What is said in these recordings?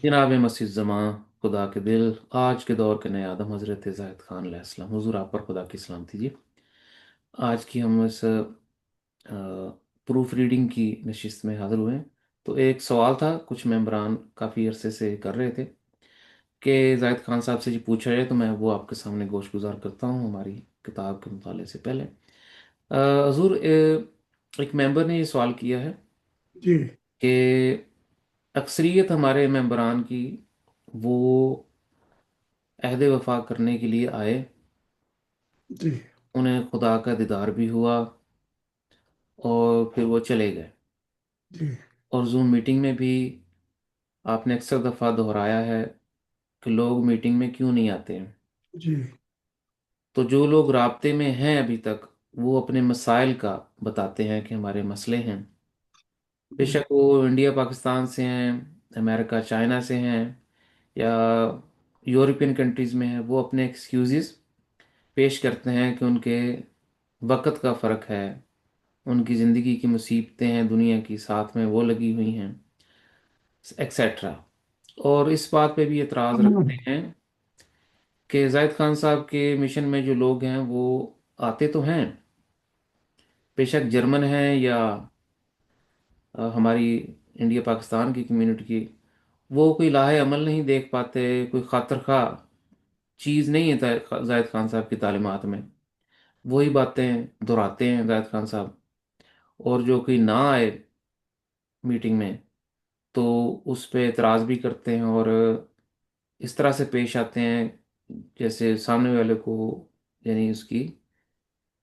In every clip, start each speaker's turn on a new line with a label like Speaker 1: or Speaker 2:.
Speaker 1: जनाब मसीह जमा खुदा के दिल आज के दौर के नए आदम हज़रत ज़ाहिद ख़ान अलैहिस्सलाम हुजूर आप पर खुदा की सलामती जी। आज की हम इस प्रूफ रीडिंग की नशिस्त में हाज़िर हुए हैं। तो एक सवाल था, कुछ मेंबरान काफ़ी अरसे से कर रहे थे कि ज़ाहिद ख़ान साहब से जी पूछा जाए, तो मैं वो आपके सामने गोश गुजार करता हूँ हमारी किताब के मुताले से पहले। हजूर, एक मेंबर ने ये सवाल किया है
Speaker 2: जी।
Speaker 1: कि अक्सरियत हमारे मेंबरान की, वो अहद वफा करने के लिए आए,
Speaker 2: जी।
Speaker 1: उन्हें खुदा का दीदार भी हुआ और फिर वो चले गए।
Speaker 2: जी।
Speaker 1: और जूम मीटिंग में भी आपने अक्सर दफ़ा दोहराया है कि लोग मीटिंग में क्यों नहीं आते हैं।
Speaker 2: जी।
Speaker 1: तो जो लोग राब्ते में हैं अभी तक, वो अपने मसाइल का बताते हैं कि हमारे मसले हैं।
Speaker 2: जी।
Speaker 1: बेशक वो इंडिया पाकिस्तान से हैं, अमेरिका चाइना से हैं, या यूरोपियन कंट्रीज़ में हैं, वो अपने एक्सक्यूज़ेस पेश करते हैं कि उनके वक़्त का फ़र्क है, उनकी ज़िंदगी की मुसीबतें हैं दुनिया की साथ में वो लगी हुई हैं, एक्सेट्रा। और इस बात पे भी एतराज़ रखते हैं कि जाहिद खान साहब के मिशन में जो लोग हैं वो आते तो हैं, बेशक जर्मन हैं या हमारी इंडिया पाकिस्तान की कम्युनिटी की, वो कोई लाहे अमल नहीं देख पाते, कोई खातर खा चीज़ नहीं है जाहिद खान साहब की तालीमात में। वही बातें दोहराते हैं जाहिद खान साहब। और जो कोई ना आए मीटिंग में, तो उस पे एतराज़ भी करते हैं और इस तरह से पेश आते हैं जैसे सामने वाले को, यानी उसकी,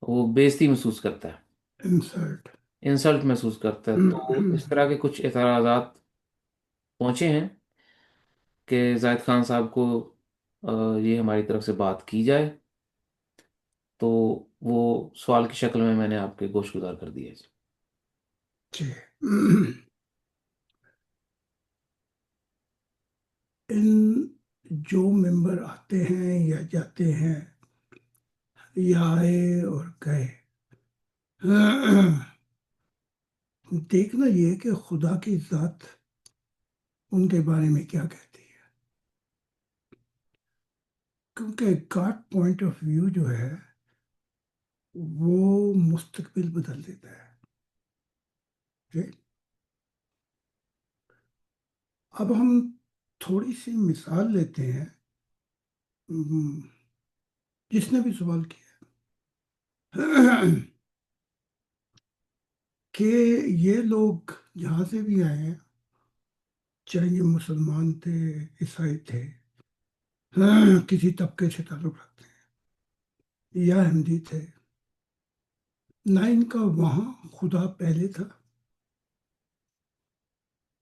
Speaker 1: वो बेइज्जती महसूस करता है,
Speaker 2: इंसल्ट।
Speaker 1: इंसल्ट महसूस करता है। तो इस तरह के कुछ एतराज़ात पहुँचे हैं कि जाहिद खान साहब को ये हमारी तरफ से बात की जाए। तो वो सवाल की शक्ल में मैंने आपके गोश गुजार कर दिया जी।
Speaker 2: जी। इन जो मेंबर आते हैं या जाते हैं या आए और गए, देखना ये कि खुदा की जात उनके बारे में क्या कहती है। क्योंकि गॉड पॉइंट ऑफ व्यू जो है वो मुस्तकबिल बदल देता है। जी। अब हम थोड़ी सी मिसाल लेते हैं। हम्म, जिसने भी सवाल किया कि ये लोग जहाँ से भी आए हैं, चाहे ये मुसलमान थे, ईसाई थे, किसी तबके से ताल्लुक रखते हैं या हिंदी थे, ना इनका वहाँ खुदा पहले था,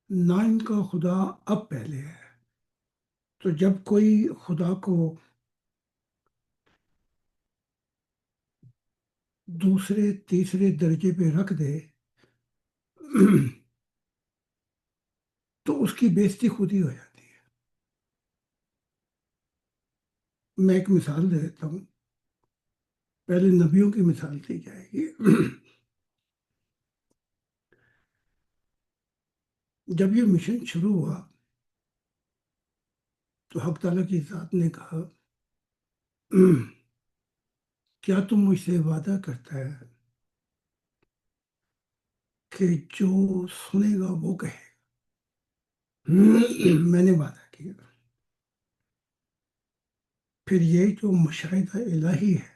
Speaker 2: ना इनका खुदा अब पहले है। तो जब कोई खुदा को दूसरे तीसरे दर्जे पे रख दे तो उसकी बेइज्जती खुद ही हो जाती है। मैं एक मिसाल दे देता हूँ। पहले नबियों की मिसाल दी जाएगी। जब ये मिशन शुरू हुआ तो हक ताला की जात ने कहा, क्या तुम मुझसे वादा करता है कि जो सुनेगा वो कहे, मैंने वादा किया। फिर ये जो मुशाहिदा इलाही है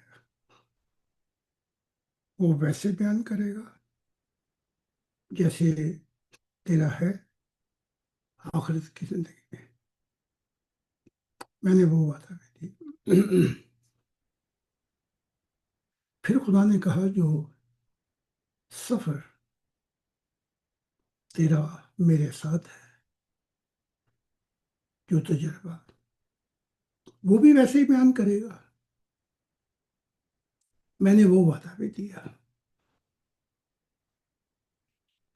Speaker 2: वो वैसे बयान करेगा जैसे तेरा है आखिरत की जिंदगी में। मैंने वो वादा भी दी। फिर खुदा ने कहा, जो सफर तेरा मेरे साथ है, जो तजर्बा, वो भी वैसे ही बयान करेगा। मैंने वो वादा भी दिया।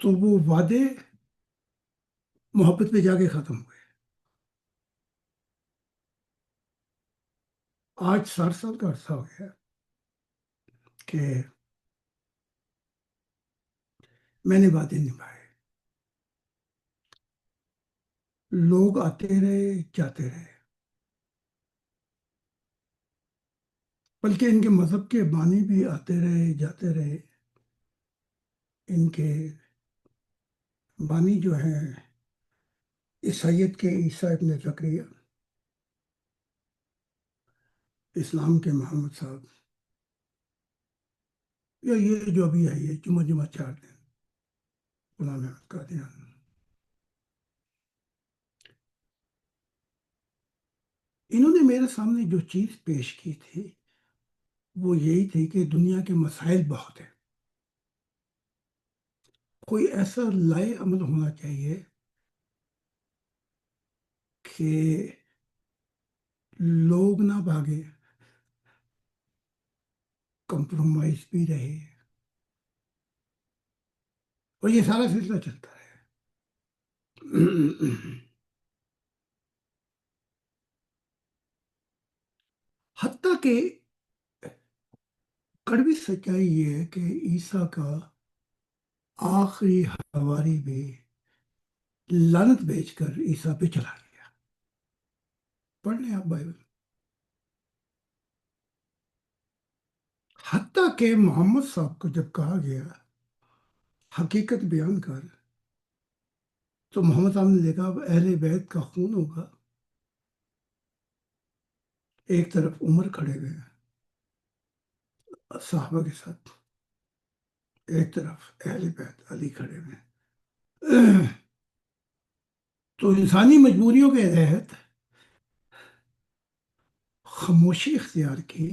Speaker 2: तो वो वादे मोहब्बत पे जाके खत्म हुए। आज 60 साल का अरसा हो गया कि मैंने वादे निभाए। لوگ آتے رہے جاتے رہے، بلکہ ان کے مذہب کے بانی بھی آتے رہے جاتے رہے۔ ان کے بانی جو ہیں عیسائیت کے عیسیٰ ابن زکریا، اسلام کے محمد صاحب، یا یہ جو ابھی ہے یہ جمعہ جمعہ 4 دن غلام احمد قادیان، انہوں نے میرے سامنے جو چیز پیش کی تھی وہ یہی تھی کہ دنیا کے مسائل بہت ہیں، کوئی ایسا لائے عمل ہونا چاہیے کہ لوگ نہ بھاگے، کمپرومائز بھی رہے، اور یہ سارا سلسلہ چلتا ہے۔ حتیٰ کہ کڑوی سچائی یہ ہے کہ عیسیٰ کا آخری حواری بھی لعنت بیچ کر عیسیٰ پہ چلا گیا۔ پڑھ لیں آپ بائبل۔ حتیٰ کہ محمد صاحب کو جب کہا گیا حقیقت بیان کر، تو محمد صاحب نے دیکھا اب اہل بیت کا خون ہوگا، ایک طرف عمر کھڑے ہوئے ہیں صحابہ کے ساتھ، ایک طرف اہل بیت علی کھڑے ہوئے ہیں۔ تو انسانی مجبوریوں کے تحت خاموشی اختیار کی،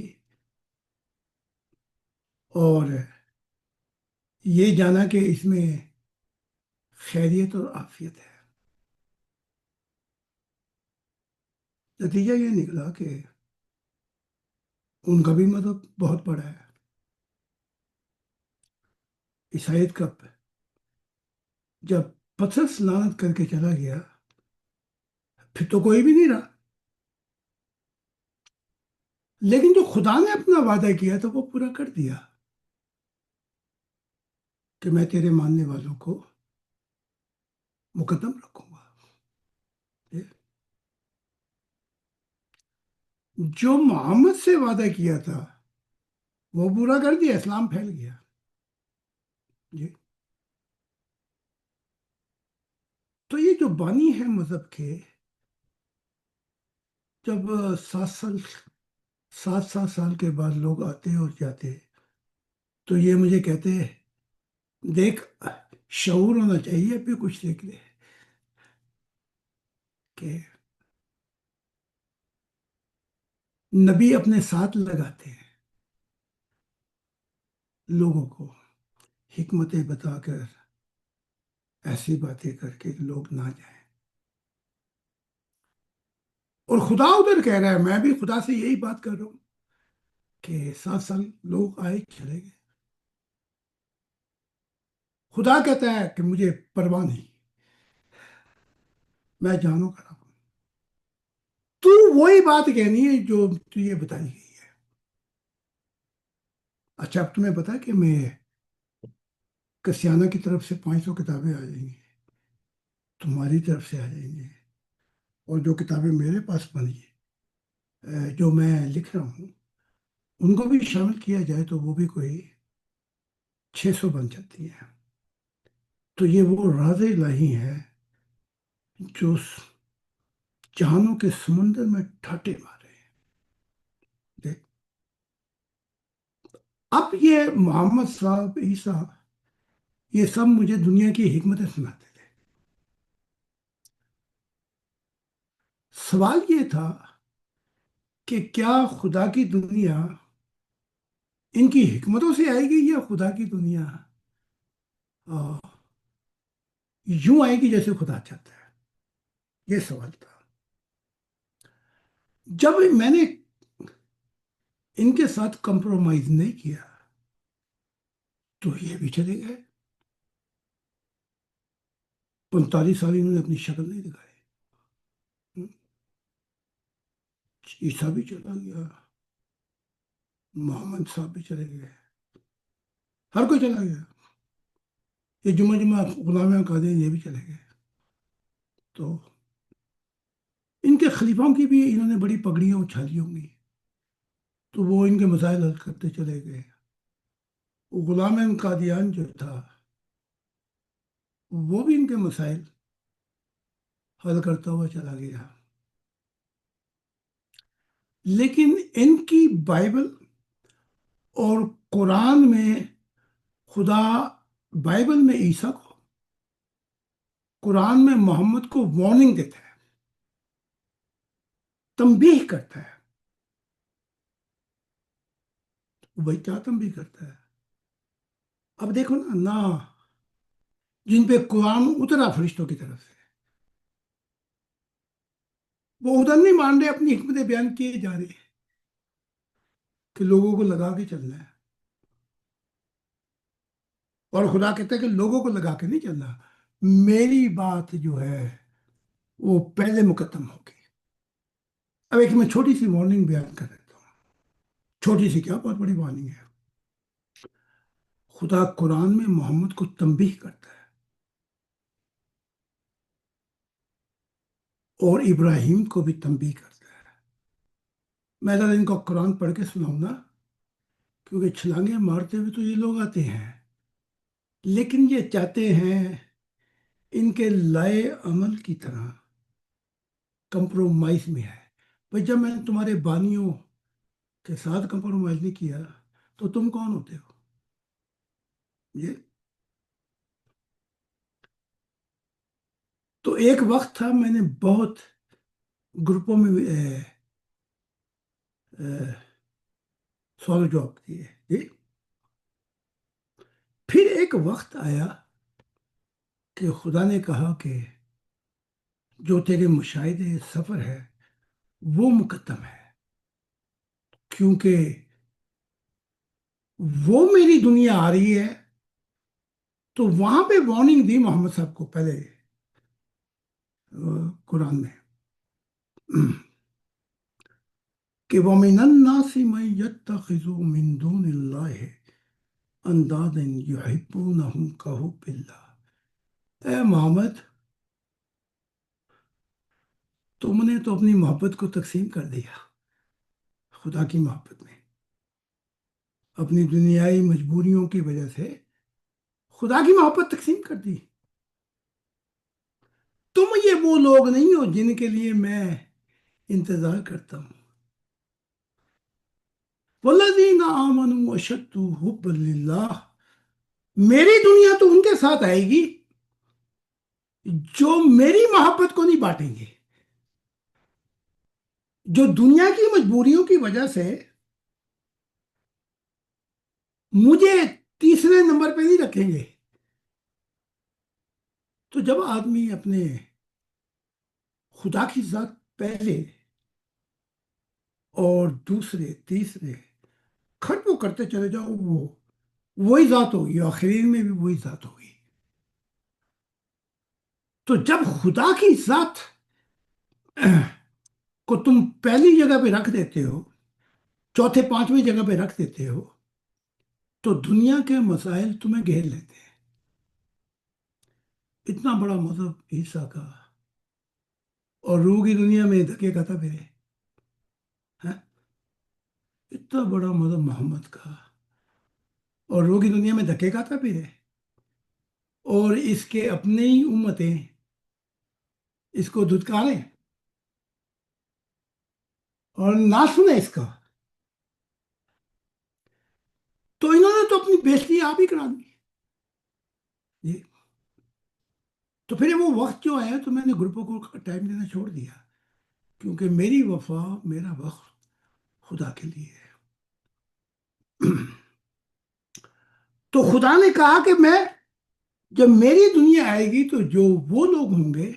Speaker 2: اور یہ جانا کہ اس میں خیریت اور عافیت ہے۔ نتیجہ یہ نکلا کہ ان کا بھی مذہب بہت بڑا ہے، عیسائیت کا۔ جب پترس لعنت کر کے چلا گیا پھر تو کوئی بھی نہیں رہا، لیکن جو خدا نے اپنا وعدہ کیا تھا وہ پورا کر دیا کہ میں تیرے ماننے والوں کو مقدم رکھوں گا۔ جو محمد سے وعدہ کیا تھا وہ پورا کر دیا، اسلام پھیل گیا جی۔ تو یہ جو بانی ہے مذہب کے، جب 7 سال 7 7 سال کے بعد لوگ آتے اور جاتے، تو یہ مجھے کہتے دیکھ، شعور ہونا چاہیے پہ کچھ دیکھ لے کہ نبی اپنے ساتھ لگاتے ہیں لوگوں کو، حکمتیں بتا کر، ایسی باتیں کر کے کہ لوگ نہ جائیں۔ اور خدا ادھر کہہ رہا ہے، میں بھی خدا سے یہی بات کر رہا ہوں کہ 7 سال لوگ آئے چلے گئے، خدا کہتا ہے کہ مجھے پرواہ نہیں، میں جانوں کا رب ہوں۔ تو وہی بات کہنی ہے جو تجھے بتائی گئی ہے۔ اچھا اب تمہیں پتا کہ میں کسیانہ کی طرف سے 500 کتابیں آ جائیں گی، تمہاری طرف سے آ جائیں گی، اور جو کتابیں میرے پاس بنی ہیں، جو میں لکھ رہا ہوں، ان کو بھی شامل کیا جائے تو وہ بھی کوئی 600 بن جاتی ہیں۔ تو یہ وہ راز الہی ہے جو جہانوں کے سمندر میں ٹھاٹے مارے ہیں۔ دیکھ، اب یہ محمد صاحب، عیسیٰ، یہ سب مجھے دنیا کی حکمتیں سناتے تھے۔ سوال یہ تھا کہ کیا خدا کی دنیا ان کی حکمتوں سے آئے گی، یا خدا کی دنیا آ، یوں آئے گی جیسے خدا چاہتا ہے؟ یہ سوال تھا۔ جب میں نے ان کے ساتھ کمپرومائز نہیں کیا تو یہ بھی چلے گئے۔ 45 سال انہوں نے اپنی شکل نہیں دکھائی، عیسیٰ بھی چلا گیا، محمد صاحب بھی چلے گئے، ہر کوئی چلا گیا، یہ جمعہ جمعہ غلام قادری یہ بھی چلے گئے۔ تو ان کے خلیفاؤں کی بھی انہوں نے بڑی پگڑیاں اچھالی ہوں گی، تو وہ ان کے مسائل حل کرتے چلے گئے۔ غلام احمد قادیان جو تھا، وہ بھی ان کے مسائل حل کرتا ہوا چلا گیا۔ لیکن ان کی بائبل اور قرآن میں خدا، بائبل میں عیسیٰ کو، قرآن میں محمد کو وارننگ دیتا ہے، تنبیہ کرتا ہے۔ وہی کیا تنبیہ کرتا ہے؟ اب دیکھو نا، جن پہ قرآن اترا فرشتوں کی طرف سے، وہ ادھر نہیں مان رہے، اپنی حکمت بیان کیے جا رہے ہیں کہ لوگوں کو لگا کے چلنا ہے، اور خدا کہتا ہے کہ لوگوں کو لگا کے نہیں چلنا، میری بات جو ہے وہ پہلے مقدم ہوگی۔ اب ایک میں چھوٹی سی وارننگ بیان کر دیتا ہوں، چھوٹی سی کیا، بہت بڑی وارننگ ہے۔ خدا قرآن میں محمد کو تنبیہ کرتا ہے، اور ابراہیم کو بھی تنبیہ کرتا ہے۔ میں ذرا ان کو قرآن پڑھ کے سناؤں نا، کیونکہ چھلانگیں مارتے ہوئے تو یہ لوگ آتے ہیں، لیکن یہ چاہتے ہیں ان کے لائے عمل کی طرح کمپرومائز میں ہے۔ بھائی جب میں نے تمہارے بانیوں کے ساتھ کمپرومائز نہیں کیا، تو تم کون ہوتے ہو؟ یہ تو ایک وقت تھا، میں نے بہت گروپوں میں سوال و جواب دیے جی۔ پھر ایک وقت آیا کہ خدا نے کہا کہ جو تیرے مشاہدے سفر ہے وہ مقدم ہے، کیونکہ وہ میری دنیا آ رہی ہے۔ تو وہاں پہ وارننگ دی محمد صاحب کو پہلے قرآن میں، کہ وَمِنَ النَّاسِ مَن يَتَّخِذُ مِن دُونِ اللَّهِ أَندَادًا يُحِبُّونَهُمْ كَحُبِّ اللَّهِ۔ اے محمد، تم نے تو اپنی محبت کو تقسیم کر دیا خدا کی محبت میں، اپنی دنیائی مجبوریوں کی وجہ سے خدا کی محبت تقسیم کر دی۔ تم یہ وہ لوگ نہیں ہو جن کے لیے میں انتظار کرتا ہوں۔ وَالَّذِينَ آمَنُوا أَشَدُّ حُبًّا لِلَّهِ، میری دنیا تو ان کے ساتھ آئے گی جو میری محبت کو نہیں بانٹیں گے، جو دنیا کی مجبوریوں کی وجہ سے مجھے تیسرے نمبر پہ نہیں رکھیں گے۔ تو جب آدمی اپنے خدا کی ذات پہلے اور دوسرے تیسرے کھٹ وہ کرتے چلے جاؤ، وہ وہی ذات ہوگی، آخرین میں بھی وہی ذات ہوگی۔ تو جب خدا کی ذات کو تم پہلی جگہ پہ رکھ دیتے ہو، چوتھے پانچویں جگہ پہ رکھ دیتے ہو، تو دنیا کے مسائل تمہیں گھیر لیتے ہیں۔ اتنا بڑا مذہب عیسیٰ کا، اور روح کی دنیا میں دھکے کھاتا پھرے، ہیں؟ اتنا بڑا مذہب محمد کا، اور روح کی دنیا میں دھکے کھاتا پھرے، اور اس کے اپنے ہی امتیں اس کو دھتکاریں اور نہ سنیں اس کا۔ تو انہوں نے تو اپنی بےزتی آپ ہی کرا دی جی۔ تو پھر وہ وقت جو آیا تو میں نے گروپوں کو ٹائم دینا چھوڑ دیا، کیونکہ میری وفا، میرا وقت خدا کے لیے ہے۔ تو خدا نے کہا کہ میں، جب میری دنیا آئے گی تو جو وہ لوگ ہوں گے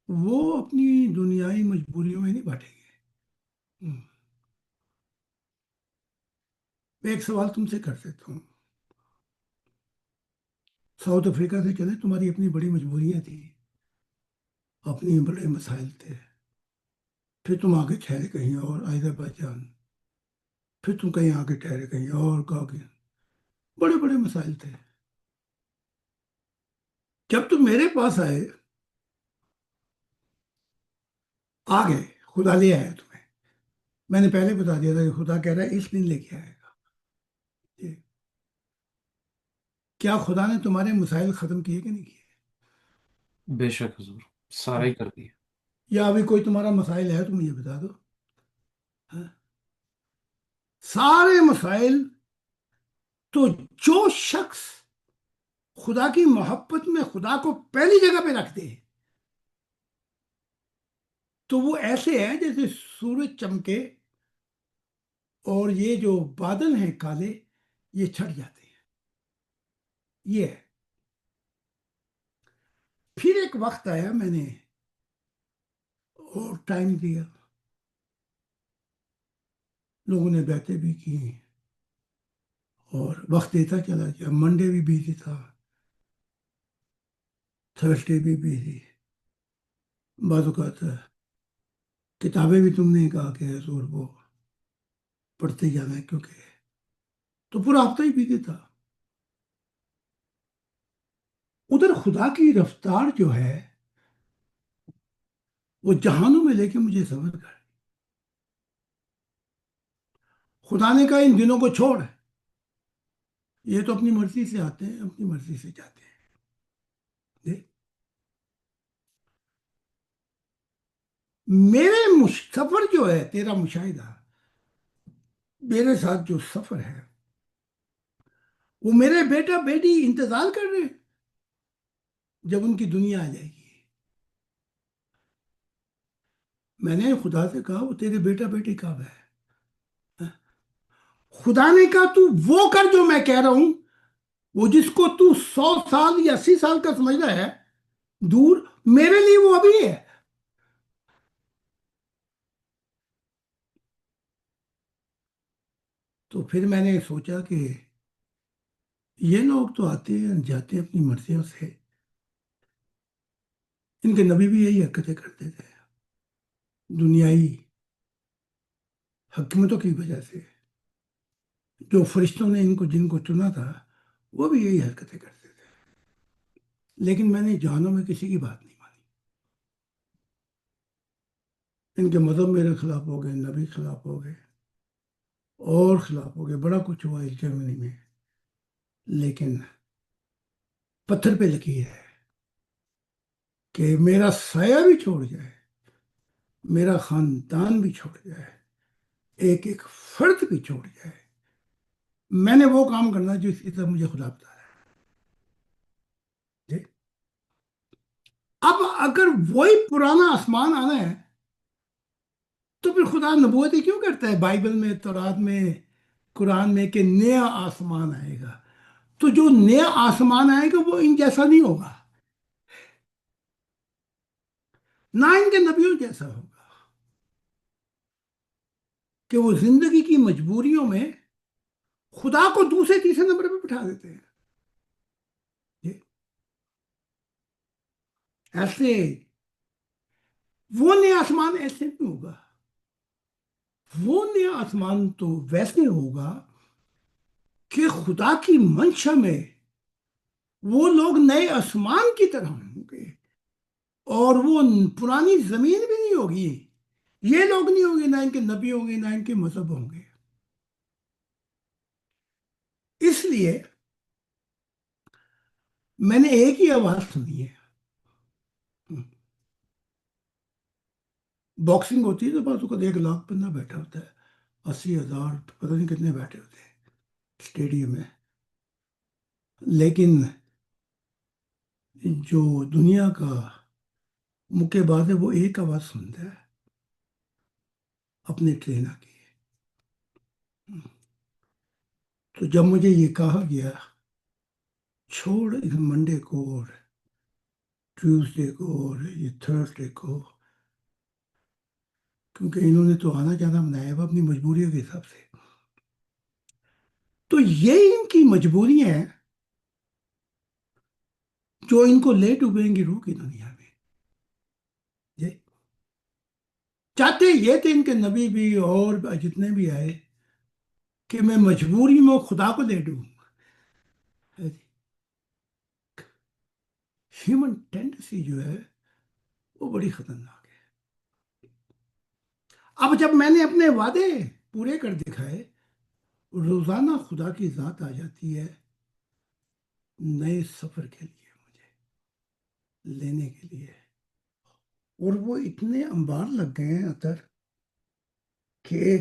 Speaker 2: وہ اپنی دنیائی مجبوریوں میں نہیں بانٹیں گے۔ میں ایک سوال تم سے کر سکتا ہوں، ساؤتھ افریقہ سے چلے، تمہاری اپنی بڑی مجبوریاں تھیں، اپنی بڑے مسائل تھے، پھر تم آگے ٹھہرے کہیں اور آذربائیجان جان، پھر تم کہیں آگے ٹھہرے کہیں اور کہ بڑے بڑے مسائل تھے۔ جب تم میرے پاس آئے आ गए, खुदा ले आया तुम्हें। मैंने पहले बता दिया था कि खुदा कह रहा है इस दिन लेके आएगा। ये, क्या खुदा ने तुम्हारे मसाइल खत्म किए कि नहीं किए?
Speaker 1: बेशक हुजूर, सारा ही कर दिया।
Speaker 2: या अभी कोई तुम्हारा मसाइल है तो मुझे बता दो। हाँ? सारे मसाइल। तो जो शख्स खुदा की मोहब्बत में खुदा को पहली जगह पे रख दे, तो वो ऐसे है जैसे सूरज चमके और ये जो बादल हैं काले, ये छट जाते हैं। ये है। फिर एक वक्त आया, मैंने और टाइम दिया, लोगों ने बातें भी की, और वक्त देता चला गया। मंडे भी बिजी था, थर्सडे भी बिजी। बात किताबें भी तुमने कहा कि हजूर वो पढ़ते जाना है, क्योंकि तो पूरा हफ्ता ही बिजी था। उधर खुदा की रफ्तार जो है, वो जहानों में लेके मुझे सफर कर। खुदा ने कहा इन दिनों को छोड़, ये तो अपनी मर्जी से आते हैं, अपनी मर्जी से जाते हैं। देख, मेरे सफर जो है, तेरा मुशाहिदा, मेरे साथ जो सफर है, वो मेरे बेटा बेटी इंतजार कर रहे हैं जब उनकी दुनिया आ जाएगी। मैंने खुदा से कहा वो तेरे बेटा बेटी कब है? खुदा ने कहा तू वो कर जो मैं कह रहा हूं। वो जिसको तू 100 साल या 80 साल का समझ रहा है दूर, मेरे लिए वो अभी है। तो फिर मैंने सोचा कि ये लोग तो आते हैं जाते हैं अपनी मर्जियों से। इनके नबी भी यही हरकतें करते थे, दुनियाई हकमतों की वजह से। जो फरिश्तों ने इनको जिनको चुना था, वो भी यही हरकतें करते थे। लेकिन मैंने जानों में किसी की बात नहीं मानी। इनके मजहब मेरे खिलाफ हो गए, नबी खिलाफ हो गए, और खिलाफ हो गए, बड़ा कुछ हुआ इस जर्मनी में। लेकिन पत्थर पे लकीर है कि मेरा साया भी छोड़ जाए, मेरा खानदान भी छोड़ जाए, एक एक फर्द भी छोड़ जाए, मैंने वो काम करना जो इसकी तरफ मुझे खुदा बता रहा है। अब अगर वही पुराना आसमान आना है, तो फिर खुदा नबूवत ही क्यों करता है बाइबल में, तौरात में, कुरान में, कि नया आसमान आएगा? तो जो नया आसमान आएगा वो इन जैसा नहीं होगा, ना इनके नबियों जैसा होगा। कि वो जिंदगी की मजबूरियों में खुदा को दूसरे तीसरे नंबर पे बिठा देते हैं। ये ऐसे, वो नया आसमान ऐसे नहीं होगा। वो नया आसमान तो वैसे होगा कि खुदा की मंशा में वो लोग नए आसमान की तरह होंगे, और वो पुरानी जमीन भी नहीं होगी। ये लोग नहीं होंगे, ना इनके नबी होंगे, ना इनके मजहब होंगे। इसलिए मैंने एक ही आवाज सुनी है। बॉक्सिंग होती है तो बस उसको 1 लाख बंदा बैठा होता है, 80,000 पता नहीं कितने बैठे होते हैं स्टेडियम में। लेकिन जो दुनिया का मुक्केबाज है, वो एक आवाज सुनता है, अपने ट्रेनर की। तो जब मुझे ये कहा गया छोड़ इस मंडे को और ट्यूसडे को और ये थर्सडे को, क्योंकि इन्होंने तो आना जाना बनाया है अपनी मजबूरियों के हिसाब से, तो ये इनकी मजबूरियां हैं जो इनको ले डूबेंगी रूह की दुनिया में। ये चाहते ये थे इनके नबी भी और जितने भी आए, कि मैं मजबूरी में खुदा को ले डूबूं। ह्यूमन टेंडेंसी जो है वो बड़ी खतरनाक है। اب جب میں نے اپنے وعدے پورے کر دکھائے، روزانہ خدا کی ذات آ جاتی ہے نئے سفر کے لیے مجھے لینے کے لیے، اور وہ اتنے انبار لگ گئے ہیں عطر کہ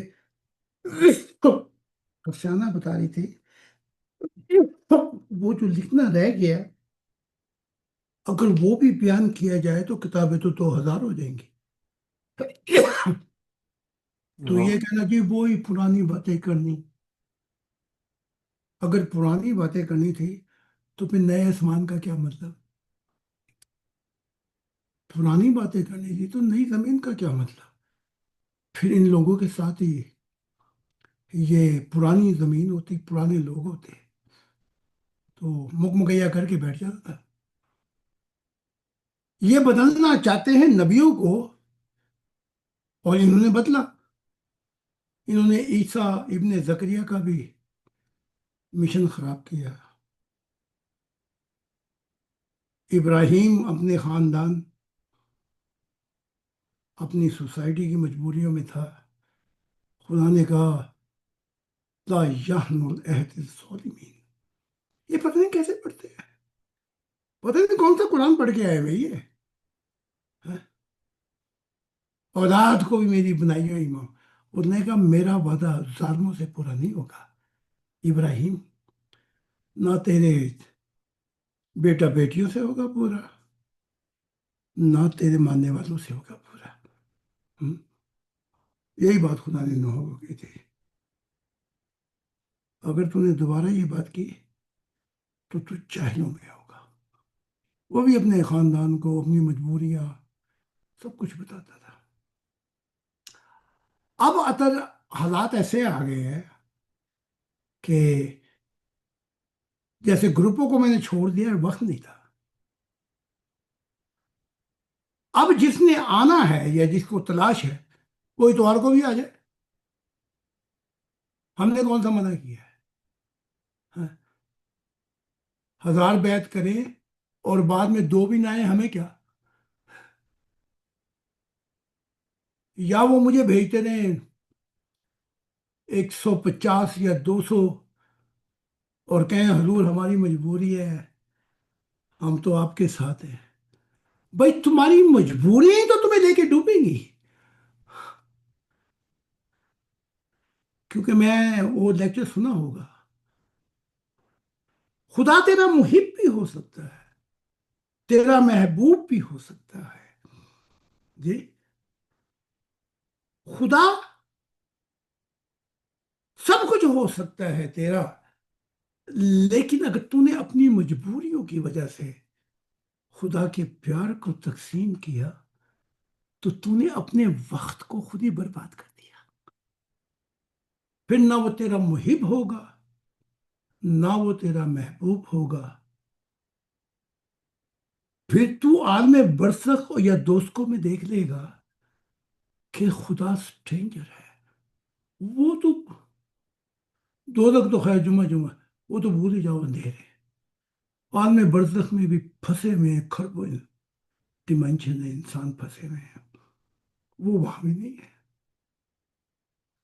Speaker 2: افسانہ بتا رہی تھی وہ جو لکھنا رہ گیا، اگر وہ بھی بیان کیا جائے تو کتابیں تو 2000 ہو جائیں گی۔ تو
Speaker 1: واہ،
Speaker 2: یہ کہنا جی وہی پرانی باتیں کرنی، اگر پرانی باتیں کرنی تھی تو پھر نئے آسمان کا کیا مطلب؟ پرانی باتیں کرنی تھی تو نئی زمین کا کیا مطلب؟ پھر ان لوگوں کے ساتھ ہی یہ پرانی زمین ہوتی، پرانے لوگ ہوتے تو مکمکیا کر کے بیٹھ جاتا تھا۔ یہ بدلنا چاہتے ہیں نبیوں کو، اور انہوں نے بدلا۔ انہوں نے عیسیٰ ابن زکریا کا بھی مشن خراب کیا۔ ابراہیم اپنے خاندان، اپنی سوسائٹی کی مجبوریوں میں تھا، خدا نے کہا لا یحن العہد الظالمین۔ یہ پتہ نہیں کیسے پڑھتے ہیں، پتہ نہیں کون سا قرآن پڑھ کے آئے ہوئے یہ، ہاں؟ اولاد کو بھی میری بنائی ہوئی ماں، اس نے کہا میرا وعدہ ظالموں سے پورا نہیں ہوگا ابراہیم، نہ تیرے بیٹا بیٹیوں سے ہوگا پورا، نہ تیرے ماننے والوں سے ہوگا پورا۔ ہم؟ یہی بات خدا نے نوح کو کی تھی، اگر تو نے دوبارہ یہ بات کی تو جاہلوں میں ہوگا۔ وہ بھی اپنے خاندان کو، اپنی مجبوریاں، سب کچھ بتاتا تھا۔ اب اطر حالات ایسے آ گئے ہیں کہ جیسے گروپوں کو میں نے چھوڑ دیا، وقت نہیں تھا۔ اب جس نے آنا ہے یا جس کو تلاش ہے وہ اتوار کو بھی آ جائے، ہم نے کون سا منع کیا ہے؟ ہاں؟ 1000 بیعت کریں اور بعد میں 2 بھی نہ آئے، ہمیں کیا؟ یا وہ مجھے بھیجتے رہیں 150 یا 200 اور کہیں حضور ہماری مجبوری ہے، ہم تو آپ کے ساتھ ہیں۔ بھائی تمہاری مجبوری ہی تو تمہیں لے کے ڈوبیں گی، کیونکہ میں وہ لیکچر سنا ہوگا، خدا تیرا محب بھی ہو سکتا ہے، تیرا محبوب بھی ہو سکتا ہے، جی خدا سب کچھ ہو سکتا ہے تیرا، لیکن اگر تو نے اپنی مجبوریوں کی وجہ سے خدا کے پیار کو تقسیم کیا تو نے اپنے وقت کو خود ہی برباد کر دیا۔ پھر نہ وہ تیرا محب ہوگا، نہ وہ تیرا محبوب ہوگا، پھر تو عالم برزخ یا دوستوں میں دیکھ لے گا کہ خدا سٹرینجر ہے۔ وہ تو دوزخ تو خیر جمعہ جمعہ، وہ تو بھول ہی جاؤ، اندھیرے عالم برزخ میں بھی پھنسے ہوئے ہیں، کھربوں ڈیمینشن ہے، انسان پھنسے ہوئے ہیں، وہ وہاں بھی نہیں ہے۔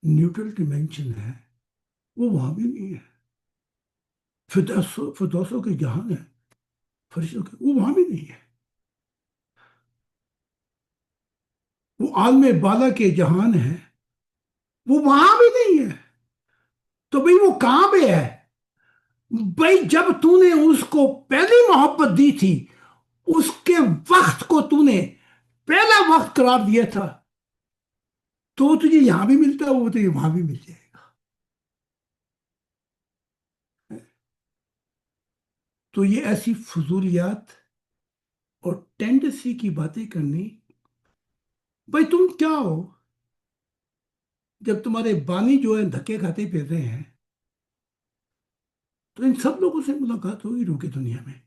Speaker 2: نیوٹرل ڈیمینشن ہے، وہ وہاں بھی نہیں ہے۔ فردوسوں کے جہان ہے، فرشتوں کے، وہ وہاں بھی نہیں ہے۔ وہ عالم بالا کے جہان ہے، وہ وہاں بھی نہیں ہے۔ تو بھئی وہ کہاں پہ ہے؟ بھئی جب تو نے اس کو پہلی محبت دی تھی، اس کے وقت کو تو نے پہلا وقت قرار دیا تھا، تو وہ تجھے یہاں بھی ملتا ہے، وہ تجھے وہاں بھی مل جائے گا۔ تو یہ ایسی فضولیات اور ٹینڈنسی کی باتیں کرنی، بھئی تم کیا ہو؟ جب تمہارے بانی جو ہے دھکے کھاتے پھر رہے ہیں، تو ان سب لوگوں سے ملاقات ہوگی روح کی دنیا میں،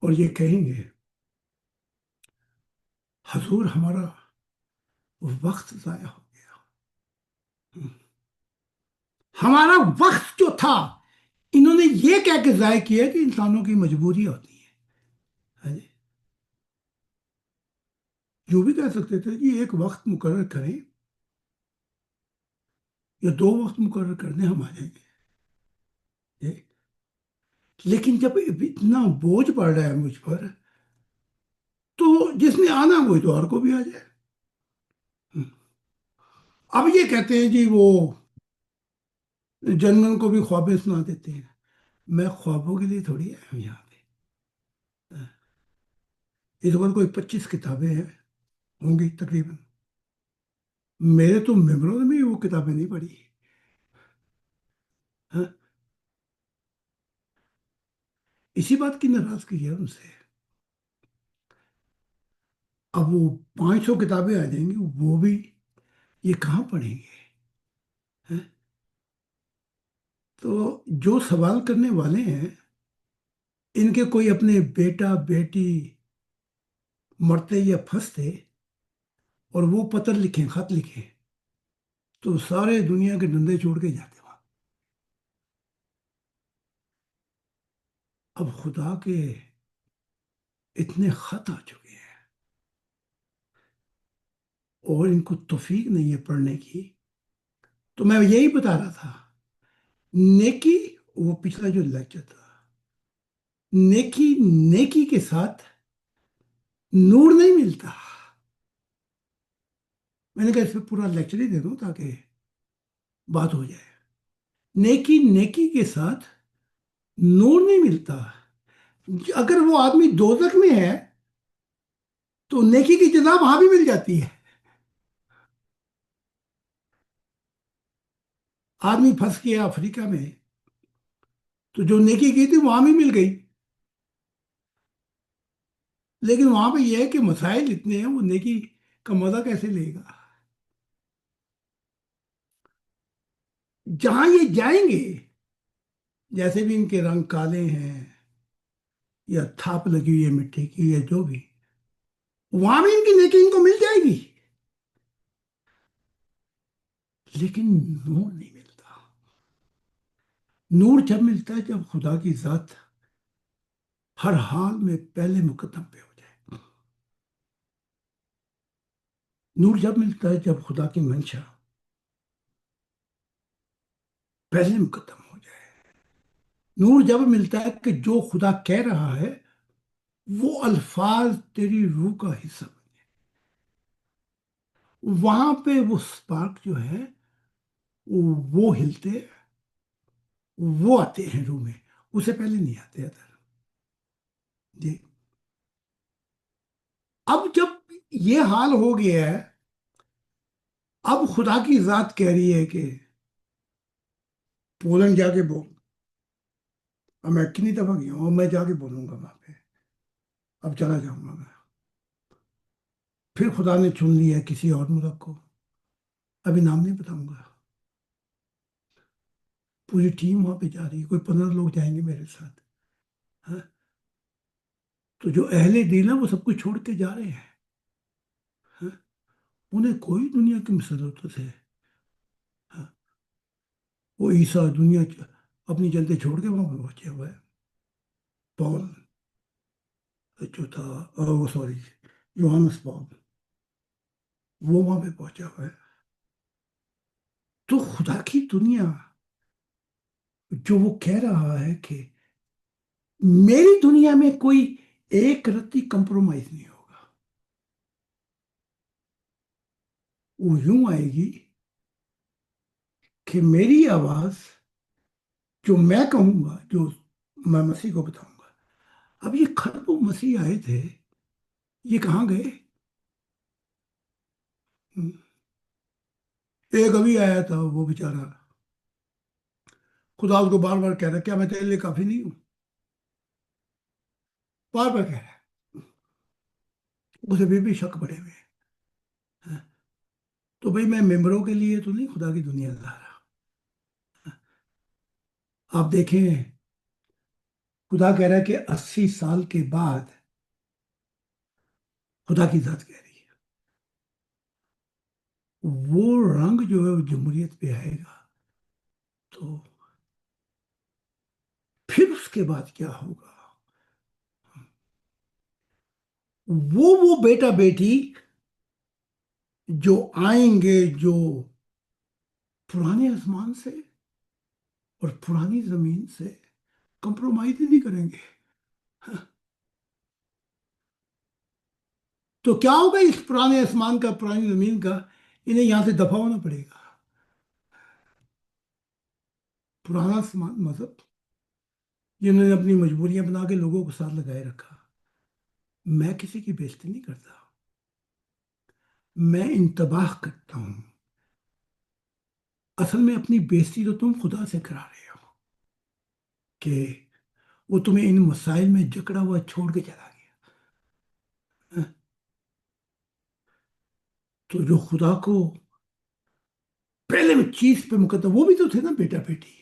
Speaker 2: اور یہ کہیں گے حضور ہمارا وقت ضائع ہو گیا، ہمارا وقت جو تھا انہوں نے یہ کہہ کے ضائع کیا کہ انسانوں کی مجبوری ہوتی ہے۔ ہاں جی، جو بھی کہہ سکتے تھے کہ ایک وقت مقرر کریں یا 2 وقت مقرر کر دیں، ہم آ جائیں گے یہ۔ لیکن جب اتنا بوجھ پڑ رہا ہے مجھ پر، تو جس نے آنا وہ اتوار کو بھی آ جائے۔ اب یہ کہتے ہیں جی وہ جنگل کو بھی خوابیں سنا دیتے ہیں۔ میں خوابوں کے لیے تھوڑی آیا ہوں یہاں پہ۔ اس وقت کوئی 25 کتابیں ہیں، ہوں گی تقریباً۔ میرے تو ممبروں نے بھی وہ کتابیں نہیں پڑھی۔ ہاں، اسی بات کی ناراضگی ہے ان سے۔ اب وہ 500 کتابیں آ جائیں گی، وہ بھی یہ کہاں پڑھیں گے؟ ہاں؟ تو جو سوال کرنے والے ہیں، ان کے کوئی اپنے بیٹا بیٹی مرتے یا پھنستے اور وہ پتر لکھیں، خط لکھیں، تو سارے دنیا کے دندے چھوڑ کے جاتے وہاں۔ اب خدا کے اتنے خط آ چکے ہیں اور ان کو توفیق نہیں ہے پڑھنے کی۔ تو میں یہی بتا رہا تھا، نیکی، وہ پچھلا جو لیکچر تھا، نیکی نیکی کے ساتھ نور نہیں ملتا۔ میں نے کہا اس پہ پورا لیکچر ہی دے دوں تاکہ بات ہو جائے۔ نیکی نیکی کے ساتھ نور نہیں ملتا۔ اگر وہ آدمی دوزخ میں ہے تو نیکی کی جزا وہاں بھی مل جاتی ہے۔ آدمی پھنس گیا افریقہ میں، تو جو نیکی کی تھی وہاں بھی مل گئی، لیکن وہاں پہ یہ ہے کہ مسائل اتنے ہیں، وہ نیکی کا مزہ کیسے لے گا؟ جہاں یہ جائیں گے، جیسے بھی ان کے رنگ کالے ہیں یا تھاپ لگی ہوئی ہے مٹی کی یا جو بھی، وہاں بھی ان کی نیکی ان کو مل جائے گی، لیکن نور نہیں ملتا۔ نور جب ملتا ہے جب خدا کی ذات ہر حال میں پہلے مقدم پہ ہو جائے۔ نور جب ملتا ہے جب خدا کی منشا پہلے مقدم ہو جائے۔ نور جب ملتا ہے کہ جو خدا کہہ رہا ہے وہ الفاظ تیری روح کا حصہ بن جائے۔ وہاں پہ وہ سپارک جو ہے وہ ہلتے، وہ آتے ہیں روح میں، اسے پہلے نہیں آتے ادھر۔ جی، اب جب یہ حال ہو گیا ہے، اب خدا کی ذات کہہ رہی ہے کہ پولینڈ جا کے بول۔ اب میں کتنی دفعہ گیا ہوں، میں جا کے بولوں گا وہاں پہ، اب چلا جاؤں گا میں۔ پھر خدا نے چن لیا ہے کسی اور ملک کو، ابھی نام نہیں بتاؤں گا۔ پوری ٹیم وہاں پہ جا رہی ہے، کوئی 15 لوگ جائیں گے میرے ساتھ۔ ہاں؟ تو جو اہل دل ہیں وہ سب کچھ چھوڑ کے جا رہے ہیں۔ ہاں؟ انہیں کوئی دنیا کی مسرتوں سے، ہاں، وہ عیسیٰ دنیا اپنی جلدی چھوڑ کے وہاں پہ پہنچے ہوا ہے۔ پال جو تھا، وہ سوری، یوہانس پال، وہ وہاں پہ پہنچا ہوا ہے۔ تو خدا کی دنیا جو وہ کہہ رہا ہے کہ میری دنیا میں کوئی ایک رتی کمپرومائز نہیں ہوگا، وہ یوں آئے گی کہ میری آواز جو میں کہوں گا، جو میں مسیح کو بتاؤں گا۔ اب یہ خطب مسیح آئے تھے، یہ کہاں گئے؟ ایک ابھی آیا تھا، وہ بیچارہ خدا اس کو بار بار کہہ رہا ہے کیا میں تیرے لیے کافی نہیں ہوں؟ بار بار کہہ رہا ہے، اسے بھی شک پڑے ہوئے ہیں۔ تو بھئی میں ممبروں کے لیے تو نہیں خدا کی دنیا لا رہا۔ آپ دیکھیں، خدا کہہ رہا ہے کہ 80 سال کے بعد خدا کی ذات کہہ رہی ہے وہ رنگ جو ہے وہ جمہوریت پہ آئے گا، تو پھر اس کے بعد کیا ہوگا؟ وہ بیٹا بیٹی جو آئیں گے، جو पुराने आसमान से और पुरानी जमीन से कंप्रोमाइज ही नहीं करेंगे। तो क्या होगा इस पुराने आसमान का, पुरानी जमीन का? इन्हें यहां से दफा होना पड़ेगा। पुराना आसमान मतलब जिन्होंने अपनी मजबूरियां बना के लोगों को साथ लगाए रखा। मैं किसी की बेइज्जती नहीं करता, मैं इंतबाह करता हूं। असल में अपनी बेइज्जती तो तुम खुदा से करा रहे हो कि वो तुम्हें इन मसाइल में जकड़ा हुआ छोड़ के चला गया। तो जो खुदा को पहले में चीज पे मुकद्दर, वो भी तो थे ना बेटा बेटी,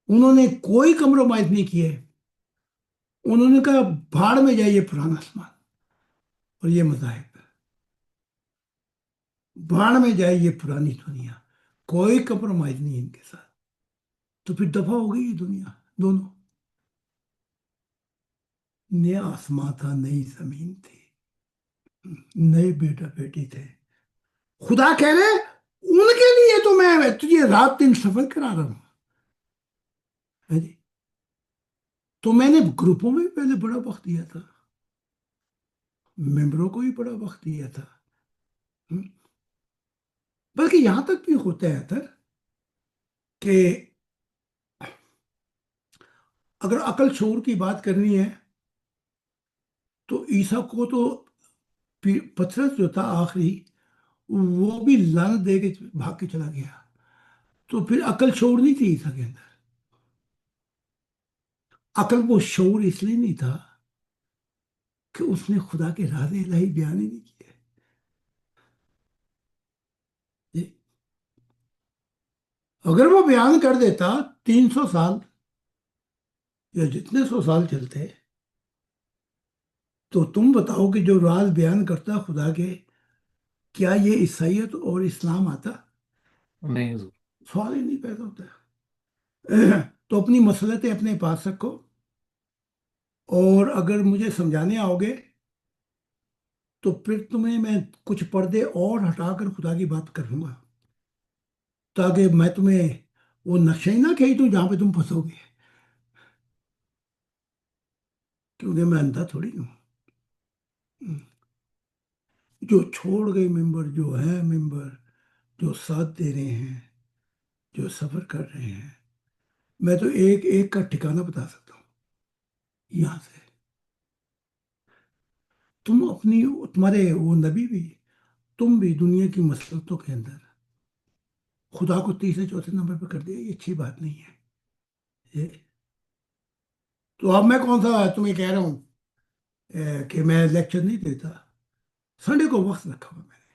Speaker 2: उन्होंने कोई कंप्रोमाइज नहीं किए। उन्होंने कहा भाड़ में जाइए पुराना आसमान और ये मजाहिब, भाड़ में जाइए पुरानी दुनिया। कोई कंप्रोमाइज नहीं इनके साथ। तो फिर दफा हो गई ये दुनिया दोनों। नया आसमां था, नई जमीन थी, नए बेटा बेटी थे। खुदा कह रहे उनके लिए तो मैं तुझे रात दिन सफर करा रहा हूं। है जी। तो मैंने ग्रुपों में भी पहले बड़ा वक्त दिया था, मेंबरों को भी बड़ा वक्त दिया था। हम्म। बल्कि यहां तक भी होता है अतर कि अगर अकल शूर की बात करनी है तो ईसा को तो पतरस जो था आखिरी, वो भी लानत दे के भाग के चला गया। तो फिर अकल शूर नहीं थी ईसा के अंदर। अकल वो शूर इसलिए नहीं था कि उसने खुदा के राज इलाही बयान ही नहीं किए। जी। अगर वो बयान कर देता 300 साल या जितने 100 साल चलते, तो तुम बताओ कि जो राज बयान करता खुदा के, क्या ये ईसाइयत और इस्लाम आता?
Speaker 1: नहीं हुजूर।
Speaker 2: सवाल ही नहीं पैदा होता। तो अपनी मसलतें अपने पास रखो, और अगर मुझे समझाने आओगे तो फिर तुम्हें मैं कुछ पर्दे और हटाकर खुदा की बात करूंगा, ताकि मैं तुम्हें वो नक्शा ही ना खींच दूं जहां पे तुम फंसोगे। क्योंकि मैं अंधा थोड़ी हूँ। जो छोड़ गए मेंबर, जो है मेंबर, जो साथ दे रहे हैं, जो सफर कर रहे हैं, मैं तो एक एक का ठिकाना बता सकता हूँ यहाँ से। तुम अपनी, तुम्हारे वो नबी भी, तुम भी दुनिया की मसलतों के अंदर खुदा को तीसरे चौथे नंबर पर कर दिया। ये अच्छी बात नहीं है ये। तो अब मैं कौन सा तुम्हें कह रहा हूँ कि मैं लेक्चर नहीं देता। संडे को वक्त रखा हुआ मैंने,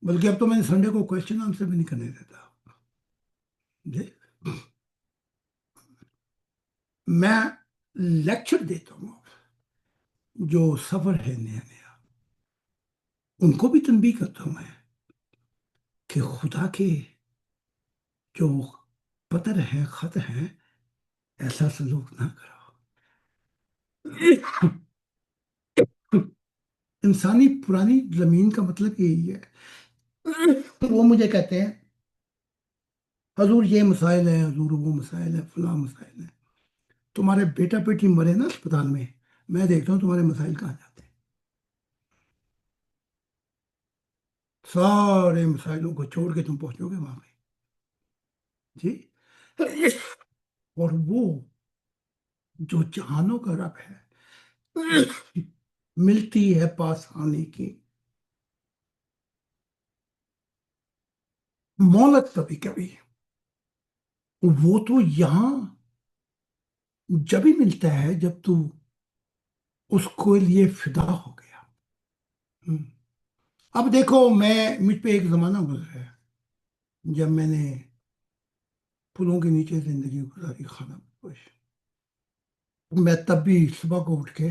Speaker 2: बल्कि अब तो मैंने संडे को क्वेश्चन आंसर भी नहीं करने देता। जी। मैं लेक्चर देता हूँ जो सफर है नया नया, उनको भी तनबीह करता हूँ मैं कि खुदा के जो पतर हैं, खत हैं, ऐसा सलूक ना करो। इंसानी पुरानी जमीन का मतलब यही है। वो मुझे कहते हैं हजूर ये मसाइल है, हजूर वो मसाइल है, फला मसाइल है। तुम्हारे बेटा बेटी मरे ना अस्पताल में, मैं देखता हूँ तुम्हारे मसाइल कहाँ जाते हैं। सारे मसाइलों को छोड़ के तुम पहुंचोगे वहां पे। जी। और वो जो जहानों का रब है, मिलती है पास आने की मोहलत कभी कभी। वो तो यहाँ जब भी मिलता है जब तू उसको लिए फिदा हो गया। हम्म। अब देखो, मैं मुझ पे एक जमाना गुजरा है जब मैंने फूलों के नीचे जिंदगी गुजारी, खाना पोश। मैं तब भी सुबह को उठ के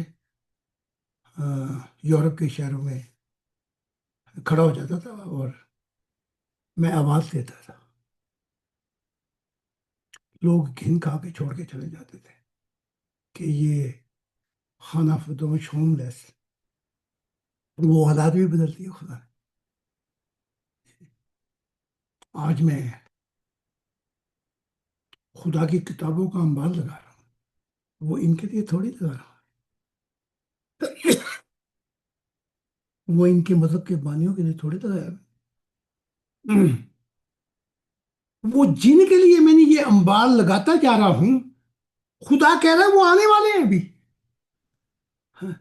Speaker 2: यूरोप के शहरों में खड़ा हो जाता था और मैं आवाज देता था। लोग घिन खा के छोड़ के चले जाते थे कि ये खाना फदोश होमलेस। वो हालात भी बदल दिए खुदा ने। آج میں خدا کی کتابوں کا انبار لگا رہا ہوں، وہ ان کے لیے تھوڑی لگا رہا ہوں، وہ ان کے مذہب کے بانیوں کے لیے تھوڑی لگایا ہوں۔ وہ جن کے لیے میں نے یہ انبار لگاتا جا رہا ہوں، خدا کہہ رہا ہے وہ آنے والے ہیں ابھی، ہاں،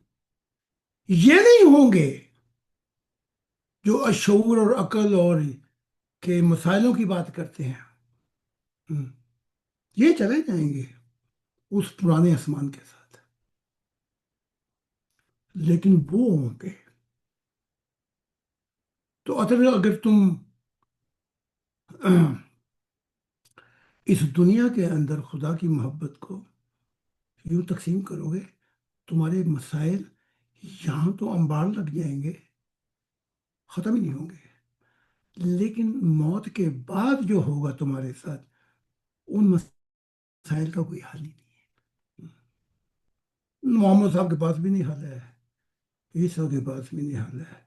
Speaker 2: یہ نہیں ہوں گے جو اشعور اور عقل اور کے مسائلوں کی بات کرتے ہیں، ہاں، یہ چلے جائیں گے اس پرانے آسمان کے ساتھ، لیکن وہ ہوں گے۔ تو اگر تم اس دنیا کے اندر خدا کی محبت کو یوں تقسیم کرو گے، تمہارے مسائل یہاں تو انبار لگ جائیں گے، ختم ہی نہیں ہوں گے، لیکن موت کے بعد جو ہوگا تمہارے ساتھ، ان مسائل کا کوئی حل ہی نہیں ہے۔ محمد صاحب کے پاس بھی نہیں حل ہے، عیسیٰ کے پاس بھی نہیں حل ہے،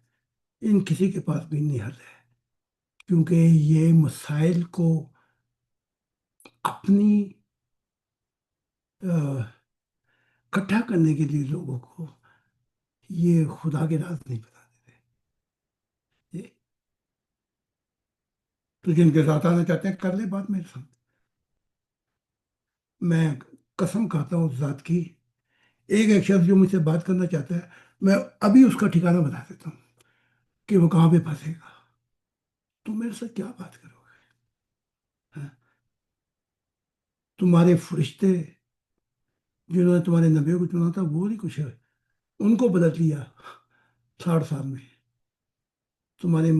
Speaker 2: ان کسی کے پاس بھی نہیں حل ہے، کیونکہ یہ مسائل کو اپنی اکٹھا کرنے کے لیے لوگوں کو یہ خدا کے راز نہیں بتا دیتے، تو جن کے ساتھ آنا چاہتے ہیں کر لے بات میرے ساتھ، میں قسم کھاتا ہوں اس ذات کی، ایک ایک شخص جو مجھ سے بات کرنا چاہتا ہے، میں ابھی اس کا ٹھکانہ بتا دیتا ہوں کہ وہ کہاں پہ پھنسے گا، تو میرے ساتھ کیا بات کرو گے؟ ہاں؟ تمہارے فرشتے جنہوں نے تمہارے نبیوں کو چنا تھا وہ نہیں کچھ ہے، ان کو بدل لیا 60 سال میں، تمہارے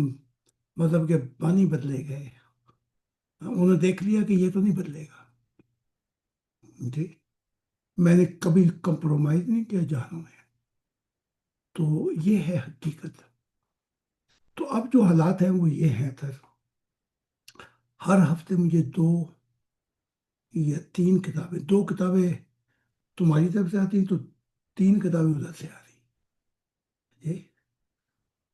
Speaker 2: مذہب کے بانی بدلے گئے، انہوں نے دیکھ لیا کہ یہ تو نہیں بدلے گا، جی، میں نے کبھی کمپرومائز نہیں کیا جہانوں میں، تو یہ ہے حقیقت۔ تو اب جو حالات ہیں وہ یہ ہیں تھر، ہر ہفتے مجھے 2 یا 3 کتابیں، 2 کتابیں تمہاری طرف سے آتی ہیں تو 3 کتابیں ادھر سے آ رہی، جی،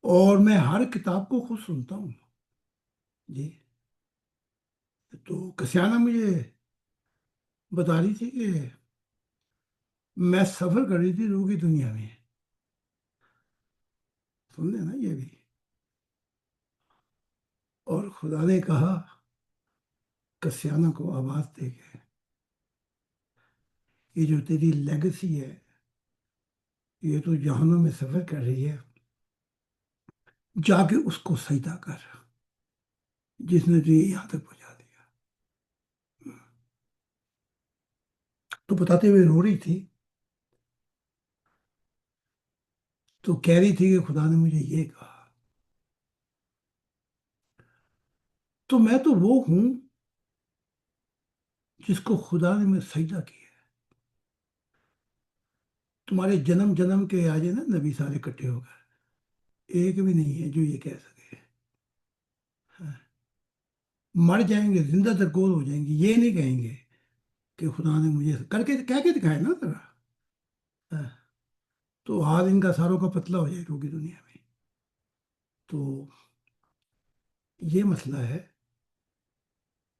Speaker 2: اور میں ہر کتاب کو خود سنتا ہوں، جی، تو کسیانہ مجھے بتا رہی تھی کہ میں سفر کر رہی تھی روح کی دنیا میں، سن لینا یہ بھی، اور خدا نے کہا کسیانہ کو آواز دے کے، یہ جو تیری لیگسی ہے، یہ تو جہانوں میں سفر کر رہی ہے، جا کے اس کو سجدہ کر جس نے تجھے یہاں تک پہنچا دیا۔ تو بتاتے ہوئے رو رہی تھی، تو کہہ رہی تھی کہ خدا نے مجھے یہ کہا، تو میں تو وہ ہوں جس کو خدا نے میں سجدہ کیا ہے۔ تمہارے جنم جنم کے آجے نا نبی سارے اکٹھے ہو کر، ایک بھی نہیں ہے جو یہ کہہ سکے، مر جائیں گے زندہ درگور ہو جائیں گے، یہ نہیں کہیں گے کہ خدا نے مجھے کر کے کہہ کے دکھائے نا ذرا، تو حال ان کا ساروں کا پتلا ہو جائے روگی دنیا میں۔ تو یہ مسئلہ ہے،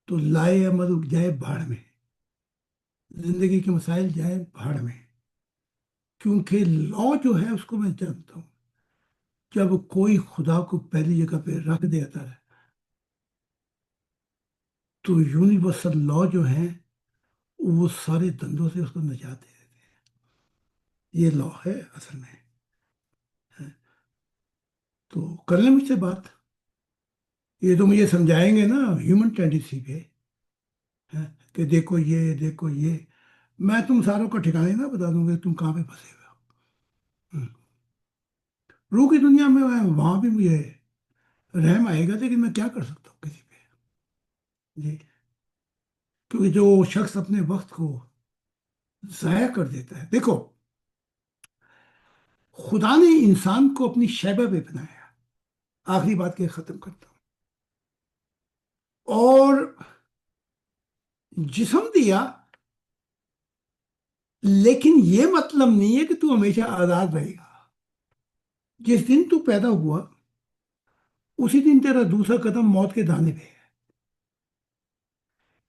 Speaker 2: تو لائے عمل جائے بھاڑ میں، زندگی کے مسائل جائیں بھاڑ میں، کیونکہ لا جو ہے اس کو میں جانتا ہوں، جب کوئی خدا کو پہلی جگہ پہ رکھ دیتا ہے تو یونیورسل لا جو ہیں وہ سارے دندوں سے اس کو نجات دے دیتے ہیں، یہ لا ہے اصل میں، تو کر لیں مجھ سے بات، یہ تو مجھے سمجھائیں گے نا ہیومن ٹینڈنسی پہ، کہ دیکھو یہ دیکھو یہ، میں تم ساروں کا ٹھکانے نہ بتا دوں گا تم کہاں پہ پھنسے ہوئے ہو۔ روح کی دنیا میں وہاں بھی مجھے رحم آئے گا، لیکن میں کیا کر سکتا ہوں کسی پہ، جی، کیونکہ جو شخص اپنے وقت کو ضائع کر دیتا ہے، دیکھو خدا نے انسان کو اپنی شیبہ پہ بنایا، آخری بات کے ختم کرتا ہوں، اور جسم دیا، لیکن یہ مطلب نہیں ہے کہ تو ہمیشہ آزاد رہے گا، جس دن تو پیدا ہوا اسی دن تیرا دوسرا قدم موت کے دانے پہ ہے،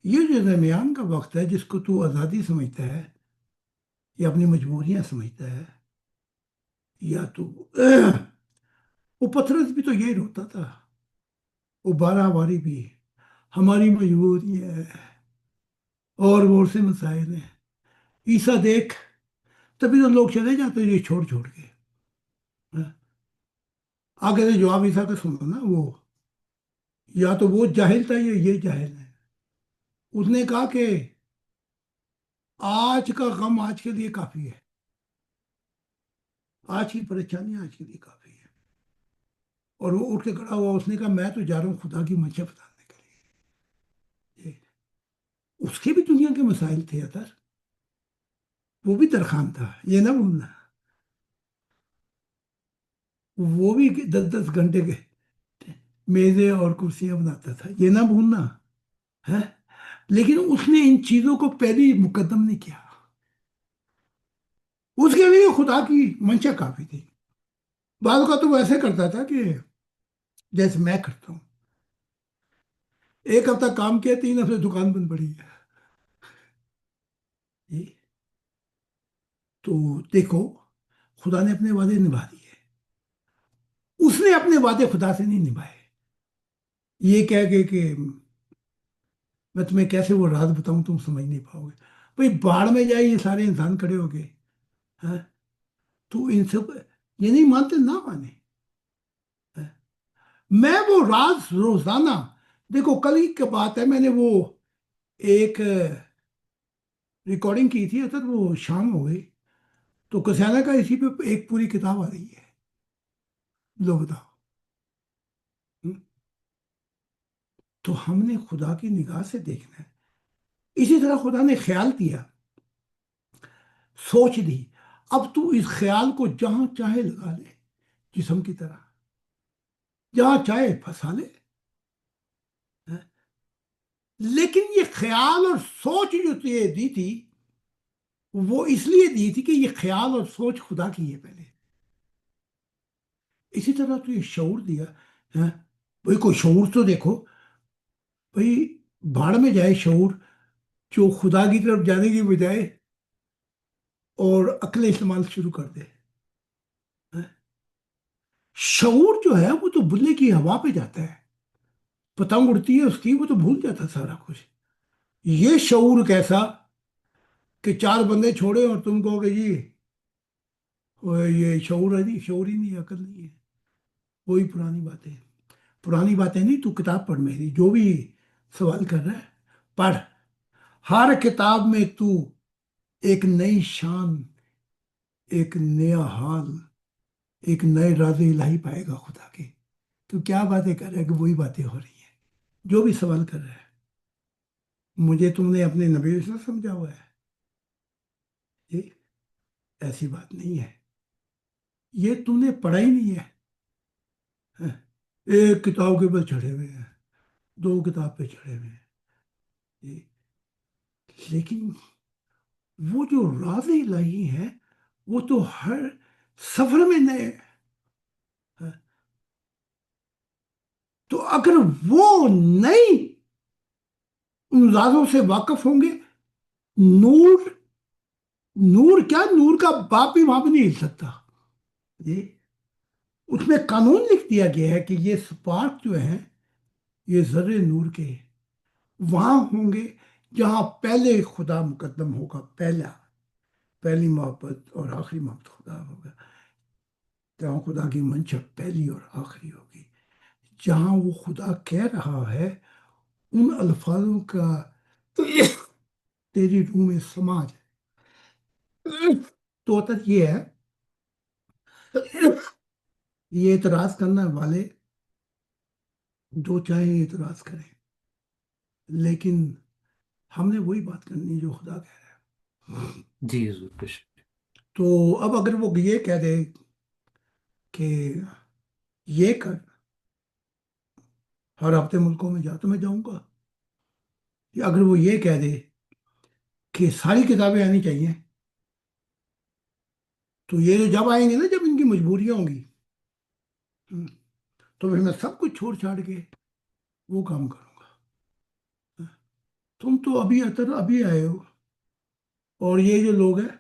Speaker 2: ये जो दरमियान का वक्त है जिसको तू आज़ादी समझता है या अपनी मजबूरियां समझता है, या तू वो पथरस भी तो यही रोता था, वो बारहवारी भी, हमारी मजबूरी है और वो से मसाइल हैं। ईसा देख, तभी तो लोग चले जाते हैं ये छोड़ छोड़ के। हाँ? आगे से जवाब ईसा का सुनो ना, वो या तो वो जाहिल था या ये जाहिल है। उसने कहा कि आज का गम आज के लिए काफी है, आज की परेशानी आज के लिए काफी है। और वो उठ के खड़ा हुआ, उसने कहा मैं तो जा रहा हूँ खुदा की मंशा बताने के लिए। उसके भी दुनिया के मसाइल थे अतर, वो भी तरखान था, ये ना भूलना। वो भी 10-10 घंटे के मेजे और कुर्सियां बनाता था, ये ना भूलना है। लेकिन उसने इन चीजों को पहले मुकदम नहीं किया। उसके लिए खुदा की मंशा काफी थी। बाद का तो वो ऐसे करता था कि जैसे मैं करता हूँ, एक हफ्ता काम किया, 3 हफ्ते दुकान बंद पड़ी है। ये तो देखो, खुदा ने अपने वादे निभा दिए, उसने अपने वादे खुदा से नहीं निभाए। ये कह के कि मैं तुम्हें कैसे वो राज बताऊं तुम समझ नहीं पाओगे। भाई बाढ़ में जाए, ये सारे इंसान खड़े हो गए हैं, तो इन सब ये नहीं मानते ना माने। हैं? मैं वो राज रोजाना, देखो कल ही की बात है, मैंने वो एक रिकॉर्डिंग की थी, अगर वो शाम हो गई, तो कसाना का इसी पे एक पूरी किताब आ रही है। लो बताओ। हम्म? तो हमने खुदा की निगाह से देखना है। इसी तरह खुदा ने ख्याल दिया, सोच दी, अब तू इस ख्याल को जहां चाहे लगा ले, जिस्म की तरह जहां चाहे फंसा ले। हैं? लेकिन ये ख्याल और सोच जो तुझे दी थी, वो इसलिए दी थी कि ये ख्याल और सोच खुदा की है पहले। इसी तरह तुझे शऊर दिया है। भाई कोई शऊर तो देखो, भाई भाड़ में जाए शऊर जो खुदा की तरफ जाने की बजाय और अक्ल इस्तेमाल शुरू कर दे। हैं? शऊर जो है वो तो बुल्ले की हवा पे जाता है, पतंग उड़ती है उसकी, वो तो भूल जाता सारा कुछ। ये शऊर कैसा कि चार बंदे छोड़े और तुम कहोगे जी ये शऊर है, नहीं शऊर ही नहीं, अकल नहीं है। वही पुरानी बातें, पुरानी बातें नहीं, तू किताब पढ़ मेरी, जो भी सवाल कर रहा है पढ़। हर किताब में तू एक नई शान, एक नया हाल, एक नए राज इलाही पाएगा खुदा के। तू क्या बातें कर रहा है कि वही बातें हो रही हैं, जो भी सवाल कर रहा है। मुझे तुमने अपने नबी से समझा हुआ है, ये ऐसी बात नहीं है। ये तुमने पढ़ा ही नहीं है, हैं? एक किताब के ऊपर चढ़े हुए हैं, दो किताब पे चढ़े हुए हैं। ये लेकिन वो जो राज इलाही है, वो तो हर सफर में नए हैं। तो अगर वो नई उन राजों से वाकिफ होंगे, नूर, नूर क्या, नूर का बाप भी वहां पे नहीं हिल सकता। ये उसमें कानून लिख दिया गया है कि ये स्पार्क जो है, ये जर्रे नूर के वहां होंगे जहां पहले खुदा मुकद्दम होगा, पहला, पहली मोहब्बत और आखिरी मोहब्बत खुदा होगा। जहाँ खुदा की मंशा पहली और आखिरी होगी, जहाँ वो खुदा कह रहा है उन अल्फाजों का तेरी रूह में समा जाए। तो अतः ये है, ये एतराज करने वाले जो चाहे एतराज करें, लेकिन हमने वही बात करनी जो खुदा कह रहा है।
Speaker 1: जी हुजूर कुछ।
Speaker 2: तो अब अगर वो ये कह दे कि ये कर, हर हफ्ते मुल्कों में जा, तो मैं जाऊंगा। या अगर वो ये कह दे कि सारी किताबें आनी चाहिए, तो ये जो जब आएंगे ना, जब इनकी मजबूरियां होंगी, हम्म, तो फिर मैं सब कुछ छोड़ छाड़ के वो काम करूंगा। تم تو ابھی آئے ہو، اور یہ جو لوگ ہیں،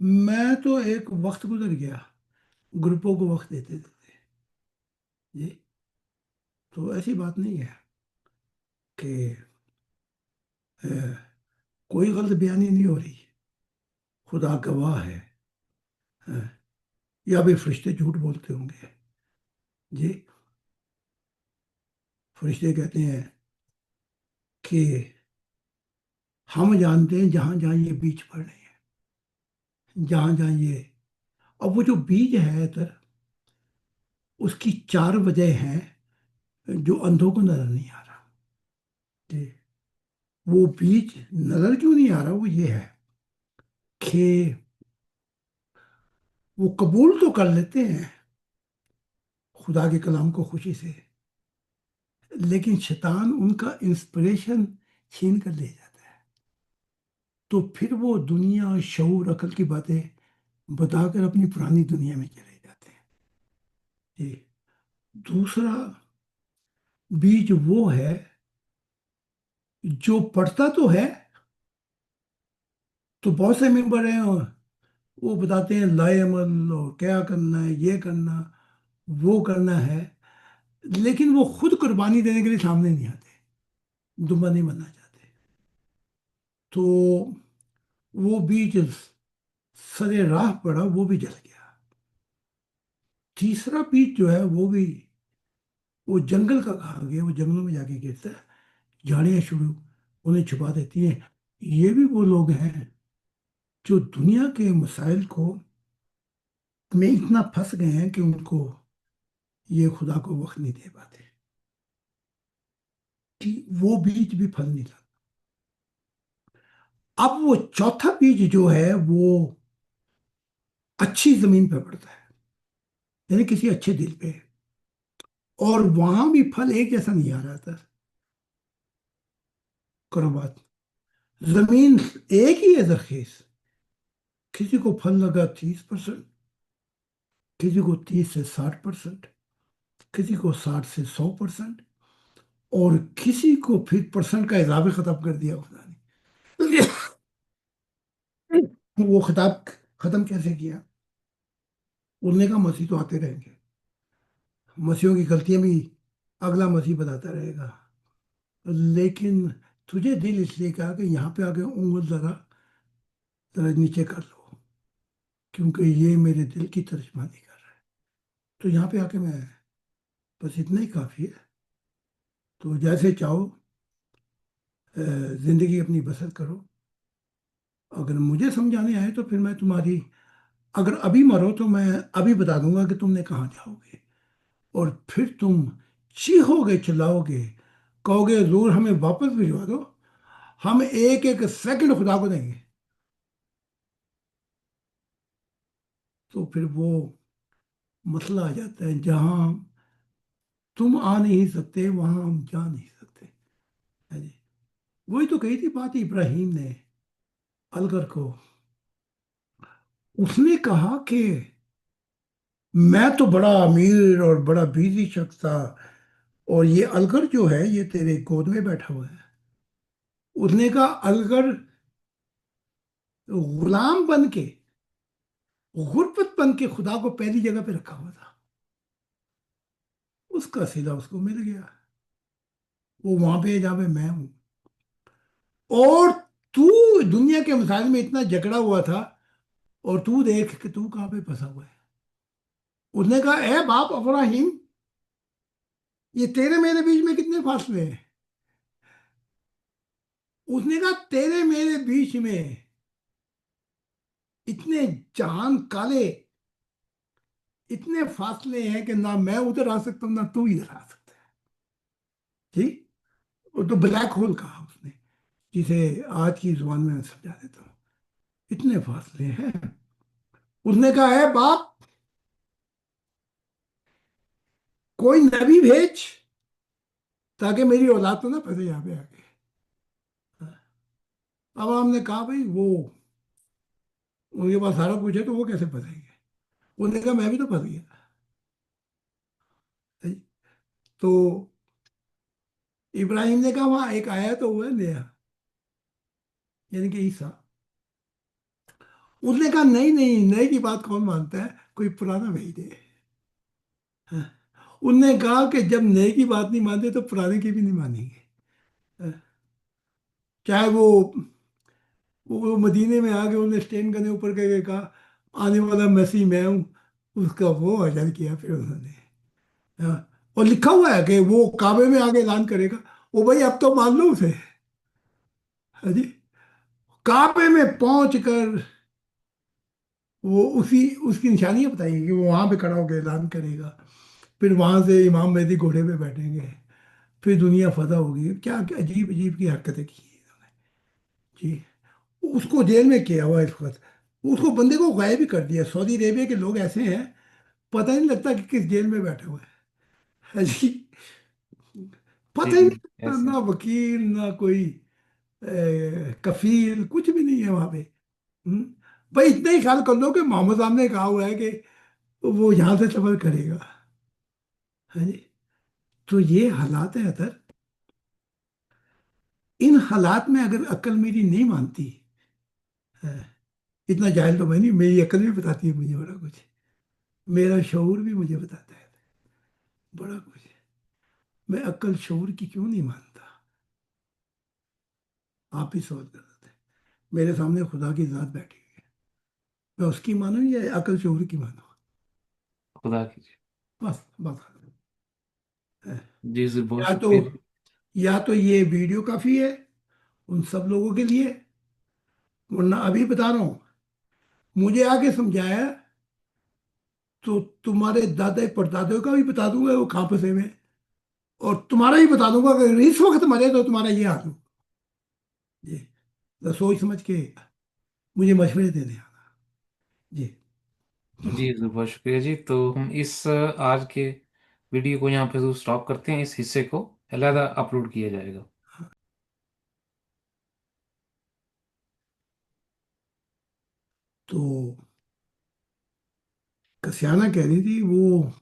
Speaker 2: میں تو ایک وقت گزر گیا گروپوں کو وقت دیتے دیتے جی۔ تو ایسی بات نہیں ہے کہ کوئی غلط بیانی نہیں ہو رہی، خدا گواہ ہے۔ ہاں، یا بھی فرشتے جھوٹ بولتے ہوں گے جی؟ فرشتے کہتے ہیں کہ ہم جانتے ہیں جہاں جہاں یہ بیج پڑ رہے ہیں، جہاں جہاں یہ، اب وہ جو بیج ہے ادھر، اس کی چار وجہ ہیں جو اندھوں کو نظر نہیں آ رہا جی۔ وہ بیج نظر کیوں نہیں آ رہا؟ وہ یہ ہے کہ وہ قبول تو کر لیتے ہیں خدا کے کلام کو خوشی سے، لیکن شیطان ان کا انسپریشن چھین کر لے جاتا ہے، تو پھر وہ دنیا، شعور، عقل کی باتیں بتا کر اپنی پرانی دنیا میں چلے جاتے ہیں جی۔ دوسرا بیج وہ ہے جو پڑھتا تو ہے، تو بہت سے ممبر ہیں اور وہ بتاتے ہیں لائے عمل اور کیا کرنا ہے، یہ کرنا، وہ کرنا ہے، لیکن وہ خود قربانی دینے کے لیے سامنے نہیں آتے، دمبا نہیں بننا چاہتے، تو وہ بیج سرے راہ پڑا، وہ بھی جل گیا۔ تیسرا بیج جو ہے وہ جنگل کا کہا گیا، وہ جنگلوں میں جا کے گرتا ہے، جھاڑیاں شروع انہیں چھپا دیتی ہیں۔ یہ بھی وہ لوگ ہیں جو دنیا کے مسائل کو میں اتنا پھنس گئے ہیں کہ ان کو یہ خدا کو وقت نہیں دے پاتے، کہ وہ بیج بھی پھل نہیں لاتا۔ اب وہ چوتھا بیج جو ہے وہ اچھی زمین پہ پڑتا ہے، یعنی کسی اچھے دل پہ، اور وہاں بھی پھل ایک جیسا نہیں آ رہا تھا۔ کرو بات، زمین ایک ہی ہے زرخیز، کسی کو پھل لگا 30%، کسی کو 30 سے 60%، کسی کو 60 سے 100%، اور کسی کو پھر پرسنٹ کا اضافہ ختم کر دیا خدا نے۔ وہ خطاب ختم کیسے کیا؟ انہوں نے کہا مسیح تو آتے رہیں گے، مسیحوں کی غلطیاں بھی اگلا مسیح بتاتا رہے گا، لیکن تجھے دل اس لیے کہا کہ یہاں پہ آ کے انگل ذرا ذرا نیچے کر لو، کیونکہ یہ میرے دل کی ترجمانی کر رہا ہے۔ تو یہاں پہ آ کے میں، بس اتنا ہی کافی ہے، تو جیسے چاہو زندگی اپنی بسر کرو، اگر مجھے سمجھانے آئے تو پھر میں تمہاری، اگر ابھی مرو تو میں ابھی بتا دوں گا کہ تم نے کہاں جاؤ گے، اور پھر تم چیخو گے، چلاؤ گے، کہو گے حضور ہمیں واپس بھجوا دو، ہم ایک ایک سیکنڈ خدا کو دیں گے۔ تو پھر وہ مسئلہ آ جاتا ہے، جہاں تم آ نہیں سکتے وہاں ہم جا نہیں سکتے، ہے جی؟ وہی تو کہی تھی بات ابراہیم نے الگر کو، اس نے کہا کہ میں تو بڑا امیر اور بڑا بیزی شخص تھا، اور یہ الگر جو ہے یہ تیرے گود میں بیٹھا ہوا ہے۔ اس نے کہا الگر غلام بن کے، غربت بن کے خدا کو پہلی جگہ پہ رکھا ہوا تھا، اس کا صلہ اس کو مل گیا، وہ وہاں پہ جہاں پہ میں ہوں، اور تو دنیا کے مسائل میں اتنا جکڑا ہوا تھا، اور تو دیکھ کہ تو کہاں پہ پھنسا ہوا ہے۔ اس نے کہا اے باپ ابراہیم، یہ تیرے میرے بیچ میں کتنے فاصلے ہیں؟ اس نے کہا تیرے میرے بیچ میں اتنے جہان کالے، اتنے فاصلے ہیں کہ نہ میں ادھر آ سکتا ہوں نہ تو ادھر آ سکتا ہے جی۔ وہ تو بلیک ہول کہا اس نے، جسے آج کی زبان میں سمجھا دیتا ہوں، اتنے فاصلے ہیں۔ اس نے کہا ہے باپ، کوئی نبی بھیج تاکہ میری اولاد تو نہ پھنسے یہاں پہ آ کے۔ اب ہم نے کہا بھائی وہ ان کے پاس سارا کچھ ہے تو وہ کیسے پھنسیں گے؟ انہوں نے کہا میں بھی تو پھنس گیا۔ تو ابراہیم نے کہا وہاں ایک آیا تو ہوا ہے نیا، यानी कि ईसा। उसने कहा नहीं नहीं, नए की बात कौन मानता है, कोई पुराना भेज दे। हाँ। उनने कहा कि जब नए की बात नहीं मानते तो पुराने की भी नहीं मानेंगे। हाँ। चाहे वो मदीने में आके उन्हें स्टैंड करने ऊपर करके कहा आने वाला मसीह मैं हूँ, उसका वो अजर किया फिर उन्होंने। हाँ। और लिखा हुआ है कि वो काबे में आके ऐलान करेगा। वो भाई अब तो मान लो उसे। हाँ जी। काबे में पहुंच कर वो उसी उसकी निशानियां बताएंगे कि वो वहां पे खड़ा होकर ऐलान करेगा। फिर वहां से इमाम मेहदी घोड़े पे बैठेंगे। फिर दुनिया फतह होगी। क्या क्या अजीब अजीब की हरकतें की हैं इन्होंने। जी। उसको जेल में किया हुआ है इस वक्त। उसको बंदे को गायब भी कर दिया। सऊदी अरेबिया के लोग ऐसे हैं, पता ही नहीं लगता कि किस जेल में बैठे हुए हैं। है जी।
Speaker 1: जी
Speaker 2: पता ही नहीं
Speaker 1: जी,
Speaker 2: लगता,
Speaker 1: ऐसे।
Speaker 2: ना वकील ना कोई कफील, कुछ भी नहीं है वहां पे। हम्म? भाई इतना ही ख्याल कर लो कि मोहम्मद साहब ने कहा हुआ है कि वो यहाँ से सफर करेगा। है जी। तो ये हालात है अतर। इन हालात में अगर अक्ल मेरी नहीं मानती है, इतना जाहिल तो मैं नहीं, मेरी अक्ल भी बताती है मुझे बड़ा कुछ। मेरा शऊर भी मुझे बताता है बड़ा कुछ। मैं अक्ल शऊर की क्यों नहीं मानता? आप ही सोच कर रहे थे। मेरे सामने खुदा की जात बैठी हुई है, मैं उसकी मानूं या अक्ल शऊर की मानूं?
Speaker 1: खुदा की।
Speaker 2: बस बस।
Speaker 1: जी जी, बहुत
Speaker 2: या तो
Speaker 1: शुक्रिया जी।
Speaker 2: या तो ये वीडियो काफी है उन सब लोगों के लिए, वरना अभी बता रहा हूं, मुझे आके समझाया तो तुम्हारे दादा परदादों का भी बता दूंगा वो कहाँ फंसे हुए हैं, और तुम्हारा ही बता दूंगा कि अगर इस वक्त मरे तो तुम्हारा ये हाल हो। जी। तो सोच समझ के मुझे मशवरे देने आना। जी।
Speaker 1: जी जी, बहुत शुक्रिया जी। तो हम इस आज के वीडियो को यहाँ पे स्टॉप करते हैं। इस हिस्से को अलहदा अपलोड किया जाएगा।
Speaker 2: तो कसियाना कह रही थी वो,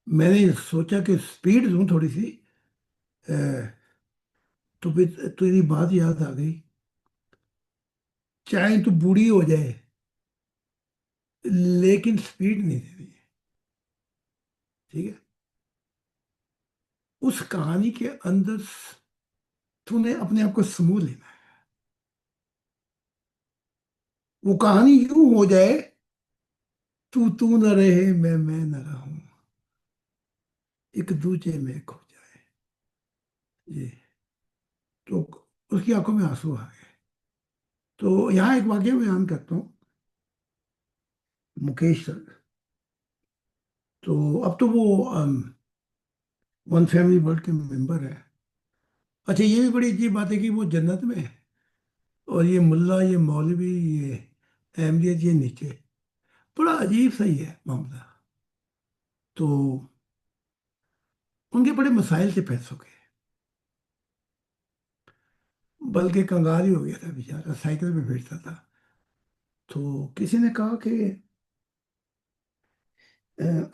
Speaker 2: मैंने सोचा कि स्पीड दूं थोड़ी सी। अ, तो फिर तेरी बात याद आ गई। चाहे तो बूढ़ी हो जाए लेकिन स्पीड नहीं देनी है। ठीक है। उस कहानी के अंदर तूने अपने आप को समूह लेना है। वो कहानी यूं हो जाए, तू न रहे मैं न रहूं, एक दूजे में खो जाए। ये तो उसकी आंखों में आंसू आ गए। तो यहाँ एक वाक्य बयान करता हूँ। मुकेश सर, तो अब तो वो वन फैमिली वर्ल्ड के मेंबर है। अच्छा ये भी बड़ी अजीब बात है कि वो जन्नत में है और ये मुल्ला ये मौलवी ये अहमदियत ये नीचे। बड़ा अजीब सही है मामला। तो उनके बड़े मसाइल थे पैसों के। बल्कि कंगाल ही हो गया था बेचारा, साइकिल पे बैठता था। तो किसी ने कहा कि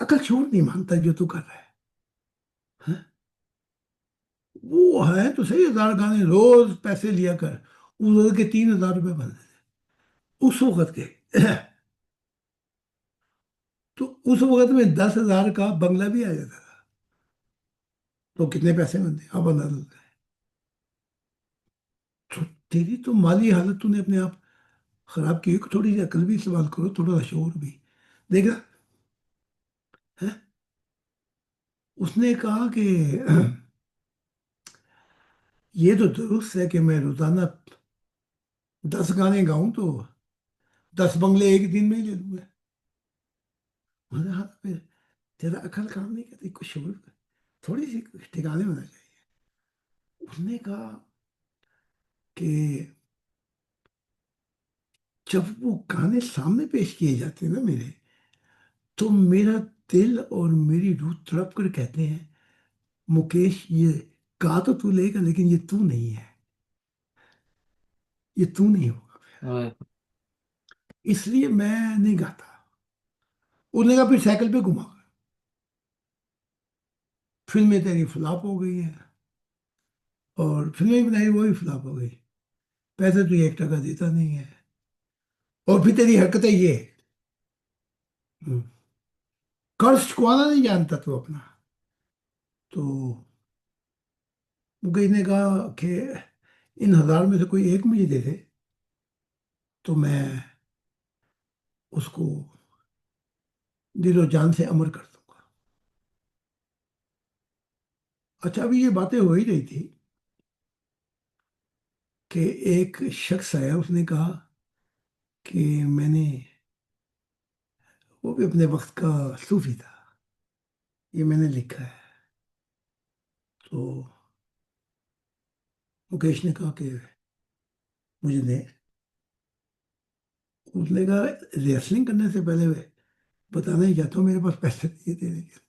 Speaker 2: अकल छोड़ नहीं मानता जो तू कर रहा है। हाँ? वो है तो सही, 1000 गाने रोज पैसे लिया कर। उधर के 3000 रुपये बनते थे उस वक्त के। तो उस वक्त में 10,000 का बंगला भी आ जाता था। तो कितने पैसे बनते अब अंदाजा लगाए। तो तेरी तो माली हालत तूने अपने आप खराब की। थोड़ी सी अकल भी इस्तेमाल करो, थोड़ा सा शोर भी। देखा है। उसने कहा कि ये तो दुरुस्त है कि मैं रोजाना 10 गाने गाऊं तो 10 बंगले एक दिन में ही ले लूंगा। मैंने कहा फिर तेरा अकल काम नहीं करती, कुछ शोर थोड़ी सी ठिकाने होना चाहिए। उसने कहा कि जब वो गाने सामने पेश किए जाते हैं ना मेरे, तो मेरा दिल और मेरी रूह तड़प कर कहते हैं मुकेश ये गा तो तू लेगा लेकिन ये तू नहीं है, ये तू नहीं होगा।
Speaker 1: और
Speaker 2: इसलिए मैं नहीं गाता। उसने कहा फिर साइकिल पे घुमा। फिल्में तेरी फ्लॉप हो गई है और फिल्में बनाई वो भी फ्लॉप हो गई। पैसे तो ये 1 टका देता नहीं है, और फिर तेरी हरकतें ये। हम्म, कर्ज चुकाना नहीं जानता तू अपना। तो मुकेश ने कहा कि इन 1000 में से कोई एक मुझे दे दे, तो मैं उसको दिलो जान से अमर कर दूंगा। अच्छा, अभी ये बातें हो ही रही थी कि एक शख्स आया, उसने कहा कि मैंने, वो भी अपने वक्त का सूफी था, ये मैंने लिखा है। तो मुकेश ने कहा कि मुझे दे। उसने कहा रेसलिंग करने से पहले बताना ही चाहता हूँ, मेरे पास पैसे नहीं है देने के।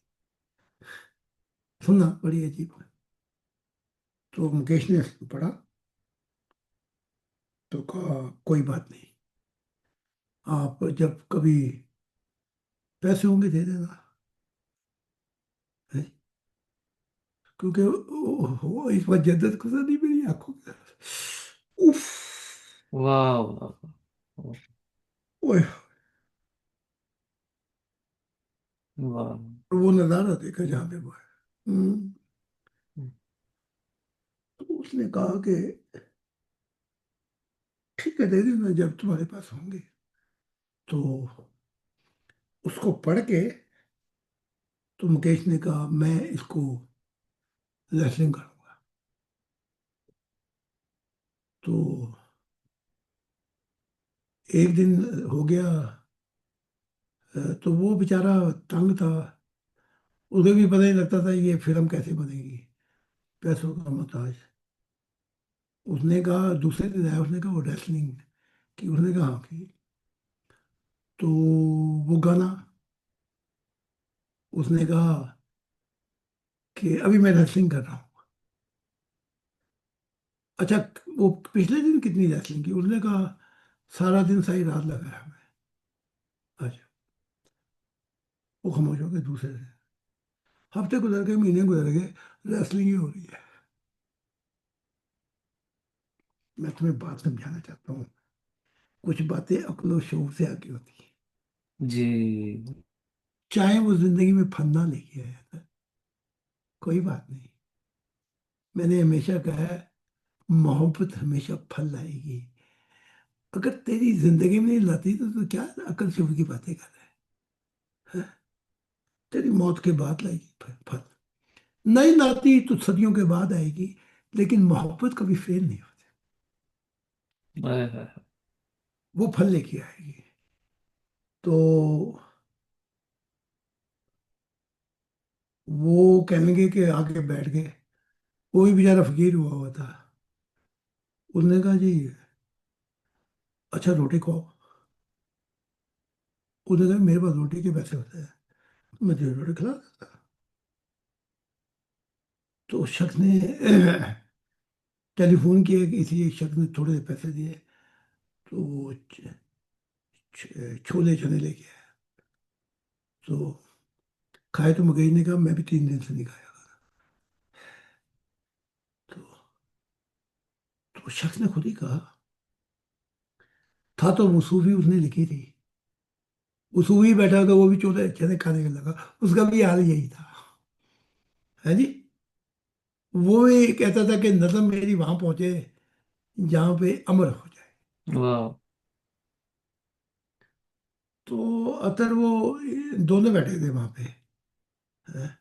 Speaker 2: सुनना बड़ी अजीब है। तो मुकेश ने पढ़ा, तो कहा कोई बात नहीं, आप जब कभी पैसे होंगे दे देना। है? क्योंकि वो इस बार जद्दत गुजर नहीं मेरी आंखों की तरफ। उफ।
Speaker 1: वाह वाह वाह
Speaker 2: ओए।
Speaker 1: वाह।
Speaker 2: और वो नजारा देखा जहाँ पे वो है। तो उसने कहा कि ठीक है दे देना जब तुम्हारे पास होंगे। तो उसको पढ़ के तो मुकेश ने कहा मैं इसको रेसलिंग करूंगा। तो एक दिन हो गया, तो वो बेचारा तंग था, उसे भी पता नहीं लगता था ये फिल्म कैसे बनेगी, पैसों का मोहताज। उसने कहा दूसरे दिन आया, उसने कहा वो रेसलिंग की, उसने कहा हाँ की। तो वो गाना, उसने कहा कि अभी मैं रेसलिंग कर रहा हूँ। अच्छा, वो पिछले दिन कितनी रेसलिंग की, उसने कहा सारा दिन सारी रात लगाया मैं। अच्छा, वो खामोश हो गए। दूसरे दिन, हफ्ते गुजर गए, महीने गुजर गए, रेसलिंग ही हो रही है। मैं तुम्हें बात समझाना चाहता हूँ, कुछ बातें अक्ल शऊर से आगे होती हैं।
Speaker 1: जी।
Speaker 2: चाहे वो जिंदगी में फंदा लेके आया था, कोई बात नहीं। मैंने हमेशा कहा है, मोहब्बत हमेशा फल लाएगी। अगर तेरी जिंदगी में नहीं लाती तो क्या अकल शऊर की बातें कर रहा है? हाँ? तेरी मौत के बाद लाएगी फल। नहीं लाती तो सदियों के बाद आएगी, लेकिन मोहब्बत कभी फेल नहीं होती,
Speaker 1: हाय, हाय, हाय।
Speaker 2: वो फल लेके आएगी। तो वो कहेंगे कि आके बैठ गए। वो भी बेचारा फकीर हुआ हुआ था। उसने कहा जी अच्छा रोटी खाओ। उसने कहा मेरे पास रोटी के पैसे होते हैं, मैं तुझे रोटी खिला देता। तो उस शख्स ने टेलीफोन किया कि इसी एक शख्स ने थोड़े से पैसे दिए। तो वो छोले चने लेके आया। तो खाए तो मगई ने कहा मैं भी 3 दिन से नहीं खाया। तो, तो उस शख्स ने खुद ही कहा, था तो वो सूफी उसने लिखी थी, वो सूफी बैठा था, वो भी छोले चने खाने के लगा, उसका भी हाल यही था। है जी। वो भी कहता था कि नज़म मेरी वहां पहुंचे जहां पे अमर हो जाए।
Speaker 1: वाह।
Speaker 2: तो अतर वो दोनों बैठे थे वहां पे। हैं?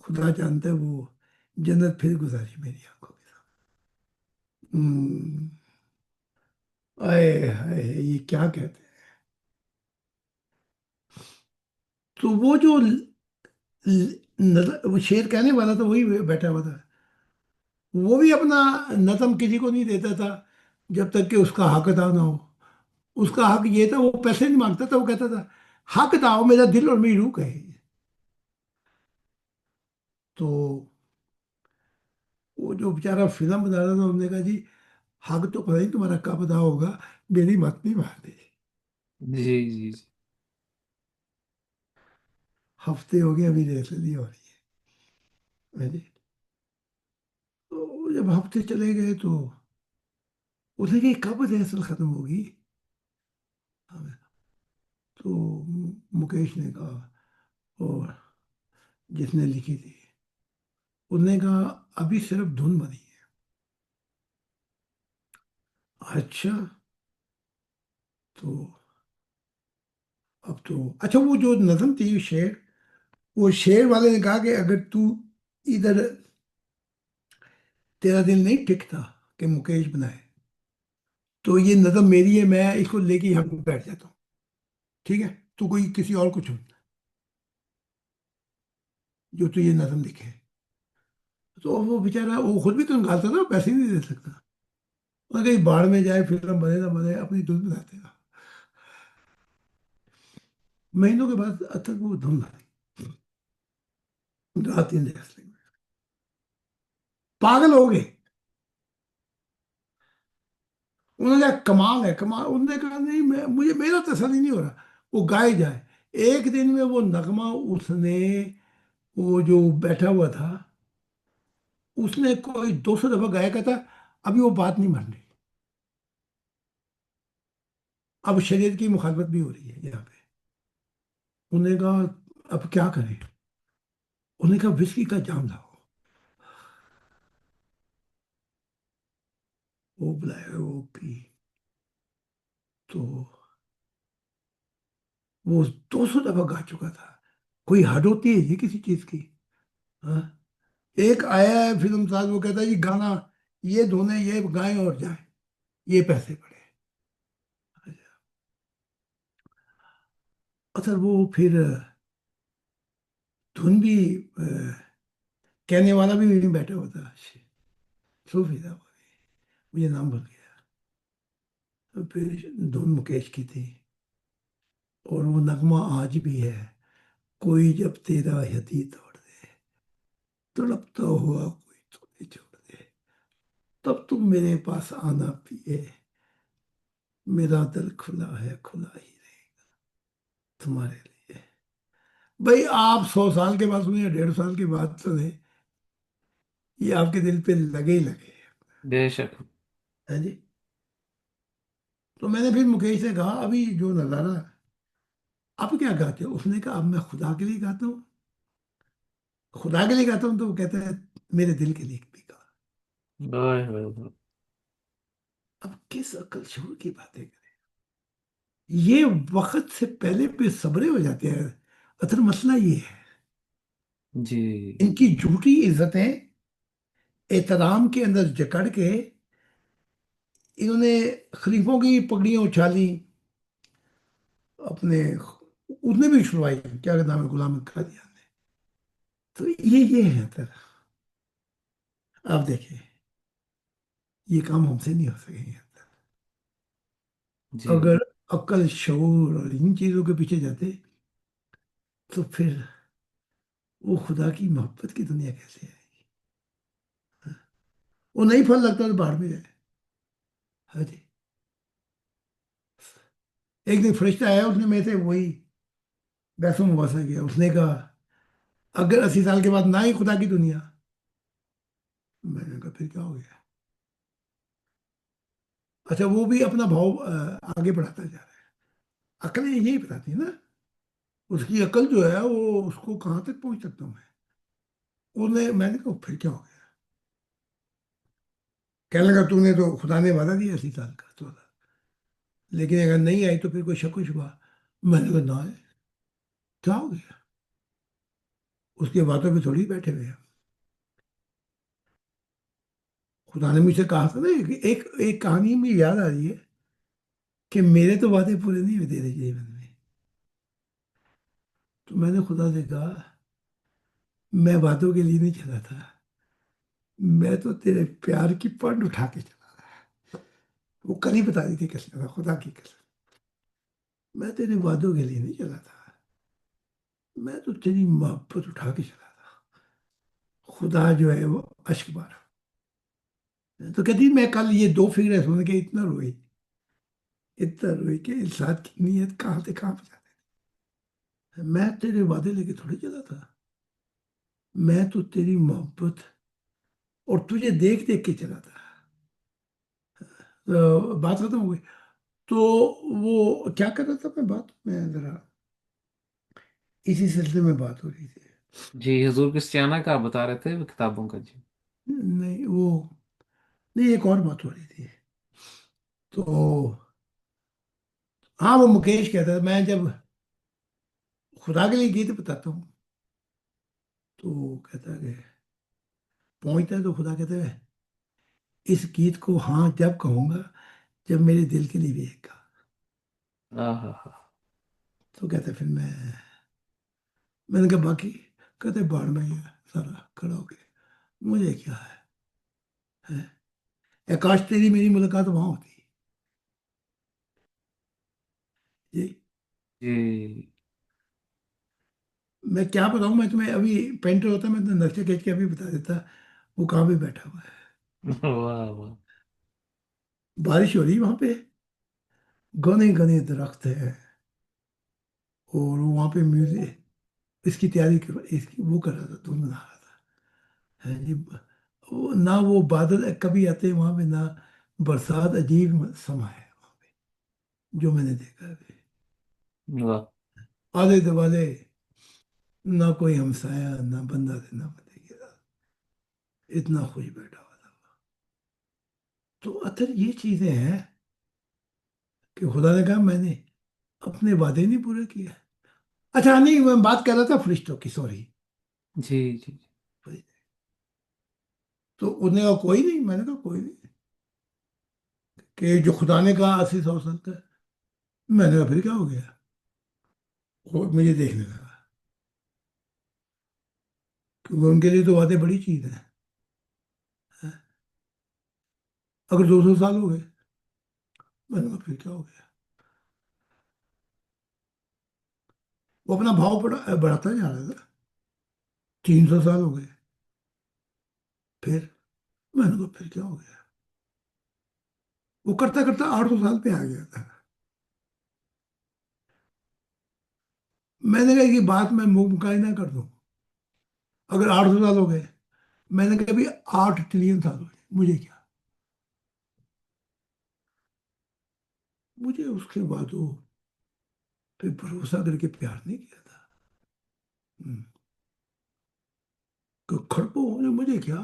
Speaker 2: खुदा जानता है वो जन्नत फिर गुजारी मेरी आंखों के साथ। आए हाय, ये क्या कहते हैं। तो वो जो वो शेर कहने वाला था वही बैठा हुआ था। वो भी अपना नज़म किसी को नहीं देता था जब तक कि उसका हक अदा ना हो। उसका हक ये था, वो पैसे नहीं मांगता था, वो कहता था हक दाओ मेरा दिल और मेरी रूह कहे। तो वो जो बेचारा फिल्म बना रहा था, उसने कहा जी हक तो पता नहीं तुम्हारा कब अदा होगा, मेरी मत नहीं मारनी।
Speaker 1: जी जी जी।
Speaker 2: हफ्ते हो गए अभी रेस नहीं हो रही है। जी। तो जब हफ्ते चले गए तो उसने कहा कब रिहर्सल खत्म होगी? तो मुकेश ने कहा, और जिसने लिखी थी, उसने कहा अभी सिर्फ धुन बनी है। अच्छा। तो अब तो अच्छा, वो जो नज्म थी शेर, वो शेर वाले ने कहा कि अगर तू इधर, तेरा दिल नहीं टिकता कि मुकेश बनाए, तो ये नज्म मेरी है, मैं इसको लेके यहाँ पे बैठ जाता हूँ। ठीक है, तू कोई किसी और को चुन, जो तू ये नज्म लिखे। तो वो बेचारा, वो खुद भी तो निकालता था, पैसे नहीं दे सकता। और कहीं बाढ़ में जाए, फिल्म बने ना बने, अपनी धुन बनाते रहा। महीनों के बाद तक वो धुन बनी, रात दिन रेसलिंग में पागल हो गए। उन्होंने कहा कमाल है, कमाल। उन्होंने कहा नहीं, मैं, मुझे मेरा तसल्ली नहीं हो रहा, वो गाए जाए। एक दिन में वो नगमा, उसने, वो जो बैठा हुआ था, उसने कोई 200 दफा गाया। कहता अभी वो बात नहीं मान रही, अब शरीयत की मुखालफत भी हो रही है यहाँ पे। उन्होंने कहा अब क्या करें? उन्होंने कहा विस्की का जाम लाओ। वो बुलाया, वो पी। तो वो 200 दफा गा चुका था। कोई हद होती है ये किसी चीज की? हाँ? एक आया है फिल्म साज, वो कहता है जी गाना ये धुन है, ये गाएं और जाएं, ये पैसे पड़े। अच्छा, वो फिर धुन भी कहने वाला भी वहीं बैठा हुआ था, सूफी था वो, मुझे नाम भूल गया। तो फिर धुन मुकेश की थी, और वो नगमा आज भी है। कोई जब तेरा यती तोड़ दे, तड़पता हुआ कोई तूने छोड़ दे, तब तुम मेरे पास आना पिए, मेरा दिल खुला है, खुला ही रहे तुम्हारे लिए। भाई आप 100 साल के बाद सुने या 150 के बाद सुने, ये आपके दिल पे लगे ही लगे।
Speaker 1: बेशक।
Speaker 2: है जी। तो मैंने फिर मुकेश से कहा अभी जो नजारा, आप क्या गाते हो? उसने कहा अब मैं खुदा के लिए गाता हूँ। खुदा के लिए गाता हूँ, तो वो कहता है मेरे दिल के लिए भी गा।
Speaker 1: ओए होए होए।
Speaker 2: अब किस अक्ल शूर की बातें करें? ये वक्त से पहले बेसब्रे हो जाते हैं। असल मसला ये है,
Speaker 1: जी।
Speaker 2: इनकी झूठी इज्जतें एहतराम के अंदर जकड़ के, इन्होंने खलीफों की पगड़ियां उछाली, अपने, उसने भी छुड़वाई, क्या नाम है, गुलाम कादियान ने। तो ये है तर, आप देखिए, ये काम हमसे नहीं हो सकेंगे।
Speaker 1: जी।
Speaker 2: अगर अक्ल शऊर और इन चीजों के पीछे जाते, तो फिर वो खुदा की मोहब्बत की दुनिया कैसे है? वो नहीं फल लगता तो बाहर में जाए। हाँ जी। एक दिन फरिश्ता आया, उसने मेरे से वही बहसों मुबासा किया। उसने कहा अगर 80 साल के बाद ना ही खुदा की दुनिया, मैंने कहा फिर क्या हो गया? अच्छा, वो भी अपना भाव आगे बढ़ाता जा रहा है। अकलें यही बताती है ना, उसकी अकल जो है वो उसको कहाँ तक पहुंच सकता हूँ मैं। मैंने कहा फिर क्या हो गया? कहने लगा तूने तो, खुदा ने वादा दिया 80 साल का तो, लेकिन अगर नहीं आई तो फिर कोई शक शुबा। मैंने कहा ना है, क्या हो गया? उसके बातों पे थोड़ी बैठे हुए हैं। खुदा ने मुझसे कहा था ना, एक कहानी में याद आ रही है कि मेरे तो वादे पूरे नहीं हुए तेरे जीवन में। तो मैंने खुदा से कहा मैं वादों के लिए नहीं चला था, मैं तो तेरे प्यार की पंड उठा के चला। वो कल ही बता दी थी कसम, था खुदा की कसम, मैं तेरे वादों के लिए नहीं चला था, मैं तो तेरी मोहब्बत उठा के चला था। खुदा जो है वो अश्क बारा। तो कहती मैं कल ये दो फिक्र सुन के इतना रोई, इतना रोई कि इंसान की नीयत कहाँ से कहाँ पे जाती है। मैं तेरे वादे लेके थोड़ी चला था, मैं तो तेरी मोहब्बत और तुझे देख देख के चला था। बात खत्म हो गई। तो वो क्या कर रहा था मैं, बात मैं जरा इसी सिलसिले में बात हो रही थी।
Speaker 1: जी, हुजूर क्रिस्टियाना का आप बता रहे थे, वो किताबों का। जी।
Speaker 2: नहीं वो, नहीं एक और बात हो रही थी। तो हाँ, वो मुकेश कहता था, मैं जब खुदा के लिए गीत बताता हूँ तो कहता है कि पहुंचता है तो खुदा कहता है इस गीत को हाँ जब कहूंगा जब मेरे दिल के लिए भी एक का।
Speaker 1: हाँ।
Speaker 2: तो कहते फिर मैंने कहा बाकी, कहते बाढ़ में गया सारा खड़ा हो गया, मुझे क्या है? या काश तेरी मेरी मुलाकात वहां होती। जी।
Speaker 1: जी।
Speaker 2: मैं क्या बताऊं, मैं तुम्हें अभी पेंटर होता मैं तो नक्शे खींच के अभी बता देता वो कहाँ पे बैठा हुआ है।
Speaker 1: वाह वाह।
Speaker 2: बारिश हो रही है वहां पे, घने घने दरख्त है, और वहां पे म्यूजिक, इसकी तैयारी कर, इसकी वो कर रहा था, धुन बना रहा था है जी। ना वो बादल कभी आते हैं वहां पे, ना बरसात, अजीब समा है वहाँ पे, जो मैंने देखा है अभी।
Speaker 1: वाह।
Speaker 2: आले दुआले, ना कोई हमसाया, ना बंदा थे ना बंदे के साथ, इतना खुश बैठा हुआ था। तो अतर ये चीजें हैं कि खुदा ने कहा मैंने अपने वादे नहीं पूरे किए। अच्छा नहीं, मैं बात कर रहा था फरिश्तों की, सॉरी।
Speaker 1: जी जी।
Speaker 2: तो उन्हें कहा कोई नहीं, मैंने कहा कोई नहीं, कि जो खुदा ने कहा 80 100 साल का। मैंने कहा फिर क्या हो गया, वो मुझे देखने लगा, क्योंकि उनके लिए तो वादे बड़ी चीज है। अगर 200 साल हो गए, मैंने कहा फिर क्या हो गया। वो अपना भाव बढ़ाता जा रहा था। 300 साल हो गए, फिर मैंने कहा फिर क्या हो गया। वो करता करता 800 साल पे आ गया था। मैंने कहा कि बात मैं मुमकिन ना कर दूं, अगर 800 साल हो गए, मैंने कहा भी 8 ट्रिलियन साल हो गए, मुझे क्या। मुझे उसके बाद वो फिर भरोसा करके प्यार नहीं किया था। हम्म, कि खड़पो होने मुझे क्या।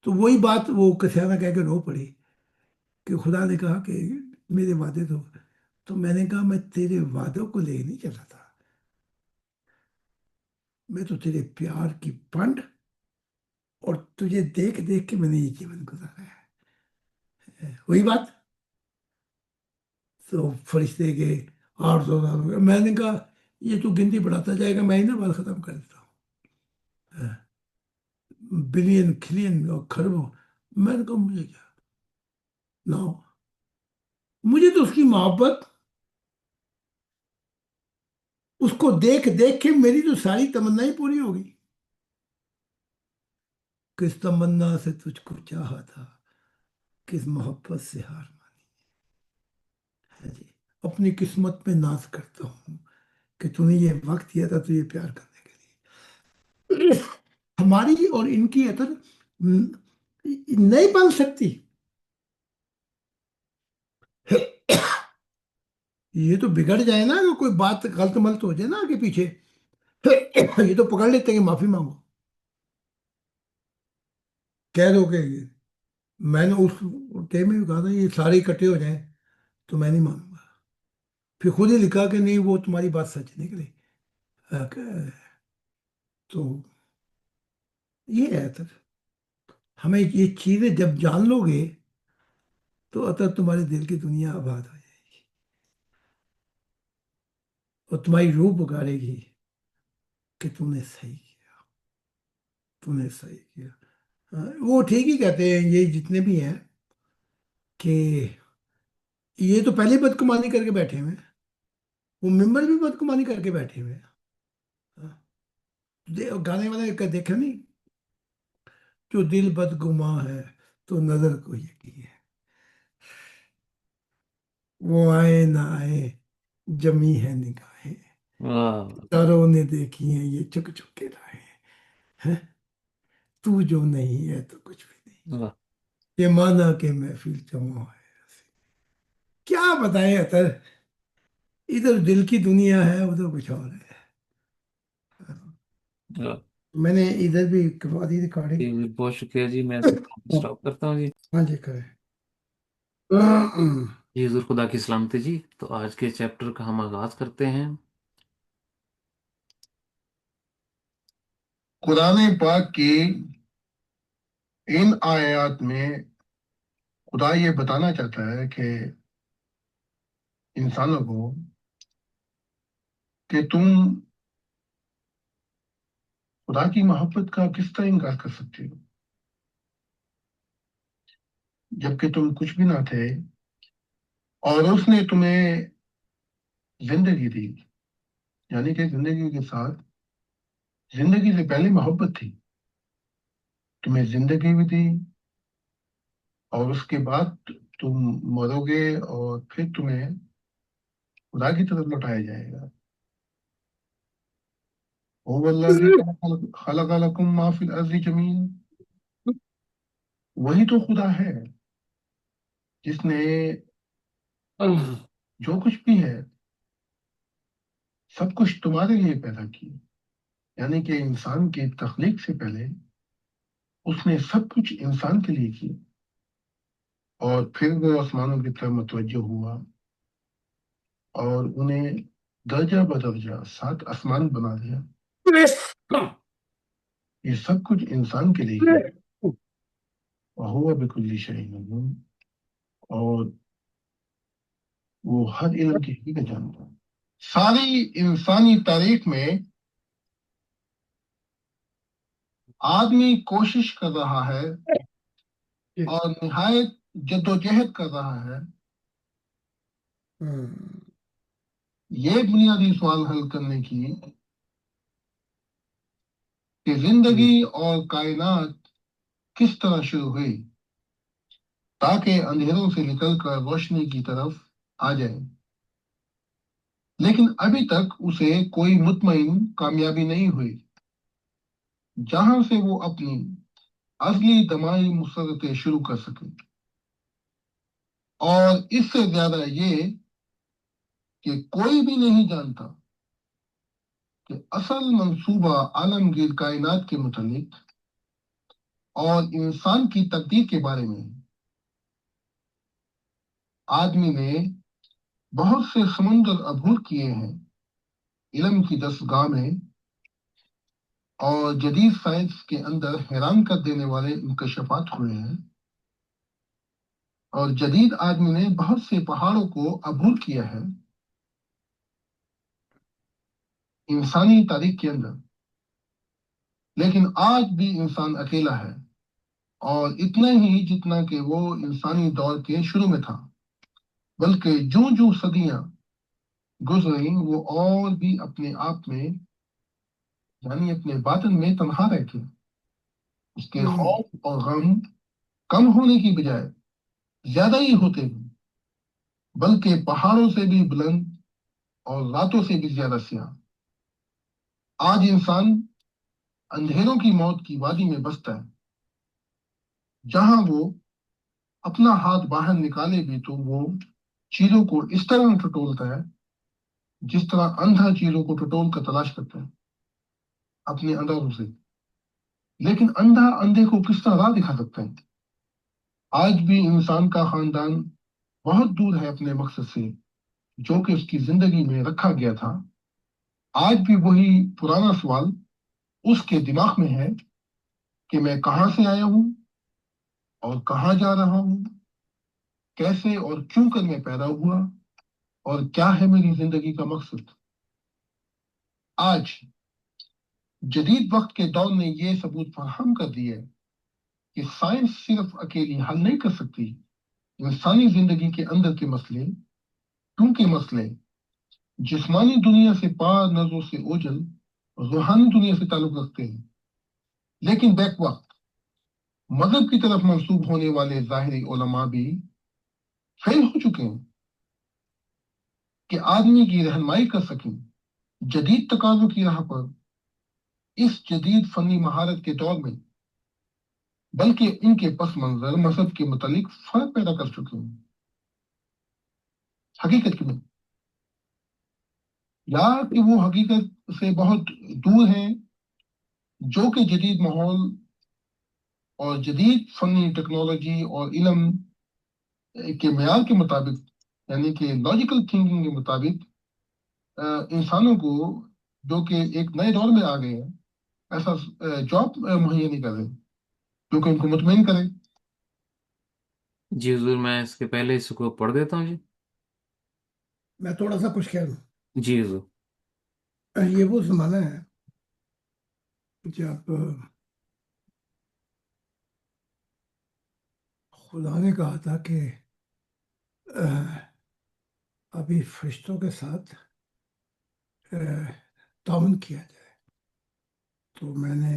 Speaker 2: तो वही बात वो कसियाना कह के रो पड़ी कि खुदा ने कहा कि मेरे वादे तो मैंने कहा मैं तेरे वादों को ले नहीं चला था, मैं तो तेरे प्यार की पंड, और तुझे देख देख के मैंने ये जीवन गुजारा है, वही बात। तो फरिश्ते के 800 साल हो गए, मैंने कहा ये तो गिनती बढ़ाता जाएगा, मैं ही ना बात खत्म कर देता हूँ, बिलियन खिलियन और खरबों। मैंने कहा मुझे क्या ना हो, मुझे तो उसकी मोहब्बत, उसको देख देख के मेरी तो सारी तमन्नाएं पूरी हो गई। किस तमन्ना से तुझको चाहा था, किस मोहब्बत से हार मानी है जी। अपनी किस्मत में नाज करता हूँ कि तूने ये वक्त दिया था तुझे प्यार करने के लिए। हमारी और इनकी अतर नहीं बन सकती। ये तो बिगड़ जाए ना, कि कोई बात गलत मलत हो जाए ना आगे पीछे, ये तो पकड़ लेते हैं कि माफी मांगो, कह दो कि मैंने उस टाइम में भी कहा था ये सारे इकट्ठे हो जाएं तो मैं नहीं मानूंगा। फिर खुद ही लिखा कि नहीं वो तुम्हारी बात सच निकली। तो ये है अतर, हमें ये चीजें जब जान लोगे तो अतर तुम्हारे दिल की दुनिया आबाद हो जाएगी, और तुम्हारी रूह पुकारेगी कि तूने सही किया, तूने सही किया। वो ठीक ही कहते हैं ये जितने भी हैं कि ये तो पहले ही बदकुमानी करके बैठे हुए हैं, वो मेंबर भी बदकुमानी करके बैठे हुए हैं। हाँ, गाने वाले का देखा नहीं, जो दिल बदगुमा है तो नजर को यकीन है, वो आए ना आए जमी है निगाहें,
Speaker 1: वाह
Speaker 2: तारों ने देखी है ये चुक चुक के राहें, हैं? तू जो नहीं है तो कुछ भी नहीं,
Speaker 1: वाह।
Speaker 2: ये माना के महफिल जमा है, क्या बताएं अतर, इधर दिल की दुनिया है, उधर कुछ और है। मैंने इधर भी करवा दी रिकॉर्डिंग।
Speaker 1: जी बहुत शुक्रिया जी, मैं स्टॉप करता हूँ जी।
Speaker 2: हाँ जी करें।
Speaker 1: जी हुजूर खुदा की सलामती जी। तो आज के चैप्टर का हम आगाज करते हैं।
Speaker 3: कुरान पाक की इन आयत में खुदा ये बताना चाहता है कि इंसानों को कि तुम खुदा की मोहब्बत का किस तरह इनकार कर सकते हो, जबकि तुम कुछ भी ना थे और उसने तुम्हें जिंदगी दी। यानी कि जिंदगी के साथ, जिंदगी से पहले मोहब्बत थी, तुम्हें जिंदगी भी दी और उसके बाद तुम मरोगे और फिर तुम्हें खुदा की तरफ लौटाया जाएगा। ओ वल्लाजी खलक लकुम मा फिल अर्ज़ि जमीन, वही तो खुदा है जिसने जो कुछ भी है सब कुछ तुम्हारे लिए पैदा किया। यानी कि इंसान की तख्लीक से पहले उसने सब कुछ इंसान के लिए किया और फिर वो आसमानों की तरफ मुतवज्जो हुआ और उन्हें दर्जा बदर्जा 7 आसमान बना दिया। ये सब कुछ इंसान के लिए किया। वहुवा बिकुल्ली शैइन अलीम, और वो हर इल्म की हकीकत जानता है। सारी इंसानी तारीख में आदमी कोशिश कर रहा है और निहायत जद्दोजहद कर रहा है ये बुनियादी सवाल हल करने की कि जिंदगी और कायनात किस तरह शुरू हुई ताकि अंधेरों से निकलकर रोशनी की तरफ आ जाए। लेकिन अभी तक उसे कोई मुतमईन कामयाबी नहीं हुई जहां से वो अपनी असली दमाई मुसरतें शुरू कर सके। और इससे ज्यादा ये कि कोई भी नहीं जानता कि असल मंसूबा आलमगीर कायनात के मुतालिक और इंसान की तकदीर के बारे में है। आदमी ने बहुत से समुंदर अबूर किए हैं इल्म की दस्तगाह में, और जदीद साइंस के अंदर हैरान कर देने वाले इंकशाफात हुए हैं। और जदीद आदमी ने बहुत से पहाड़ों को अबूर किया है इंसानी तारीख के अंदर। लेकिन आज भी इंसान अकेला है, और इतना ही जितना कि वो इंसानी दौर के शुरू में था। बल्कि जो जो सदियां गुजरी वो और भी अपने आप में, यानी अपने बातन में तन्हा रह थे। उसके खौफ और गम कम होने की बजाय ज्यादा ही होते हैं, बल्कि पहाड़ों से भी बुलंद और रातों से भी ज्यादा स्याह। आज इंसान अंधेरों की मौत की वादी में बसता है, जहां वो अपना हाथ बाहर निकाले भी तो वो चीजों को इस तरह टटोलता है जिस तरह अंधा चीजों को टटोल कर तलाश करता है अपने अंधारों से। लेकिन अंधा अंधे को किस तरह राह दिखा सकता है। आज भी इंसान का खानदान बहुत दूर है अपने मकसद से जो कि उसकी जिंदगी में रखा गया था। आज भी वही पुराना सवाल उसके दिमाग में है कि मैं कहाँ से आया हूँ और कहाँ जा रहा हूँ, कैसे और क्यों कर मैं पैदा हुआ, और क्या है मेरी जिंदगी का मकसद। आज जदीद वक्त के दौर ने यह सबूत फराहम कर दिया है कि साइंस सिर्फ अकेली हल नहीं कर सकती इंसानी जिंदगी के अंदर के मसले, क्योंकि मसले जिस्मानी दुनिया से पार नजरों से ओझल रूहानी दुनिया से ताल्लुक रखते हैं। लेकिन बैक वक्त मजहब की तरफ मंसूब होने वाले जाहिरी उलमा भी फेल हो चुके हैं कि आदमी की रहनुमाई कर सकें जदीद तकाजों की राह पर इस जदीद फनी महारत के दौर में। बल्कि इनके पस मंजर मजहब के मुतालिक फर्क पैदा कर चुके हैं। حقیقت میں، یا کہ وہ حقیقت سے بہت دور ہیں، جو کہ جدید ماحول اور جدید فنی ٹیکنالوجی اور علم کے معیار کے مطابق، یعنی کہ لاجیکل تھنکنگ کے مطابق انسانوں کو، جو کہ ایک نئے دور میں آ گئے ہیں، ایسا جاب مہیا نہیں کر رہے جو کہ ان کو مطمئن کرے۔
Speaker 1: جی حضور، میں اس کے پہلے اس کو پڑھ دیتا ہوں جی۔
Speaker 2: میں تھوڑا سا کچھ کہہ
Speaker 1: جی حضور۔
Speaker 2: دوں، یہ وہ زمانہ ہے جب خدا نے کہا تھا کہ ابھی فرشتوں کے ساتھ تعاون کیا جائے، تو میں نے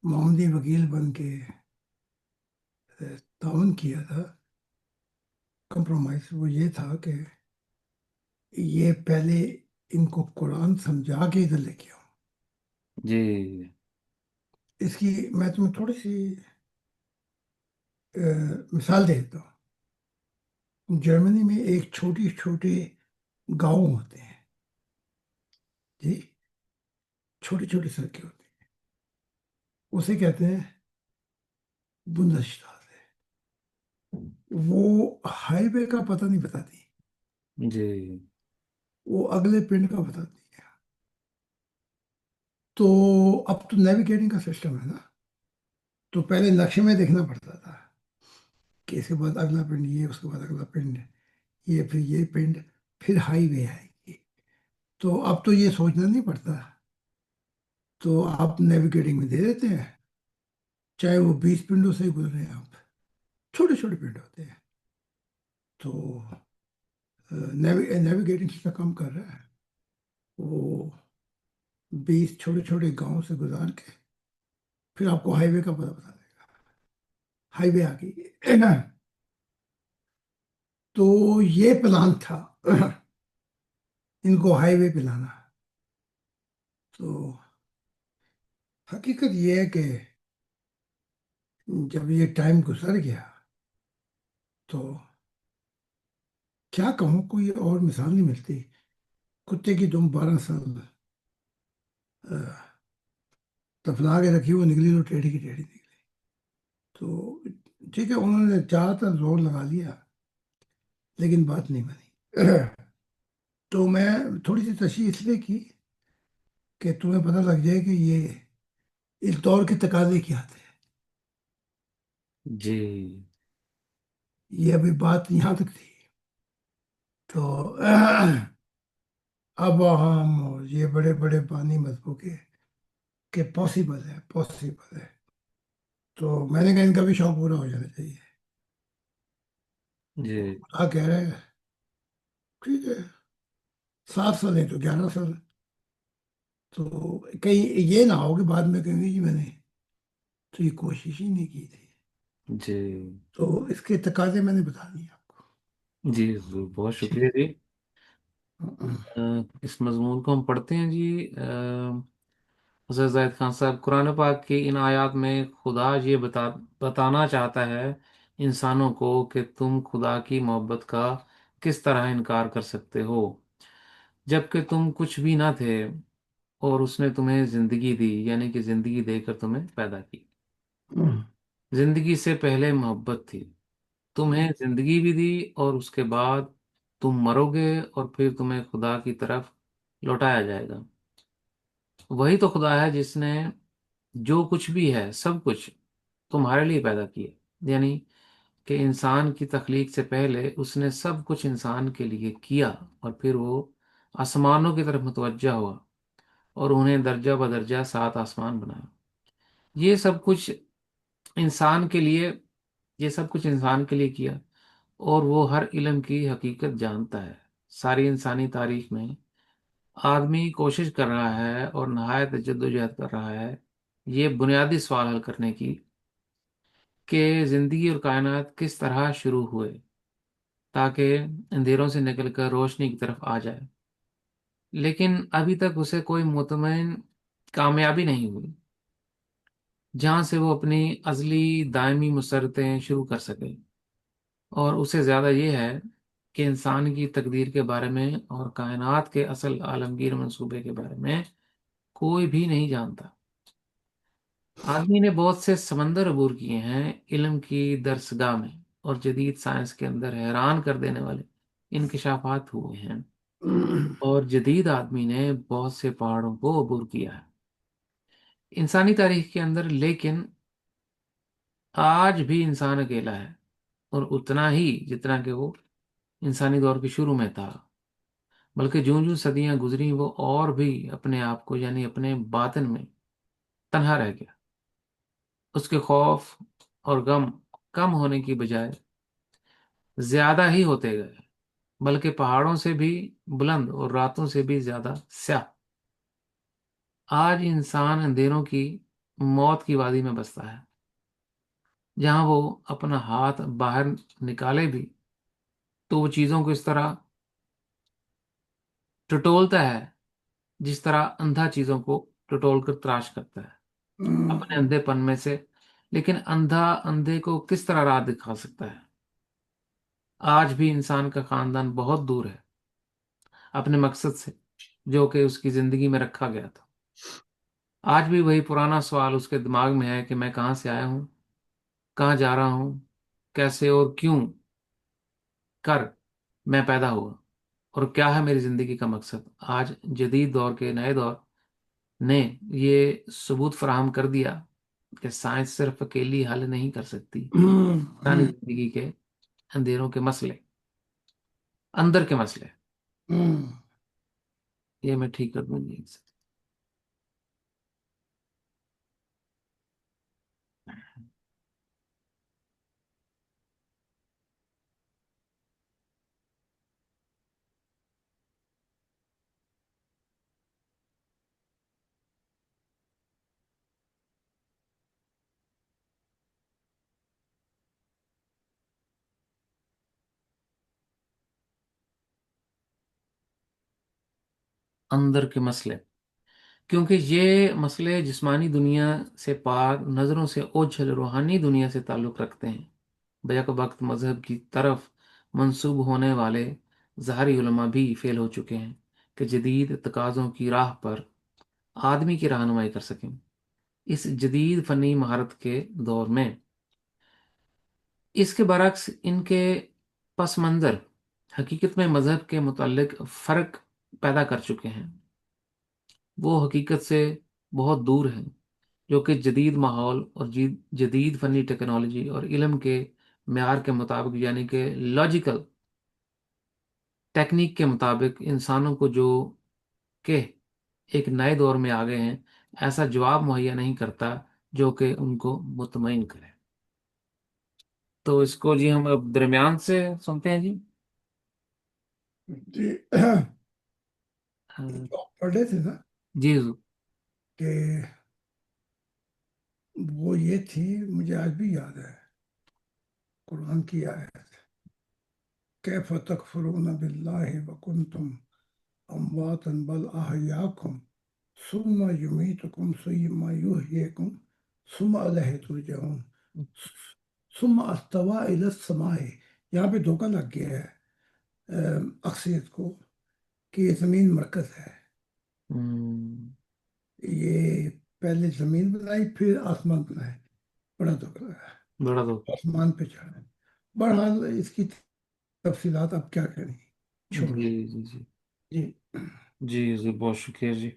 Speaker 2: معاملے وکیل بن کے تعاون کیا تھا۔ کمپرومائز وہ یہ تھا کہ یہ پہلے ان کو قرآن سمجھا کے ادھر لے کے آؤں۔
Speaker 1: جی
Speaker 2: اس کی میں تمہیں تھوڑی سی مثال دے دیتا ہوں۔ جرمنی میں ایک چھوٹی چھوٹے گاؤں ہوتے ہیں جی، چھوٹی چھوٹی سڑکیں ہوتی ہیں، اسے کہتے ہیں بندشتات ہے۔ وہ ہائی وے کا پتہ نہیں بتاتی،
Speaker 1: جی
Speaker 2: وہ اگلے پنڈ کا بتاتی ہے۔ تو اب تو نیویگیٹنگ کا سسٹم ہے نا، تو پہلے نقشے میں دیکھنا پڑتا تھا کہ اس کے بعد اگلا پنڈ یہ، اس کے بعد اگلا پنڈ یہ، پھر یہ پنڈ، پھر ہائی وے آئے گی۔ تو اب تو یہ سوچنا نہیں پڑتا، تو آپ نیویگیٹنگ میں دے دیتے ہیں، چاہے وہ 20 پنڈوں سے گزرے ہیں، آپ چھوٹے چھوٹے پنڈ ہوتے ہیں، تو نیویگیٹنگ سسٹم کم کر رہا ہے، وہ 20 چھوٹے چھوٹے گاؤں سے گزار کے پھر آپ کو ہائی وے کا پتہ بتا دے گا، ہائی وے آ گئی ہے نا۔ تو یہ پلان تھا ان کو ہائی وے پہ لانا۔ تو حقیقت یہ ہے کہ جب یہ ٹائم گزر گیا تو کیا کہوں، کوئی اور مثال نہیں ملتی۔ کتے کی تم 12 سال دفنا کے رکھی، وہ نکلی تو ٹیڑھی کی ٹیڑھی نکلی۔ تو ٹھیک ہے، انہوں نے چاہا تھا، زور لگا لیا، لیکن بات نہیں بنی۔ تو میں تھوڑی سی تشریح اس لیے کی کہ تمہیں پتہ لگ جائے کہ یہ اس دور کے تقاضے کیا تھے۔
Speaker 1: جی
Speaker 2: یہ ابھی بات یہاں تک تھی، تو اب ہم یہ بڑے بڑے بانی مذہبوں کے کہ پاسبل ہے، پاسبل ہے، تو میں نے کہا ان کا بھی شوق پورا ہو جانا چاہیے۔
Speaker 1: جی
Speaker 2: خدا کہہ رہے ہیں ٹھیک ہے، 7 سال نہیں تو 11 سال، تو کہیں یہ نہ ہو کہ بعد میں کہیں گے جی میں نے تو یہ کوشش ہی نہیں کی تھی۔
Speaker 1: جی
Speaker 2: تو اس کے تقاضے میں نے بتا دیے آپ کو۔
Speaker 1: جی حضور، بہت
Speaker 2: ٹھیک
Speaker 1: شکریہ جی۔
Speaker 2: ہے۔
Speaker 1: اس مضمون کو ہم پڑھتے ہیں جی۔ حضرت زاہد خان صاحب، قرآن پاک کی ان آیات میں خدا یہ بتانا چاہتا ہے انسانوں کو کہ تم خدا کی محبت کا کس طرح انکار کر سکتے ہو، جبکہ تم کچھ بھی نہ تھے اور اس نے تمہیں زندگی دی، یعنی کہ زندگی دے کر تمہیں پیدا کی۔ زندگی سے پہلے محبت تھی، تمہیں زندگی بھی دی، اور اس کے بعد تم مرو گے اور پھر تمہیں خدا کی طرف لوٹایا جائے گا۔ وہی تو خدا ہے جس نے جو کچھ بھی ہے سب کچھ تمہارے لیے پیدا کیا، یعنی کہ انسان کی تخلیق سے پہلے اس نے سب کچھ انسان کے لیے کیا، اور پھر وہ آسمانوں کی طرف متوجہ ہوا اور انہیں درجہ بدرجہ 7 آسمان بنایا۔ یہ سب کچھ انسان کے لیے یہ سب کچھ انسان کے لیے کیا، اور وہ ہر علم کی حقیقت جانتا ہے۔ ساری انسانی تاریخ میں آدمی کوشش کر رہا ہے اور نہایت جدوجہد کر رہا ہے یہ بنیادی سوال حل کرنے کی کہ زندگی اور کائنات کس طرح شروع ہوئے تاکہ اندھیروں سے نکل کر روشنی کی طرف آ جائے، لیکن ابھی تک اسے کوئی مطمئن کامیابی نہیں ہوئی جہاں سے وہ اپنی ازلی دائمی مسرتیں شروع کر سکے۔ اور اس سے زیادہ یہ ہے کہ انسان کی تقدیر کے بارے میں اور کائنات کے اصل عالمگیر منصوبے کے بارے میں کوئی بھی نہیں جانتا۔ آدمی نے بہت سے سمندر عبور کیے ہیں علم کی درسگاہ میں، اور جدید سائنس کے اندر حیران کر دینے والے انکشافات ہوئے ہیں، اور جدید آدمی نے بہت سے پہاڑوں کو عبور کیا ہے انسانی تاریخ کے اندر، لیکن آج بھی انسان اکیلا ہے، اور اتنا ہی جتنا کہ وہ انسانی دور کے شروع میں تھا، بلکہ جوں جوں صدیاں گزری وہ اور بھی اپنے آپ کو یعنی اپنے باطن میں تنہا رہ گیا۔ اس کے خوف اور غم کم ہونے کی بجائے زیادہ ہی ہوتے گئے، بلکہ پہاڑوں سے بھی بلند اور راتوں سے بھی زیادہ سیاہ۔ آج انسان اندھیروں کی موت کی وادی میں بستا ہے، جہاں وہ اپنا ہاتھ باہر نکالے بھی تو وہ چیزوں کو اس طرح ٹٹولتا ہے جس طرح اندھا چیزوں کو ٹٹول کر تراش کرتا ہے اپنے اندھے پن میں سے۔ لیکن اندھا اندھے کو کس طرح راہ دکھا سکتا ہے؟ آج بھی انسان کا خاندان بہت دور ہے اپنے مقصد سے جو کہ اس کی زندگی میں رکھا گیا تھا۔ آج بھی وہی پرانا سوال اس کے دماغ میں ہے کہ میں کہاں سے آیا ہوں، کہاں جا رہا ہوں، کیسے اور کیوں کر میں پیدا ہوا، اور کیا ہے میری زندگی کا مقصد۔ آج جدید دور کے نئے دور نے یہ ثبوت فراہم کر دیا کہ سائنس صرف اکیلی حل نہیں کر سکتی انسانی زندگی کے اندھیروں کے مسئلے، اندر کے مسئلے۔ یہ میں ٹھیک کر دوں گی۔ اندر کے مسئلے، کیونکہ یہ مسئلے جسمانی دنیا سے پاک نظروں سے اوجھل روحانی دنیا سے تعلق رکھتے ہیں۔ بیک وقت مذہب کی طرف منسوب ہونے والے ظاہری علماء بھی فیل ہو چکے ہیں کہ جدید تقاضوں کی راہ پر آدمی کی رہنمائی کر سکیں۔ اس جدید فنی مہارت کے دور میں اس کے برعکس ان کے پس منظر حقیقت میں مذہب کے متعلق فرق پیدا کر چکے ہیں۔ وہ حقیقت سے بہت دور ہیں جو کہ جدید ماحول اور جدید فنی ٹیکنالوجی اور علم کے معیار کے مطابق یعنی کہ لاجیکل ٹیکنیک کے مطابق انسانوں کو جو کہ ایک نئے دور میں آ گئے ہیں ایسا جواب مہیا نہیں کرتا جو کہ ان کو مطمئن کرے۔ تو اس کو جی ہم اب درمیان سے سنتے ہیں جی۔
Speaker 2: جی
Speaker 1: ہاں،
Speaker 2: پڑھ رہے تھے نا
Speaker 1: جی حضور۔
Speaker 2: کہ وہ یہ تھی، مجھے آج بھی یاد ہے قرآن کی آیت، کیف تکفرون باللہ وکنتم امواتا بل احیاکم ثم یمیتکم ثم یحییکم ثم الیہ ترجعون ثم استوى الی السماء۔ یہاں پہ دھوکہ لگ گیا ہے اکثریت کو کہ یہ زمین مرکز ہے،
Speaker 1: ہم،
Speaker 2: یہ پہلے زمین بنائی پھر آسمان بنائے، بڑا دھوکہ لگا،
Speaker 1: بڑا دھوکہ۔
Speaker 2: آسمان پہ چڑھا۔ بہرحال اس کی تفصیلات اب کیا کریں، چھوڑو۔
Speaker 1: جی جی جی
Speaker 2: جی
Speaker 1: جی حضور، بہت شکریہ جی۔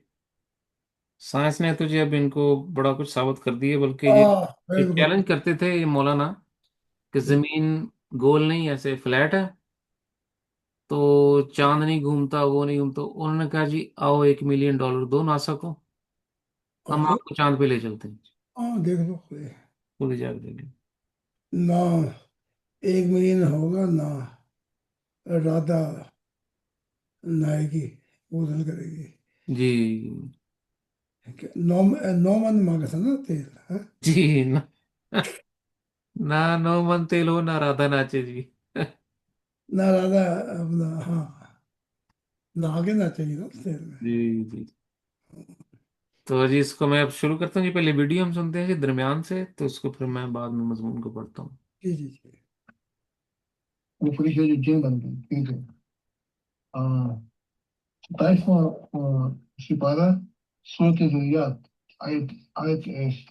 Speaker 1: سائنس نے تو جی اب ان کو بڑا کچھ ثابت کر دیا، بلکہ یہ ایک
Speaker 2: بالکل۔
Speaker 1: چیلنج کرتے تھے یہ مولانا کہ زمین گول نہیں ایسے فلیٹ ہے، تو چاند نہیں گھومتا وہ نہیں گھومتا۔ انہوں نے کہا جی آؤ $1 ملین دو ناسا کو،
Speaker 2: اور
Speaker 1: ہم
Speaker 2: پھر
Speaker 1: آپ کو چاند پہ لے چلتے ہیں۔
Speaker 2: دیکھ لو خود ہی۔
Speaker 1: پوری جا دیں گے۔
Speaker 2: نہ 1 ملین ہوگا نہ رادہ نائے گی، وہ دل کرے گی
Speaker 1: جی
Speaker 2: کہ نو من مانگا تھا نا تیل، ہاں؟
Speaker 1: جی نہ نہ نو من تیل ہو نہ رادھا ناچے جی۔
Speaker 2: نہ رادہ اپنا، ہاں، نہ آگے نہ چاہیے نا تیل میں۔
Speaker 1: جی جی، تو جی اس کو میں اب شروع کرتا ہوں جی۔ پہلے ویڈیو ہم سنتے ہیں جی درمیان سے، تو اس کو پھر میں بعد میں مضمون کو پڑھتا ہوں۔
Speaker 2: جی جی جی۔
Speaker 3: वो फरिश्ते जो जिन बन गए, ठीक है। 27वां सिपारा, सूरत ज़ुरियात, आयत आयत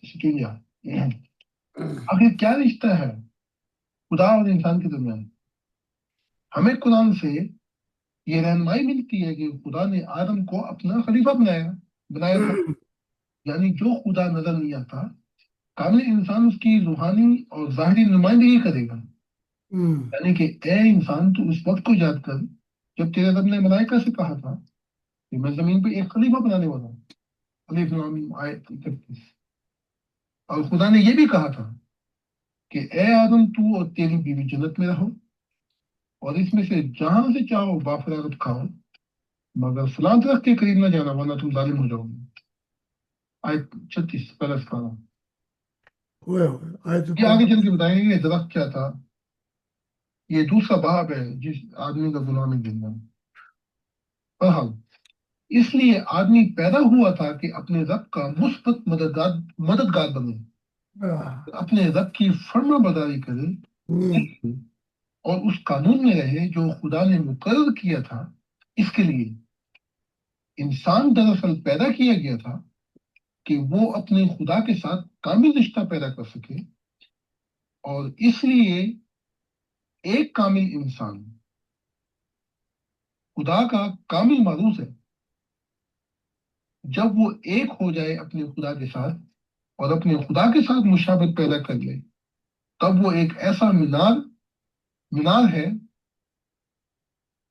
Speaker 3: 57। आखिर क्या रिश्ता है खुदा और इंसान के दरमियान? हमें कुरान से ये रहनुमाई मिलती है कि खुदा ने आदम को अपना खलीफा बनाया था। यानी जो खुदा नजर नहीं आता, कामिल इंसान उसकी रूहानी और ज़ाहिरी नुमाइंदगी करेगा।
Speaker 2: हम्म।
Speaker 3: यानी कि ए इंसान, तू उस वक्त को याद कर जब तेरे रब ने मलाइका से कहा था कि मैं जमीन पे एक खलीफा बनाने वाला हूँ। अलीफ लाम मीम, आयत 31। और खुदा ने यह भी कहा था कि ए आदम, तू और तेरी बीवी जन्नत में रहो और इसमें से जहां से चाहो बाफरागत खाओ, मगर फलां दरख्त के करीब न जाना वरना तुम जालिम हो जाओगे। आयत 36 पहला सिपारा।
Speaker 2: हुए आए तो
Speaker 3: ये
Speaker 2: फिर।
Speaker 3: आगे चल के बताएंगे ये दरख्त क्या था। ये दूसरा बाब है जिस आदमी का गुलामी गिनना। बहरहाल, इसलिए आदमी पैदा हुआ था कि अपने रब का मुस्बत मददगार मददगार बने,
Speaker 2: आह,
Speaker 3: अपने रब की फर्मा बरदारी करे
Speaker 2: हम्म।
Speaker 3: और उस कानून में रहे जो खुदा ने मुकर्रर किया था। इसके लिए इंसान दरअसल पैदा किया गया था कि वो अपने खुदा के साथ कामिल रिश्ता पैदा कर सके। और इसलिए एक कामिल इंसान खुदा का कामिल मारूफ है। जब वो एक हो जाए अपने खुदा के साथ और अपने खुदा के साथ मुशाबत पैदा कर ले, तब वो एक ऐसा मीनार मीनार है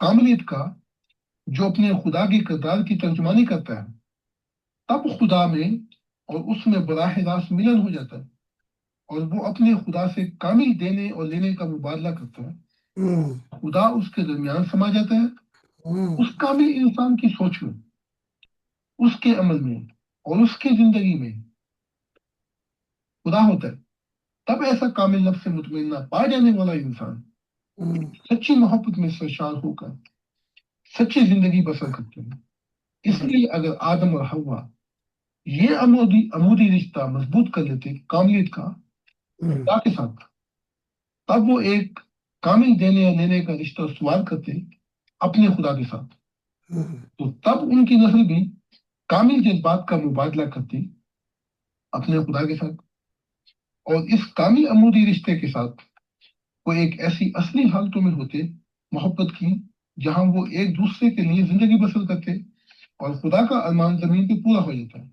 Speaker 3: कामिलियत का, जो अपने खुदा की किरदार की तर्जुमानी करता है। तब खुदा में और उसमें बराह रास्त मिलन हो जाता है और वो अपने खुदा से कामिल देने और लेने का मुबादला करता है।
Speaker 2: हम्म।
Speaker 3: खुदा उसके दरमियान समा जाता है।
Speaker 2: हम्म।
Speaker 3: उस कामिल इंसान की सोच में, उसके अमल में और उसकी जिंदगी में खुदा होता है। तब ऐसा कामिल नफ्स से मुतमइन्ना पा जाने वाला इंसान
Speaker 2: हम्म।
Speaker 3: सच्ची मोहब्बत में सरशार होकर सच्ची जिंदगी बसर करते हैं। इसलिए अगर आदम और हवा ये अमूदी अमूदी रिश्ता मजबूत कर लेते कामिलियत का
Speaker 2: हम्म।
Speaker 3: खुदा के साथ, तब वो एक कामिल देने या लेने का रिश्ता इस्तेमाल करते अपने खुदा के साथ।
Speaker 2: हम्म।
Speaker 3: तो तब उनकी नस्ल भी कामिल जज्बात का मुबादला करती अपने खुदा के साथ। और इस कामिल अमूदी रिश्ते के साथ वो एक ऐसी असली हालतों में होते मोहब्बत की, जहां वो एक दूसरे के लिए जिंदगी बसर करते और खुदा का अरमान जमीन पे पूरा हो जाता है।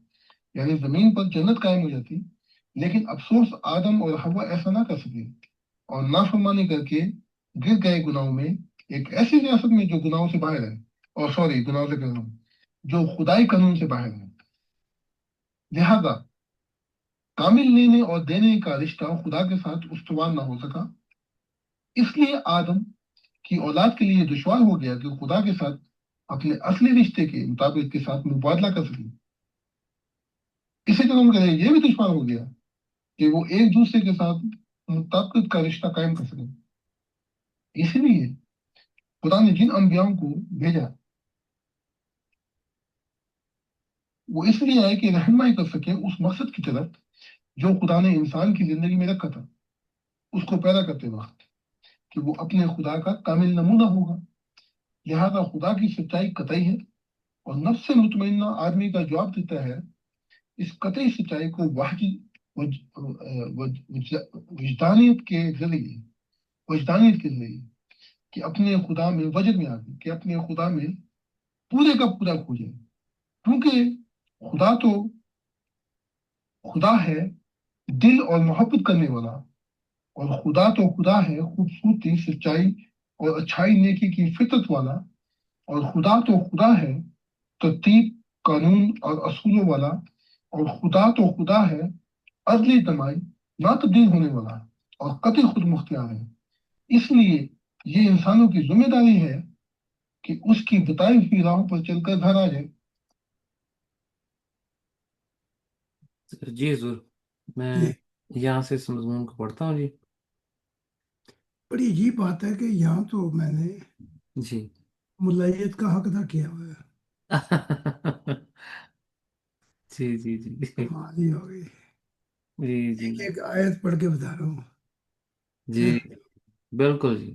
Speaker 3: यानी जमीन पर जन्नत कायम हो जाती। लेकिन अफसोस, आदम और हवा ऐसा ना कर सके और नाफरमानी करके गिर गए गुनाहों में, एक ऐसी रियासत में जो गुनाहों से बाहर है। और सॉरी, गुनाहों से कह रहा हूँ, जो खुदाई कानून से बाहर है। लिहाजा कामिल लेने और देने का रिश्ता खुदा के साथ उस्तवार ना हो सका। इसलिए आदम की औलाद के लिए दुश्वार हो गया कि खुदा के साथ अपने असली रिश्ते के मुताबिक के साथ मुबादला कर सके। इसी तरह उनके लिए यह भी दुश्वार हो गया कि वो एक दूसरे के साथ मुताबिक का रिश्ता कायम कर सके। इसलिए खुदा ने जिन अम्बियाओं को भेजा, वो इसलिए आए कि रहनुमाई कर सके उस मकसद की तरफ जो खुदा ने इंसान की जिंदगी में रखा था उसको पैदा करते वक्त, कि वो अपने खुदा का कामिल नमूना होगा। लिहाजा खुदा की सच्चाई कतई है और नफ्स से मुतमइन्ना आदमी का जवाब देता है इस कतई सच्चाई को वाही वज, वज, वज, वजदानियत के जरिए वजदानियत के जरिए, कि अपने खुदा में वजद में आके कि अपने खुदा में पूरे का पूरा खोजे। क्योंकि खुदा तो खुदा है दिल और मोहब्बत करने वाला। और खुदा तो खुदा है खूबसूरती, सच्चाई और अच्छाई, नेकी की फितरत वाला। और खुदा तो खुदा है तरतीब, कानून और असूलों वाला। और खुदा तो खुदा है अदली दमाई, ना तब्दील होने वाला और कतई खुद मुख्तियार है। इसलिए ये इंसानों की जिम्मेदारी है कि उसकी बताई हुई राहों पर चलकर घर आ जाए।
Speaker 1: जी हजूर, मैं
Speaker 2: जी।
Speaker 1: यहाँ से इस मजमून को पढ़ता हूँ जी।
Speaker 2: बड़ी अजीब बात है कि यहाँ तो मैंने
Speaker 1: जी।
Speaker 2: मुल्लाहियत का हक अदा किया हुआ है।
Speaker 1: जी जी जी।
Speaker 2: कमाल ही हो गई।
Speaker 1: जी जी
Speaker 2: एक एक आयत पढ़ के बता रहा हूँ।
Speaker 1: जी।
Speaker 2: हैं?
Speaker 1: बिल्कुल जी।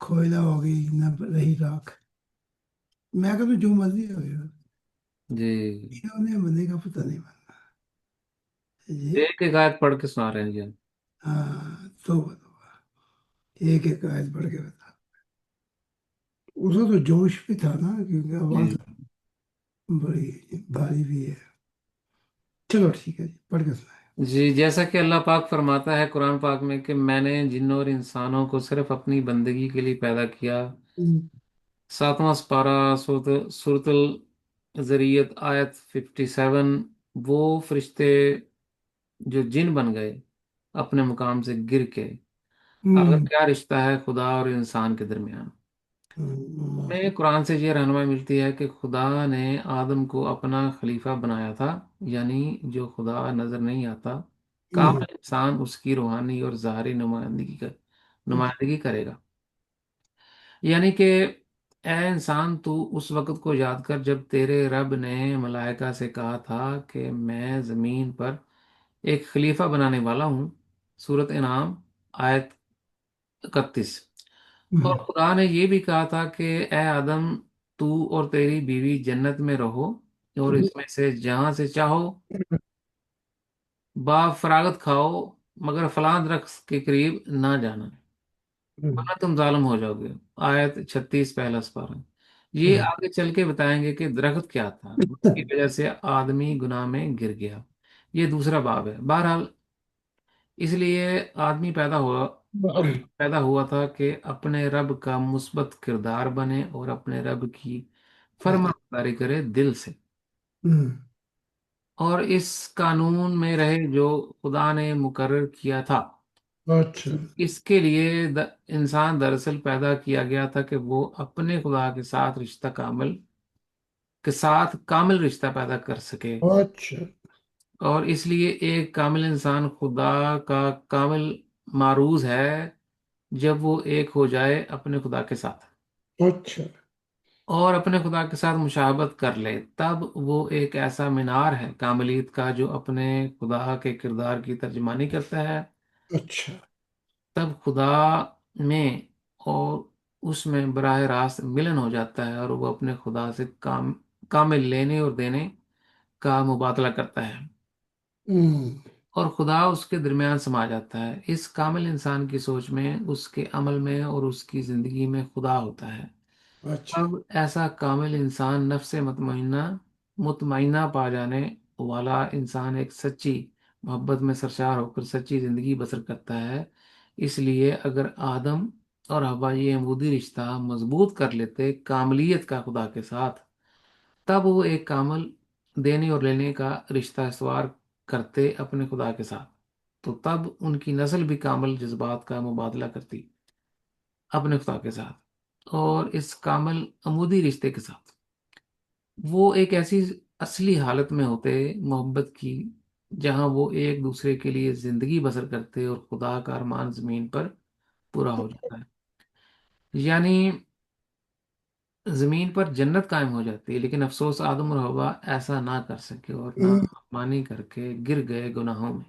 Speaker 2: کوئلہ ہو گئی نہ رہی راکھ، میں کہتا ہوں جو مرضی ہو گیا،
Speaker 1: جی
Speaker 2: انہوں نے بنے کا پتہ نہیں بننا یہ۔
Speaker 1: ایک ایک آیت پڑھ کے سنا رہے ہیں جی ہم۔
Speaker 2: ہاں تو ایک ایک آیت پڑھ کے بتا، اس کا تو جوش بھی تھا نا، کیونکہ آواز
Speaker 1: جی
Speaker 2: بڑی بھاری بھی ہے۔ چلو ٹھیک ہے جی، پڑھ کے سنائے۔
Speaker 1: جی، جیسا کہ اللہ پاک فرماتا ہے قرآن پاک میں کہ میں نے جنوں اور انسانوں کو صرف اپنی بندگی کے لیے پیدا کیا۔ ساتواں سپارہ سورۃ الذریت آیت 57۔ وہ فرشتے جو جن بن گئے اپنے مقام سے گر کے، اگر
Speaker 2: ہوں
Speaker 1: کیا رشتہ ہے خدا اور انسان کے درمیان؟ میں
Speaker 2: ہوں
Speaker 1: قرآن سے یہ رہنمائی ملتی ہے کہ خدا نے آدم کو اپنا خلیفہ بنایا تھا، یعنی جو خدا نظر نہیں آتا
Speaker 2: ہوں
Speaker 1: کامل انسان اس کی روحانی اور ظاہری نمائندگی کرے گا۔ یعنی کہ اے انسان، تو اس وقت کو یاد کر جب تیرے رب نے ملائکہ سے کہا تھا کہ میں زمین پر ایک خلیفہ بنانے والا ہوں۔ سورۃ انعام آیت 31۔ اور
Speaker 2: ہوں
Speaker 1: خدا نے یہ بھی کہا تھا کہ اے آدم، تو اور تیری بیوی جنت میں رہو اور اس میں سے جہاں سے چاہو با فراغت کھاؤ، مگر فلاں درخت کے قریب نہ جانا ورنہ تم ظالم ہو جاؤ گے۔ آیت 36 پہلا سپارہ۔ یہ آگے چل کے بتائیں گے کہ درخت کیا تھا جس کی وجہ سے آدمی گناہ میں گر گیا۔ یہ دوسرا باب ہے۔ بہرحال اس لیے آدمی پیدا ہوا تھا کہ اپنے رب کا مثبت کردار بنے اور اپنے رب کی فرما برداری کرے دل سے، اور اس قانون میں رہے جو خدا نے مقرر کیا تھا۔
Speaker 2: اچھا
Speaker 1: اس کے لیے انسان دراصل پیدا کیا گیا تھا کہ وہ اپنے خدا کے ساتھ کامل رشتہ پیدا کر سکے،
Speaker 2: اچھا
Speaker 1: اور اس لیے ایک کامل انسان خدا کا کامل معروض ہے جب وہ ایک ہو جائے اپنے خدا کے ساتھ
Speaker 2: اچھا
Speaker 1: اور اپنے خدا کے ساتھ مشابہت کر لے، تب وہ ایک ایسا مینار ہے کاملیت کا جو اپنے خدا کے کردار کی ترجمانی کرتا ہے۔
Speaker 2: اچھا
Speaker 1: تب خدا میں اور اس میں براہ راست ملن ہو جاتا ہے اور وہ اپنے خدا سے کامل لینے اور دینے کا مبادلہ کرتا ہے،
Speaker 2: ہوں
Speaker 1: اور خدا اس کے درمیان سما جاتا ہے۔ اس کامل انسان کی سوچ میں، اس کے عمل میں اور اس کی زندگی میں خدا ہوتا ہے۔
Speaker 2: اچھا
Speaker 1: اب ایسا کامل انسان، نفس مطمئنہ پا جانے والا انسان، ایک سچی محبت میں سرشار ہو کر سچی زندگی بسر کرتا ہے۔ اس لیے اگر آدم اور حوا یہ عمودی رشتہ مضبوط کر لیتے کاملیت کا خدا کے ساتھ، تب وہ ایک کامل دینے اور لینے کا رشتہ استوار کرتے اپنے خدا کے ساتھ، تو تب ان کی نسل بھی کامل جذبات کا مبادلہ کرتی اپنے خدا کے ساتھ اور اس کامل عمودی رشتے کے ساتھ۔ وہ ایک ایسی اصلی حالت میں ہوتے محبت کی جہاں وہ ایک دوسرے کے لیے زندگی بسر کرتے اور خدا کا ارمان زمین پر پورا ہو جاتا ہے۔ یعنی زمین پر جنت قائم ہو جاتی ہے، لیکن افسوس آدم اور حوا ایسا نہ کر سکے اور نہ
Speaker 2: ہوں
Speaker 1: مانی کر کے گر گئے گناہوں میں،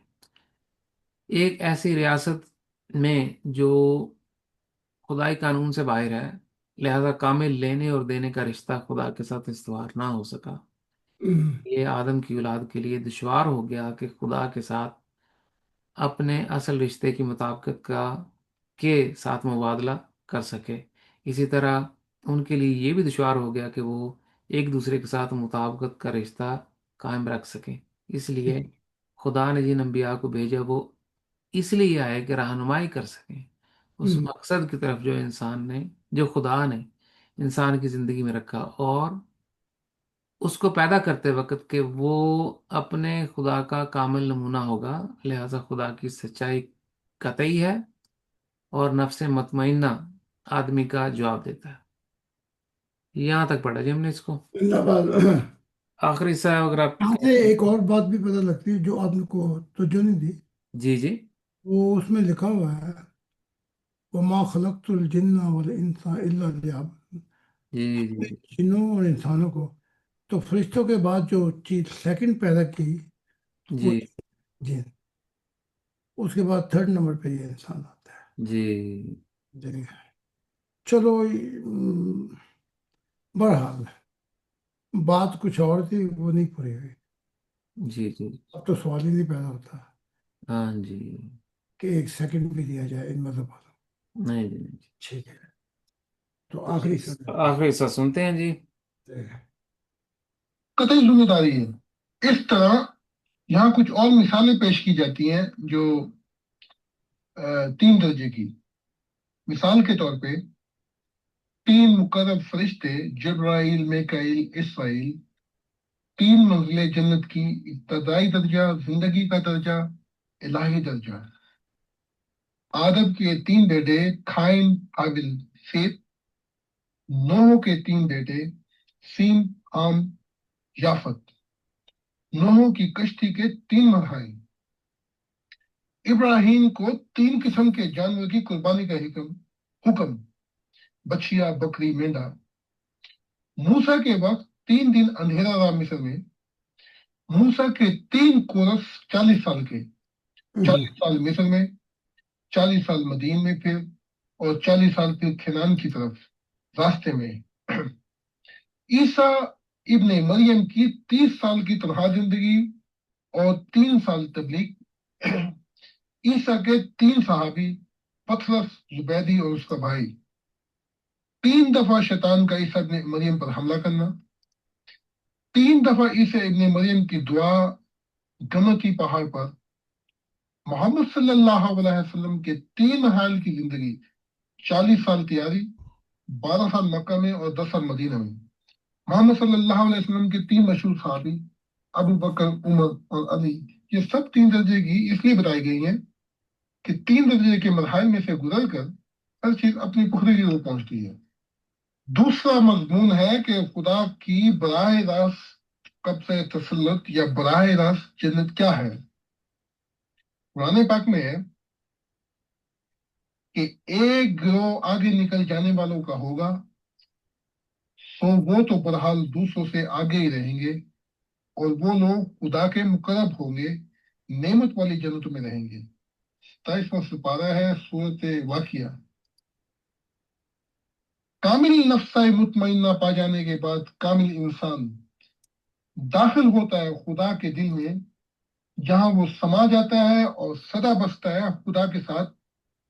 Speaker 1: ایک ایسی ریاست میں جو خدائی قانون سے باہر ہے۔ لہذا کامل لینے اور دینے کا رشتہ خدا کے ساتھ استوار نہ ہو سکا۔
Speaker 2: ہوں
Speaker 1: یہ آدم کی اولاد کے لیے دشوار ہو گیا کہ خدا کے ساتھ اپنے اصل رشتے کی مطابقت کے ساتھ مبادلہ کر سکے۔ اسی طرح ان کے لیے یہ بھی دشوار ہو گیا کہ وہ ایک دوسرے کے ساتھ مطابقت کا رشتہ قائم رکھ سکیں۔ اس لیے خدا نے جن انبیاء کو بھیجا وہ اس لیے آئے کہ رہنمائی کر سکیں اس
Speaker 2: ہوں
Speaker 1: مقصد کی طرف جو خدا نے انسان کی زندگی میں رکھا، اور اس کو پیدا کرتے وقت کہ وہ اپنے خدا کا کامل نمونہ ہوگا۔ لہذا خدا کی سچائی قطعی ہے اور نفس مطمئنہ آدمی کا جواب دیتا ہے۔ یہاں تک پڑھا جی ہم نے اس کو۔
Speaker 2: اللہ بات
Speaker 1: آخری حصہ ہے اگر آپ
Speaker 2: یہاں سے ایک اور بات بھی پتہ لگتی ہے جو آپ نے کو توجہ نہیں دی،
Speaker 1: جی جی
Speaker 2: وہ اس میں لکھا ہوا ہے وَمَا خَلَقْتُ الْجِنَّ وَالْإِنسَ إِلَّا لِيَعْبُدُونِ۔
Speaker 1: جی جی
Speaker 2: جنوں اور انسانوں کو، تو فرشتوں کے بعد جو چیز سیکنڈ پیدا کی وہ
Speaker 1: جی
Speaker 2: جن، اس کے بعد تھرڈ نمبر پہ یہ انسان آتا
Speaker 1: جی
Speaker 2: ہے۔ چلو بہرحال بات کچھ اور تھی، وہ نہیں پوری ہوئی.
Speaker 1: جی جی.
Speaker 2: اب تو سوال ہی نہیں پیدا ہوتا
Speaker 1: ہاں جی.
Speaker 2: کہ ایک سیکنڈ بھی دیا جائے ان مذہب والوں.
Speaker 1: نہیں جی، نہیں جی.
Speaker 2: ٹھیک ہے، تو آخری سوال.
Speaker 1: آخری حصہ سنتے ہیں جی.
Speaker 3: قطعی ذمہ داری ہے. اس طرح یہاں کچھ اور مثالیں پیش کی جاتی ہیں جو 3 درجے کی. مثال کے طور پہ 3 مقرب فرشتے جبرائیل، میکائیل، اسرائیل، 3 منزلیں جنت کی: ابتدائی درجہ، زندگی کا درجہ، الہی درجہ. آدم کے 3 بیٹے قائن، حابل، سیت. نوح کے 3 بیٹے سیم، حام، یافت. نوح کی کشتی کے 3 مراحل. ابراہیم کو 3 قسم کے جانور کی قربانی کا حکم: بچیا، بکری، مینڈا. موسیٰ کے وقت 3 دن اندھیرا رہا مصر میں. موسیٰ کے 3 کورس 40 سال کے، 40 سال مصر میں، 40 سال مدین میں پھر، اور 40 سال پھر کھنان کی طرف راستے میں. عیسیٰ ابن مریم کی 30 سال کی تنہا زندگی اور 3 سال تبلیغ. عیسیٰ کے 3 صحابی: پطرس، زبیدی اور اس کا بھائی. 3 دفعہ شیطان کا عیسیٰ ابن مریم پر حملہ کرنا. 3 دفعہ عیسیٰ ابن مریم کی دعا گمتی پہاڑ پر. محمد صلی اللہ علیہ وسلم کے 3 مراحل کی زندگی: 40 سال تیاری، 12 سال مکہ میں اور 10 سال مدینہ میں. محمد صلی اللہ علیہ وسلم کے 3 مشہور صحابی: ابو بکر، عمر اور علی. یہ سب 3 درجے کی اس لیے بتائی گئی ہیں کہ 3 درجے کے مراحل میں سے گزر کر ہر چیز اپنی پختگی کو پہنچتی ہے. دوسرا مضمون ہے کہ خدا کی براہ راست قبضہ تسلط یا براہ راست جنت کیا ہے. قرآن پاک میں ہے کہ ایک گروہ آگے نکل جانے والوں کا ہوگا، سو وہ تو بہرحال دوسروں سے آگے ہی رہیں گے، اور وہ لوگ خدا کے مقرب ہوں گے، نعمت والی جنتوں میں رہیں گے. 27واں سپارہ ہے سورۃ واقعہ. کامل نفس مطمئنہ پا جانے کے بعد کامل انسان داخل ہوتا ہے خدا کے دل میں، جہاں وہ سما جاتا ہے اور سدا بستا ہے خدا کے ساتھ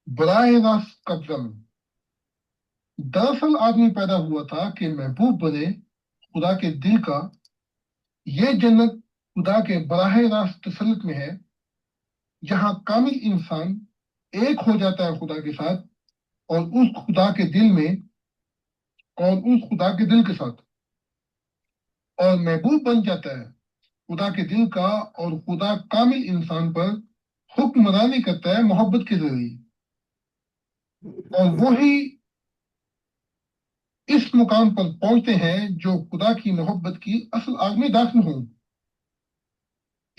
Speaker 3: براہ راست قبضہ میں. دراصل آدمی پیدا ہوا تھا کہ محبوب بنے خدا کے دل کا. یہ جنت خدا کے براہ راست تسلط میں ہے، جہاں کامل انسان ایک ہو جاتا ہے خدا کے ساتھ اور اس خدا کے دل میں، اور اس خدا کے دل کے ساتھ، اور محبوب بن جاتا ہے خدا کے دل کا، اور خدا کامل انسان پر حکمرانی کرتا ہے محبت کے ذریعے. اور وہی اس مقام پر پہنچتے ہیں جو خدا کی محبت کی اصل آگ میں داخل ہوں.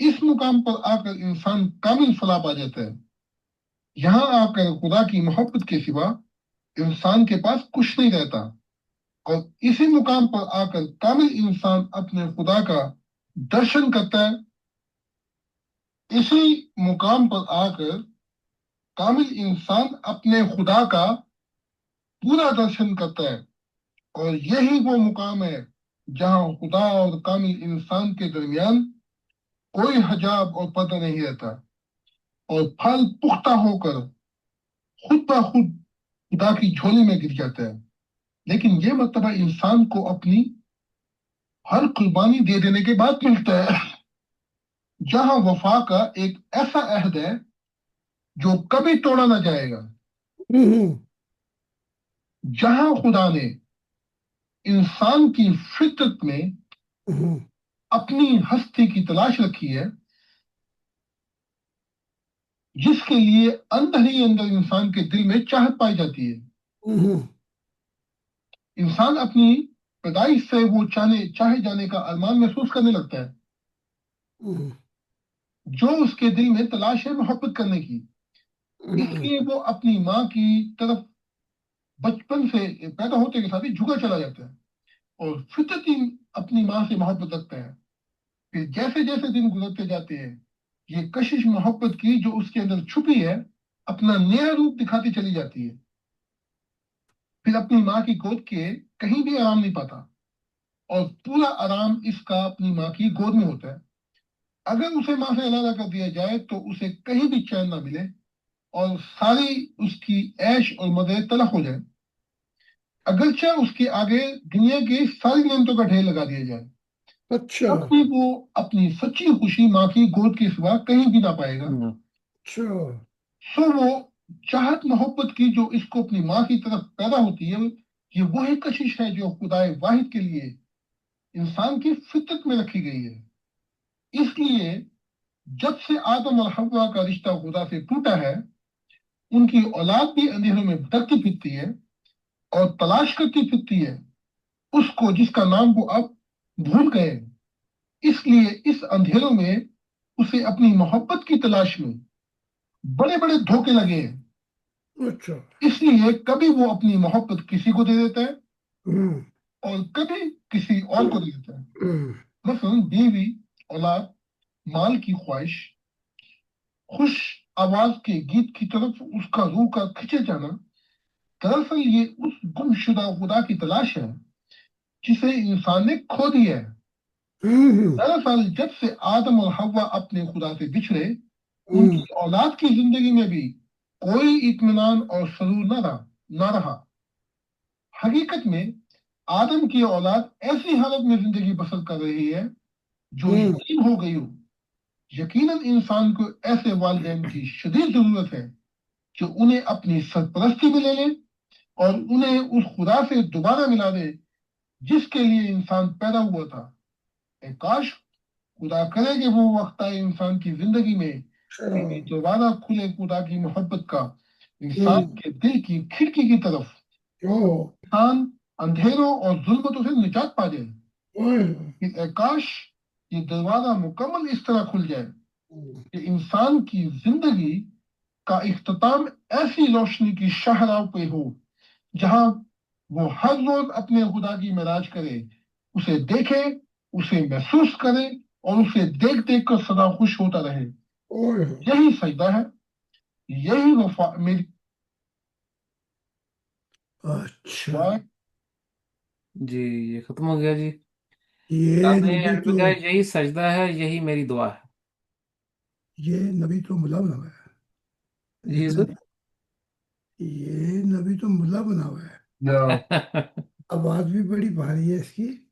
Speaker 3: اس مقام پر آ کر انسان کامل فلاح پا جاتا ہے. یہاں آ کر خدا کی محبت کے سوا انسان کے پاس کچھ نہیں رہتا، اور اسی مقام پر آ کر کامل انسان اپنے خدا کا درشن کرتا ہے. اسی مقام پر آ کر کامل انسان اپنے خدا کا پورا درشن کرتا ہے، اور یہی وہ مقام ہے جہاں خدا اور کامل انسان کے درمیان کوئی حجاب اور پردہ نہیں رہتا، اور پھل پختہ ہو کر خود بخود خدا کی جھولی میں گر جاتا ہے. لیکن یہ مرتبہ انسان کو اپنی ہر قربانی دے دینے کے بعد ملتا ہے، جہاں وفا کا ایک ایسا عہد ہے جو کبھی توڑا نہ جائے گا. جہاں خدا نے انسان کی فطرت میں اپنی ہستی کی تلاش رکھی ہے، جس کے لیے اندر ہی اندر انسان کے دل میں چاہت پائی جاتی ہے. انسان اپنی پیدائش سے وہ چاہے جانے کا ارمان محسوس کرنے لگتا ہے، جو اس کے دل میں تلاش ہے محبت کرنے کی. اس لیے وہ اپنی ماں کی طرف بچپن سے پیدا ہوتے کے ساتھ ہی جھکا چلا جاتا ہے، اور فطرتی اپنی ماں سے محبت رکھتا ہے. پھر جیسے جیسے دن گزرتے جاتے ہیں، یہ کشش محبت کی جو اس کے اندر چھپی ہے اپنا نیا روپ دکھاتی چلی جاتی ہے. फिर अपनी माँ की गोद के कहीं भी आराम नहीं पाता, और पूरा आराम इसका अपनी माँ की गोद में होता है। अगर उसे माँ से अलग कर दिया जाए तो उसे कहीं भी चैन ना मिले, और सारी उसकी ऐश और मजे तलफ हो जाए। अगरचे उसके आगे दुनिया की सारी नियमतों का ढेर लगा दिया जाए,
Speaker 2: अच्छा।
Speaker 3: तब भी वो अपनी सच्ची खुशी माँ की गोद के सिवा कहीं भी ना पाएगा।
Speaker 2: अच्छा।
Speaker 3: सो वो चाहत मोहब्बत की जो इसको अपनी माँ की तरफ पैदा होती है, ये वही कशिश है जो खुदाए वाहिद के लिए इंसान की फितरत में रखी गई है। इसलिए जब से आदम और हव्वा का रिश्ता खुदा से टूटा है, उनकी औलाद भी अंधेरों में भटकती फिरती है और तलाश करती फिरती है उसको जिसका नाम वो अब भूल गए। इसलिए इस अंधेरों में उसे अपनी मोहब्बत की तलाश में बड़े बड़े धोखे लगे हैं।
Speaker 2: अच्छा।
Speaker 3: इसलिए कभी वो अपनी मोहब्बत किसी को दे देता है,
Speaker 2: हम्म।
Speaker 3: और कभी किसी और को दे देता है।
Speaker 2: हम्म।
Speaker 3: मसलन बीवी, औलाद, माल की ख्वाहिश, खुश आवाज के गीत की तरफ उसका रूह का खिंचे जाना, दरअसल ये उस गुमशुदा खुदा की तलाश है जिसे इंसान ने खो दिया है।
Speaker 2: हम्म।
Speaker 3: दरअसल जब से आदम और हव्वा अपने खुदा से बिछड़े,
Speaker 2: हम्म।
Speaker 3: उनकी औलाद की जिंदगी में भी कोई इत्मीनान और सुरूर न रहा। हकीकत में आदम की औलाद ऐसी हालत में जिंदगी बसर कर रही है जो
Speaker 2: हम्म।
Speaker 3: यकीन हो गई हो। यकीनन इंसान को ऐसे वालिदैन की शदीद जरूरत है जो उन्हें अपनी सरपरस्ती में ले ले और उन्हें उस खुदा से दोबारा मिला दे जिसके लिए इंसान पैदा हुआ था। काश खुदा करे कि वो वक्त आए इंसान की जिंदगी में
Speaker 2: अच्छा।
Speaker 3: कि दोबारा खुले खुदा की मोहब्बत का इंसान
Speaker 2: हम्म।
Speaker 3: के दिल की खिड़की की तरफ
Speaker 2: ओ।
Speaker 3: इंसान अंधेरों और जुल्मतों से निजात पा जाए।
Speaker 2: ओए।
Speaker 3: कि काश ये दरवाजा मुकम्मल इस तरह खुल जाए
Speaker 2: हम्म।
Speaker 3: कि इंसान की जिंदगी का इख्तिताम ऐसी रोशनी की शाहराह पे हो जहां वो हर रोज अपने खुदा की मेराज करे, उसे देखे, उसे महसूस करे और उसे देख देख कर सदा खुश होता रहे।
Speaker 2: ओए।
Speaker 3: यही सजदा है, यही वफा मेरी
Speaker 2: अच्छा।
Speaker 3: दुआ है।
Speaker 1: जी, ये खत्म हो गया जी।
Speaker 2: ये
Speaker 1: आपने
Speaker 2: नबी
Speaker 1: एंड पे
Speaker 2: तो
Speaker 1: कहा यही सजदा है, यही मेरी दुआ है।
Speaker 2: ये नबी तो मुला बना हुआ है।
Speaker 1: जी
Speaker 2: इसने
Speaker 1: सर।
Speaker 2: ये नबी तो मुला बना हुआ है।
Speaker 3: या
Speaker 2: आवाज भी बड़ी भारी है इसकी,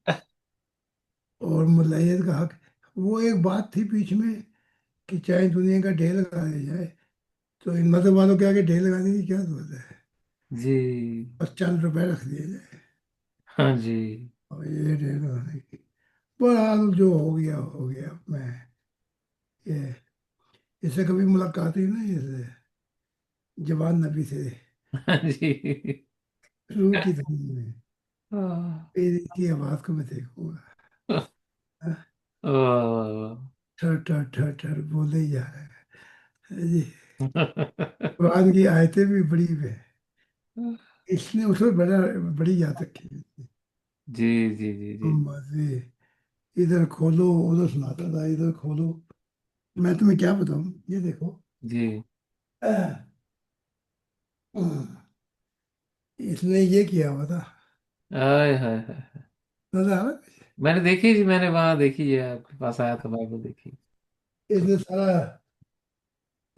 Speaker 2: और मुलायत का हक। वो एक बात थी बीच में कि चाहे दुनिया का ढेर लगा दिया जाए, तो इन मत वालों के आगे ढेर लगाने की क्या जरूरत है।
Speaker 1: जी।
Speaker 2: बस चंद रुपए रख दिए जाए
Speaker 1: हाँ जी।
Speaker 2: और ये ढेर लगाने की। बहरहाल जो हो गया हो गया। मैं ये इससे कभी मुलाकात ही नहीं, इससे जवान नबी से
Speaker 1: हाँ जी।
Speaker 2: रूह की धनी में
Speaker 1: आह,
Speaker 2: फिर इसकी आवाज को मैं देखूंगा।
Speaker 1: आह,
Speaker 2: ठर ठर ठर ठर बोले ही जा रहा है जी। कुरान की आयतें भी बड़ी है, इसने उसमें बड़ा बड़ी याद रखी है।
Speaker 1: जी जी जी जी
Speaker 2: मजे, इधर खोलो उधर सुनाता था, इधर खोलो। मैं तुम्हें क्या बताऊं, ये देखो।
Speaker 1: जी।
Speaker 2: आह, इसने ये किया हुआ था।
Speaker 1: आय हाय हाय।
Speaker 2: नजर आ रहा है?
Speaker 1: मैंने देखी जी, मैंने वहां देखी है, आपके पास आया था बाइबल देखी।
Speaker 2: इसने सारा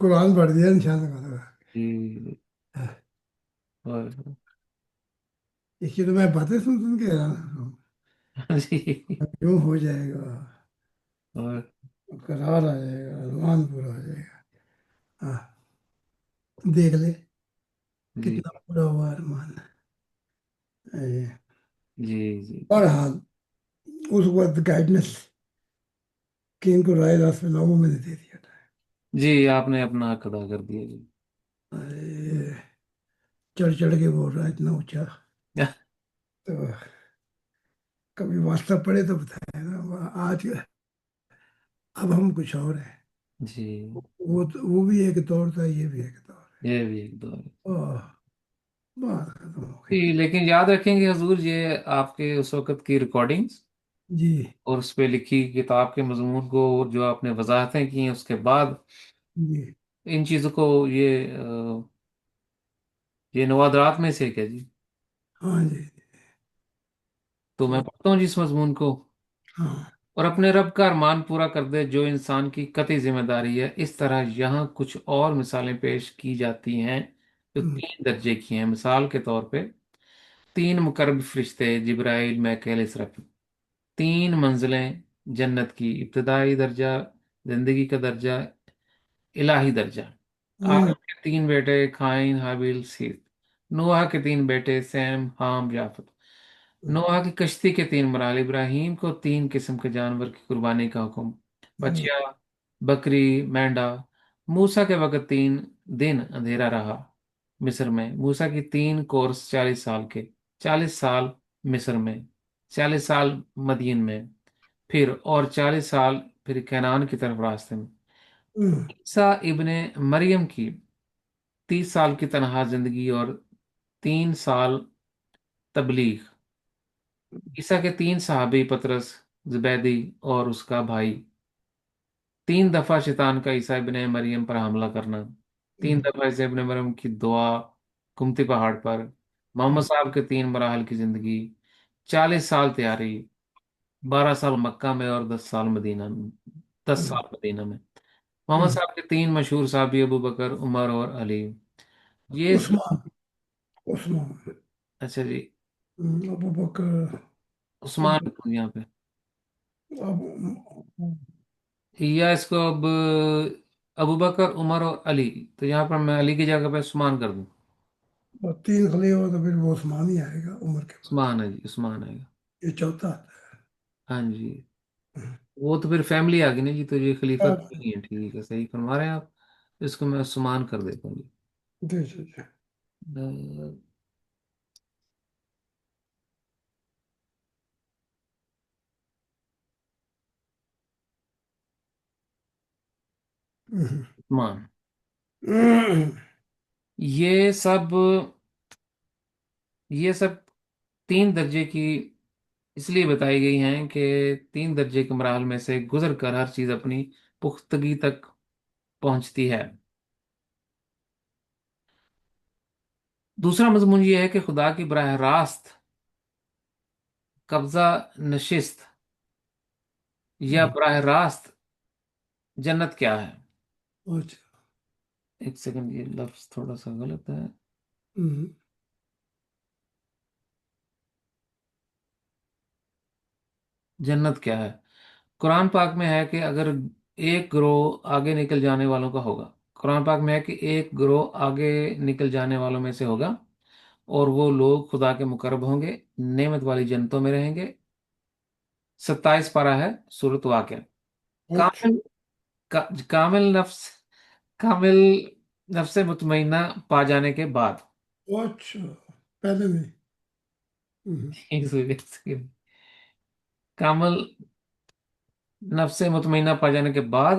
Speaker 2: कुरान पढ़ दिया निशान लगा लगा
Speaker 1: जी।
Speaker 2: के।
Speaker 1: और
Speaker 2: इसकी तो मैं बातें सुन सुन के हैरान हो रहा
Speaker 1: जी।
Speaker 2: हूँ। क्यों हो जाएगा,
Speaker 1: और
Speaker 2: करार आ जाएगा, अरमान पूरा हो जाएगा। हाँ, देख ले
Speaker 1: जी
Speaker 2: कितना पूरा हुआ अरमान। ये
Speaker 1: जी जी जी
Speaker 2: बहरहाल उस वक्त गाइडनेस किंग को राय रास में लोगों में दे दिया था।
Speaker 1: जी, आपने अपना हक अदा कर दिया जी।
Speaker 2: अरे, चढ़ चढ़ के बोल रहा है इतना ऊंचा। तो कभी वास्ता पड़े तो बताएगा। आज अब हम कुछ और हैं।
Speaker 1: जी,
Speaker 2: वो भी एक दौर था, ये भी एक दौर
Speaker 1: ये भी एक दौर है।
Speaker 2: है। ओह, बात खत्म हो गई।
Speaker 1: जी, लेकिन याद रखेंगे हजूर, ये आपके उस वक्त की रिकॉर्डिंग्स
Speaker 2: जी।
Speaker 1: और उस पे लिखी किताब के मजमून को, और जो आपने वजाहतें की हैं उसके बाद
Speaker 2: जी।
Speaker 1: इन चीज़ों को, ये नवादरात में से क्या जी।
Speaker 2: ہاں جی۔
Speaker 1: تو میں پڑھتا ہوں جس مضمون کو:
Speaker 2: ہاں۔
Speaker 1: اور اپنے رب کا ارمان پورا کر دے جو انسان کی قطعی ذمہ داری ہے. اس طرح یہاں کچھ اور مثالیں پیش کی جاتی ہیں جو
Speaker 2: ہوں،
Speaker 1: 3 درجے کی ہیں. مثال کے طور پہ 3 مقرب فرشتے جبرائیل میکائیل اسرافیل. 3 منزلیں جنت کی: ابتدائی درجہ، زندگی کا درجہ، الہی درجہ.
Speaker 2: ہوں،
Speaker 1: آدم کے 3 بیٹے قائن حابیل سیت. نوح کے 3 بیٹے سیم حام یافت. نوح کی کشتی کے 3 مراحل. ابراہیم کو 3 قسم کے جانور کی قربانی کا حکم:
Speaker 2: ہوں،
Speaker 1: بچیا، بکری، مینڈا. موسیٰ کے وقت 3 دن اندھیرا رہا مصر میں. موسیٰ کی 3 کورس 40 سال کے: 40 سال مصر میں، 40 سال مدین میں، پھر اور 40 سال پھر کینان کی طرف راستے میں.
Speaker 2: ہوں،
Speaker 1: عیسیٰ ابن مریم کی 30 سال کی تنہا زندگی اور 3 سال تبلیغ. عیسیٰ کے 3 صحابی پطرس، زبیدی اور اس کا بھائی. 3 دفعہ شیطان کا عیسیٰ ابن مریم پر حملہ کرنا. تین
Speaker 2: ہوں،
Speaker 1: دفعہ عیسیٰ ابن مریم کی دعا کمتی پہاڑ پر. محمد صاحب کے 3 مراحل کی زندگی: 40 سال تیاری، 12 سال مکہ میں اور 10 سال مدینہ میں. دس
Speaker 2: ہوں،
Speaker 1: سال مدینہ میں. محمد
Speaker 2: ہوں۔
Speaker 1: صاحب کے 3 مشہور صحابی: ابو بکر، عمر اور علی. یہ
Speaker 2: عثمان، عثمان،
Speaker 1: اچھا جی.
Speaker 2: ابو بکر،
Speaker 1: عثمان
Speaker 2: ابو
Speaker 1: لکھوں یہاں پہ،
Speaker 2: ابو
Speaker 1: یا اس کو اب ابو بکر، عمر اور علی. تو یہاں پر میں علی کی جگہ پہ عثمان کر دوں.
Speaker 2: اور تین خلیفہ ہو تو پھر وہ عثمان ہی آئے گا عمر کے بعد۔
Speaker 1: عثمان ہے جی، عثمان آئے گا.
Speaker 2: یہ چوتھا آتا
Speaker 1: ہاں جی.
Speaker 2: ہے۔
Speaker 1: وہ تو پھر فیملی آ گئی نا جی، تو یہ خلیفہ تو
Speaker 2: آپ
Speaker 1: نہیں ہے. ٹھیک ہے، صحیح فرما رہے ہیں آپ. اس کو میں عثمان کر دیتا ہوں جی.
Speaker 2: دیکھیے۔
Speaker 1: اہ، عثمان. یہ سب یہ سب 3 درجے کی اس لیے بتائی گئی ہیں کہ 3 درجے کے مراحل میں سے گزر کر ہر چیز اپنی پختگی تک پہنچتی ہے. دوسرا مضمون یہ ہے کہ خدا کی براہ راست قبضہ نشست یا براہ راست جنت کیا ہے.
Speaker 2: اچھا۔
Speaker 1: ایک سیکنڈ، یہ لفظ تھوڑا سا غلط ہے. جنت کیا ہے؟ قرآن پاک میں ہے کہ اگر ایک گروہ آگے نکل جانے والوں کا ہوگا. قرآن پاک میں ہے کہ ایک گروہ آگے نکل جانے والوں میں سے ہوگا، اور وہ لوگ خدا کے مقرب ہوں گے، نعمت والی جنتوں میں رہیں گے. 27 پارہ ہے سورۃ واقعہ.
Speaker 2: اچھا،
Speaker 1: کامل کامل نفس کامل نفس مطمئنہ پا جانے کے بعد.
Speaker 2: اچھا، پہلے میں۔
Speaker 1: کامل نفس مطمئنہ پا جانے کے بعد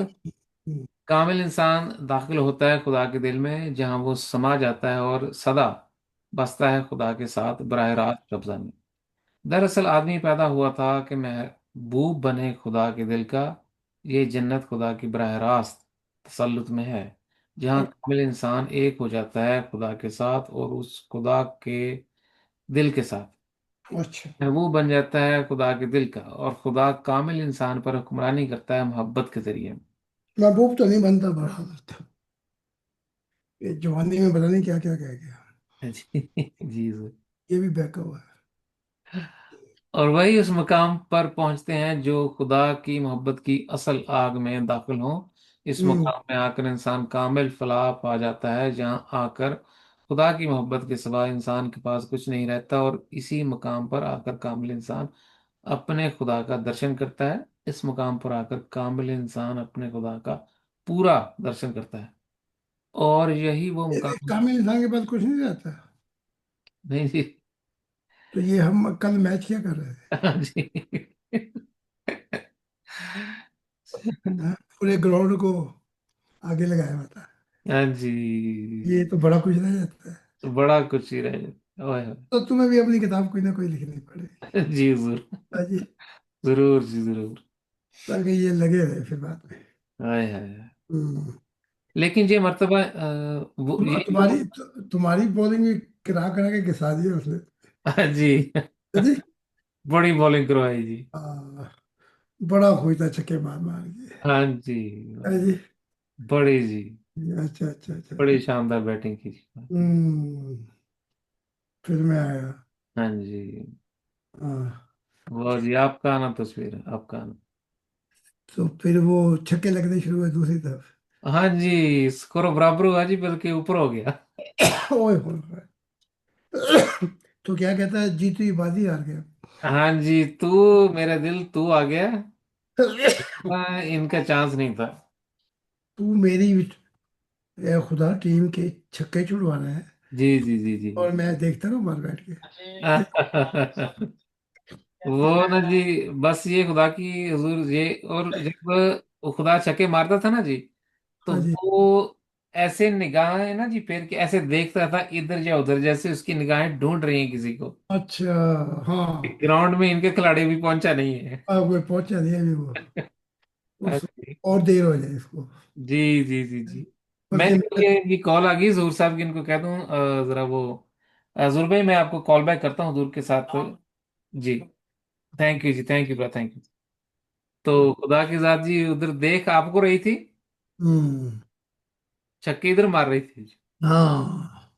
Speaker 1: کامل انسان داخل ہوتا ہے خدا کے دل میں، جہاں وہ سما جاتا ہے اور سدا بستا ہے خدا کے ساتھ براہ راست قبضہ میں. دراصل آدمی پیدا ہوا تھا کہ محبوب بنے خدا کے دل کا. یہ جنت خدا کی براہ راست تسلط میں ہے، جہاں کامل انسان ایک ہو جاتا ہے خدا کے ساتھ اور اس خدا کے دل کے ساتھ.
Speaker 2: اچھا،
Speaker 1: محبوب بن جاتا ہے خدا کے دل کا، اور خدا کامل انسان پر حکمرانی کرتا ہے محبت کے ذریعے.
Speaker 2: محبوب تو نہیں بنتا برحال تھا، یہ جوانی میں پتہ نہیں کیا کیا کہہ گیا،
Speaker 1: جی جی سر.
Speaker 2: یہ بھی بہکا ہوا ہے۔
Speaker 1: اور وہی اس مقام پر پہنچتے ہیں جو خدا کی محبت کی اصل آگ میں داخل ہوں. اس
Speaker 2: ہوں،
Speaker 1: مقام میں آ کر انسان کامل فلاح پا جاتا ہے، جہاں آ کر خدا کی محبت کے سوا انسان کے پاس کچھ نہیں رہتا. اور اسی مقام پر آ کر کامل انسان اپنے خدا کا درشن کرتا ہے. اس مقام پر آ کر کامل انسان اپنے خدا کا پورا درشن کرتا ہے. اور یہی وہ مقام ہے.
Speaker 2: کامل انسان کے پاس کچھ نہیں رہتا،
Speaker 1: نہیں جی.
Speaker 2: تو یہ ہم کل میچ کیا کر رہے تھے؟
Speaker 1: ہاں جی.
Speaker 2: ہاں؟ پورے گراؤنڈ کو آگے لگایا ہوا تھا،
Speaker 1: ہاں جی.
Speaker 2: یہ تو بڑا کچھ رہ جاتا ہے۔
Speaker 1: بڑا کچھ ہی رہ جاتا. اوئے
Speaker 2: تو تمہیں بھی اپنی کتاب کوئی نہ کوئی لکھنی پڑے گی۔
Speaker 1: ہوئے. جی ضرور.
Speaker 2: ہاں جی،
Speaker 1: ضرور جی ضرور.
Speaker 2: تاکہ یہ لگے رہے پھر بعد میں۔
Speaker 1: ہائے ہائے.
Speaker 2: ہوں۔
Speaker 1: لیکن یہ مرتبہ وہ یہ جو
Speaker 2: تمہاری بولنگ بھی کرا کرا کے گسا دیا اس نے۔
Speaker 1: हाँ जी।
Speaker 2: है जी।
Speaker 1: बड़ी बॉलिंग करवाई जी।
Speaker 2: हाँ, बड़ा खुश था छक्के मार मार के।
Speaker 1: हाँ जी।
Speaker 2: है जी।
Speaker 1: बड़ी जी।
Speaker 2: अच्छा अच्छा अच्छा।
Speaker 1: बड़ी शानदार बैटिंग की जी।
Speaker 2: हम्म। फिर मैं आया।
Speaker 1: हाँ जी।
Speaker 2: हाँ।
Speaker 1: वो जी आपका आना, तस्वीर है आपका आना।
Speaker 2: तो फिर वो छक्के लगने शुरू हुए दूसरी तरफ।
Speaker 1: हाँ जी, स्कोर बराबर हुआ जी, बल्कि ऊपर हो गया।
Speaker 2: ओए होए होए। तो क्या कहता है, जीती हुई बाजी हार गया।
Speaker 1: हाँ जी, तू मेरा दिल तू आ गया। हाँ, इनका चांस नहीं था।
Speaker 2: तू मेरी ए खुदा टीम के छक्के छुड़वाना है,
Speaker 1: जी जी जी जी।
Speaker 2: और मैं देखता रहूं बाहर बैठ के।
Speaker 1: वो ना जी, बस ये खुदा की हुजूर ये, और जब वो खुदा छक्के मारता था ना जी, तो
Speaker 2: हाँ जी।
Speaker 1: वो ऐसे निगाहें ना जी फेर के ऐसे देखता था इधर या उधर, जैसे उसकी निगाहें ढूंढ रही हैं किसी को।
Speaker 2: अच्छा। हाँ।
Speaker 1: ग्राउंड में इनके खिलाड़ी भी पहुंचा नहीं है।
Speaker 2: अब कोई पहुंचा नहीं अभी वो,
Speaker 1: हाँ
Speaker 2: उस
Speaker 1: जी
Speaker 2: और देर हो जाए इसको।
Speaker 1: जी जी जी जी। मैं
Speaker 2: बल्कि मैं।
Speaker 1: ये कॉल आ गई जहूर साहब की, इनको कह दूं जरा वो जहूर भाई, मैं आपको कॉल बैक करता हूँ हजूर के साथ। जी, थैंक यू जी, thank you bro, thank you. तो खुदा की जात जी उधर देख आपको रही थी,
Speaker 2: हम्म।
Speaker 1: छक्के इधर मार रही थी।
Speaker 2: हाँ,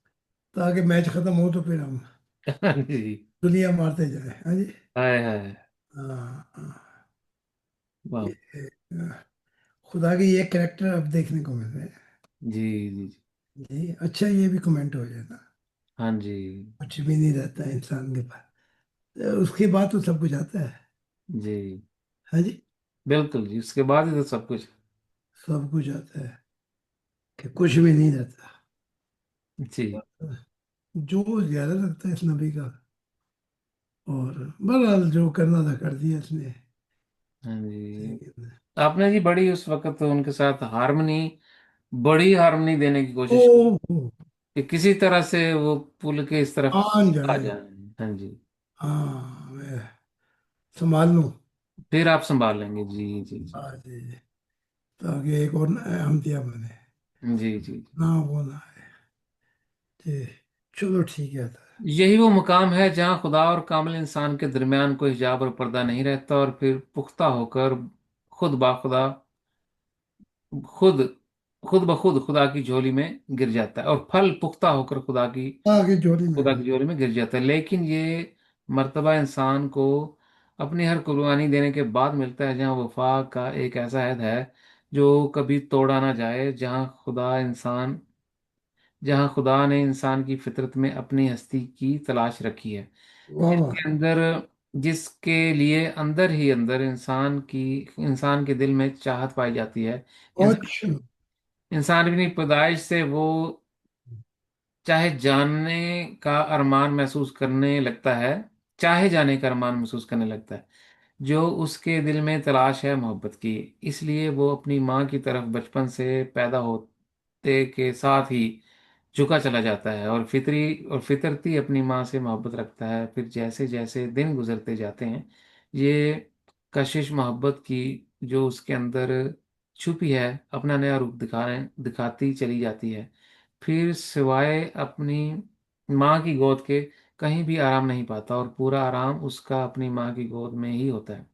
Speaker 2: ताकि मैच खत्म हो तो फिर हम
Speaker 1: हाँ जी।
Speaker 2: दुनिया मारते जाए। हाँ जी।
Speaker 1: हाय हाय।
Speaker 2: हाँ हाँ।
Speaker 1: वाह।
Speaker 2: ये खुदा के ये कैरेक्टर अब देखने को मिल रहे हैं।
Speaker 1: जी जी जी।
Speaker 2: जी अच्छा, ये भी कमेंट हो जाता,
Speaker 1: हाँ जी।
Speaker 2: कुछ भी नहीं रहता है इंसान के पास, उसके बाद तो सब कुछ आता है।
Speaker 1: जी
Speaker 2: हाँ जी।
Speaker 1: बिल्कुल जी, उसके बाद ही तो सब कुछ।
Speaker 2: सब कुछ आता है, कि कुछ भी नहीं रहता।
Speaker 1: जी।
Speaker 2: जो ज्यादा लगता है इस नबी का, और बहरहाल जो करना था कर दिया इसने।
Speaker 1: हाँ जी।
Speaker 2: लेकिन
Speaker 1: आपने जी बड़ी उस वक्त उनके साथ हारमोनी, बड़ी हारमोनी देने की
Speaker 2: ओ
Speaker 1: कोशिश की
Speaker 2: हो,
Speaker 1: कि किसी तरह से वो पुल के इस तरफ
Speaker 2: आन
Speaker 1: आ
Speaker 2: जाए।
Speaker 1: जाए। हाँ जी।
Speaker 2: हाँ, मैं संभाल लूँ।
Speaker 1: फिर आप संभाल लेंगे जी जी जी।
Speaker 2: हाँ जी जी। ताकि एक और अहमदिया बने,
Speaker 1: जी जी।
Speaker 2: ना वो ना है। जी। चलो ठीक है तो।
Speaker 1: यही वो मुकाम है जहाँ खुदा और कामिल इंसान के दरमियान कोई हिजाब और पर्दा नहीं रहता, और फिर पुख्ता होकर खुद बाखुदा खुद खुद ब खुद खुदा की झोली में गिर जाता है, और फल पुख्ता होकर
Speaker 2: आगे जोड़ी में।
Speaker 1: खुदा की झोली में गिर जाता है। लेकिन ये मर्तबा इंसान को अपनी हर कुर्बानी देने के बाद मिलता है, जहाँ वफा का एक ऐसा अहद है जो कभी तोड़ा ना जाए, जहाँ खुदा ने इंसान की फितरत में अपनी हस्ती की तलाश रखी है,
Speaker 2: वाह वाह।
Speaker 1: जिसके अंदर जिसके लिए अंदर ही अंदर इंसान के दिल में चाहत पाई जाती है।
Speaker 2: अच्छा।
Speaker 1: इंसान अपनी पैदाइश से वो चाहे जानने का अरमान महसूस करने लगता है चाहे जाने का अरमान महसूस करने लगता है, जो उसके दिल में तलाश है मोहब्बत की। इसलिए वो अपनी माँ की तरफ बचपन से पैदा होते के साथ ही झुका चला जाता है, और फितरती अपनी माँ से मोहब्बत रखता है। फिर जैसे जैसे दिन गुजरते जाते हैं, ये कशिश मोहब्बत की जो उसके अंदर छुपी है अपना नया रूप दिखाती चली जाती है। फिर सिवाय अपनी माँ की गोद के कहीं भी आराम नहीं पाता, और पूरा आराम उसका अपनी माँ की गोद में ही होता है।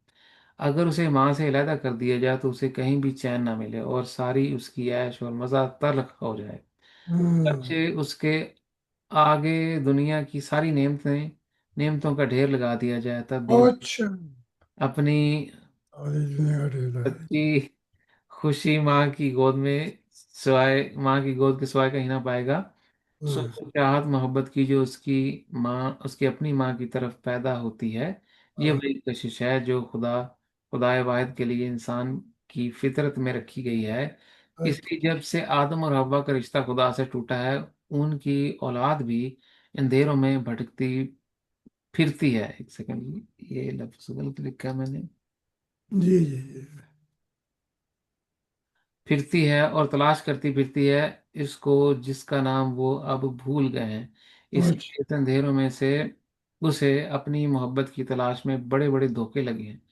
Speaker 1: अगर उसे माँ से अलहदा कर दिया जाए तो उसे कहीं भी चैन ना मिले, और सारी उसकी ऐश और मज़ा तल्ख हो जाए।
Speaker 2: हम्म।
Speaker 1: बच्चे उसके आगे दुनिया की सारी नेमतों का ढेर लगा दिया जाए, तब भी
Speaker 2: अच्छा।
Speaker 1: अपनी
Speaker 2: सारी दुनिया का ढेला है।
Speaker 1: सच्ची खुशी माँ की गोद के सिवाय कहीं ना पाएगा। सो
Speaker 2: हम्म।
Speaker 1: चाहत मोहब्बत की जो उसकी अपनी माँ की तरफ पैदा होती है, ये
Speaker 2: हाँ,
Speaker 1: वही कशिश है जो खुदाए वाहिद के लिए इंसान की फितरत में रखी गई है।
Speaker 2: अच्छा।
Speaker 1: इसलिए जब से आदम और हव्वा का रिश्ता खुदा से टूटा है, उनकी औलाद भी अंधेरों में भटकती फिरती है। एक सेकंड, ये लफ्ज गलत लिखा है मैंने।
Speaker 2: जी जी जी।
Speaker 1: फिरती है और तलाश करती फिरती है इसको जिसका नाम वो अब भूल गए हैं।
Speaker 2: अच्छा।
Speaker 1: इसलिए इस अंधेरों में से उसे अपनी मोहब्बत की तलाश में बड़े बड़े धोखे लगे हैं।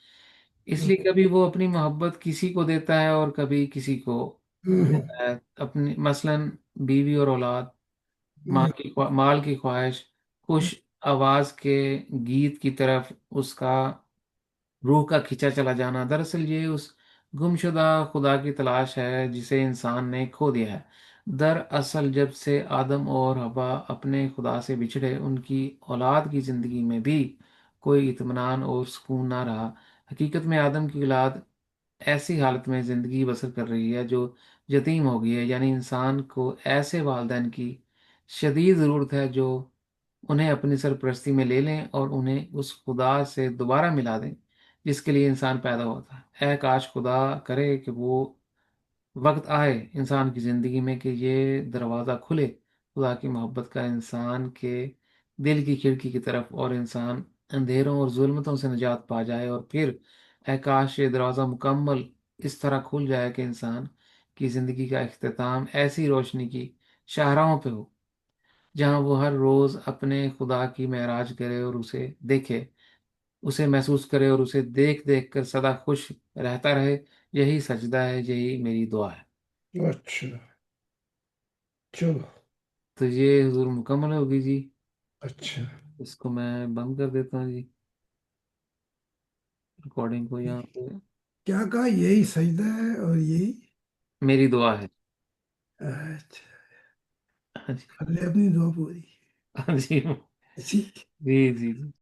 Speaker 1: इसलिए कभी वो अपनी मोहब्बत किसी को देता है और कभी किसी को
Speaker 2: हम्म।
Speaker 1: देता है, अपनी मसलन बीवी और औलाद,
Speaker 2: हम्म।
Speaker 1: माल की ख्वाहिश, खुश آواز کے گیت کی طرف اس کا روح کا کھینچا چلا جانا، دراصل یہ اس گمشدہ خدا کی تلاش ہے جسے انسان نے کھو دیا ہے۔ دراصل جب سے آدم اور حوا اپنے خدا سے بچھڑے، ان کی اولاد کی زندگی میں بھی کوئی اطمینان اور سکون نہ رہا۔ حقیقت میں آدم کی اولاد ایسی حالت میں زندگی بسر کر رہی ہے جو یتیم ہو گئی ہے، یعنی انسان کو ایسے والدین کی شدید ضرورت ہے جو انہیں اپنی سرپرستی میں لے لیں اور انہیں اس خدا سے دوبارہ ملا دیں جس کے لیے انسان پیدا ہوتا ہے۔ اے کاش خدا کرے کہ وہ وقت آئے انسان کی زندگی میں کہ یہ دروازہ کھلے، خدا کی محبت کا، انسان کے دل کی کھڑکی کی طرف، اور انسان اندھیروں اور ظلمتوں سے نجات پا جائے۔ اور پھر اے کاش یہ دروازہ مکمل اس طرح کھل جائے کہ انسان کی زندگی کا اختتام ایسی روشنی کی شاہراہوں پہ ہو جہاں وہ ہر روز اپنے خدا کی معراج کرے اور اسے دیکھے، اسے محسوس کرے اور اسے دیکھ دیکھ کر سدا خوش رہتا رہے۔ یہی سجدہ ہے، یہی میری دعا ہے۔
Speaker 2: اچھا، چلو،
Speaker 1: تو یہ حضور مکمل ہوگی جی۔
Speaker 2: اچھا،
Speaker 1: اس کو میں بند کر دیتا ہوں جی، ریکارڈنگ کو یہاں پہ۔
Speaker 2: کیا کہا؟ یہی سجدہ ہے اور یہی؟
Speaker 1: میری دعا ہے۔
Speaker 2: اچھا،
Speaker 1: ہاں جی،
Speaker 2: کر لے اپنی دعا پوری۔
Speaker 1: ہاں جی،
Speaker 2: اسی
Speaker 1: جی جی جی۔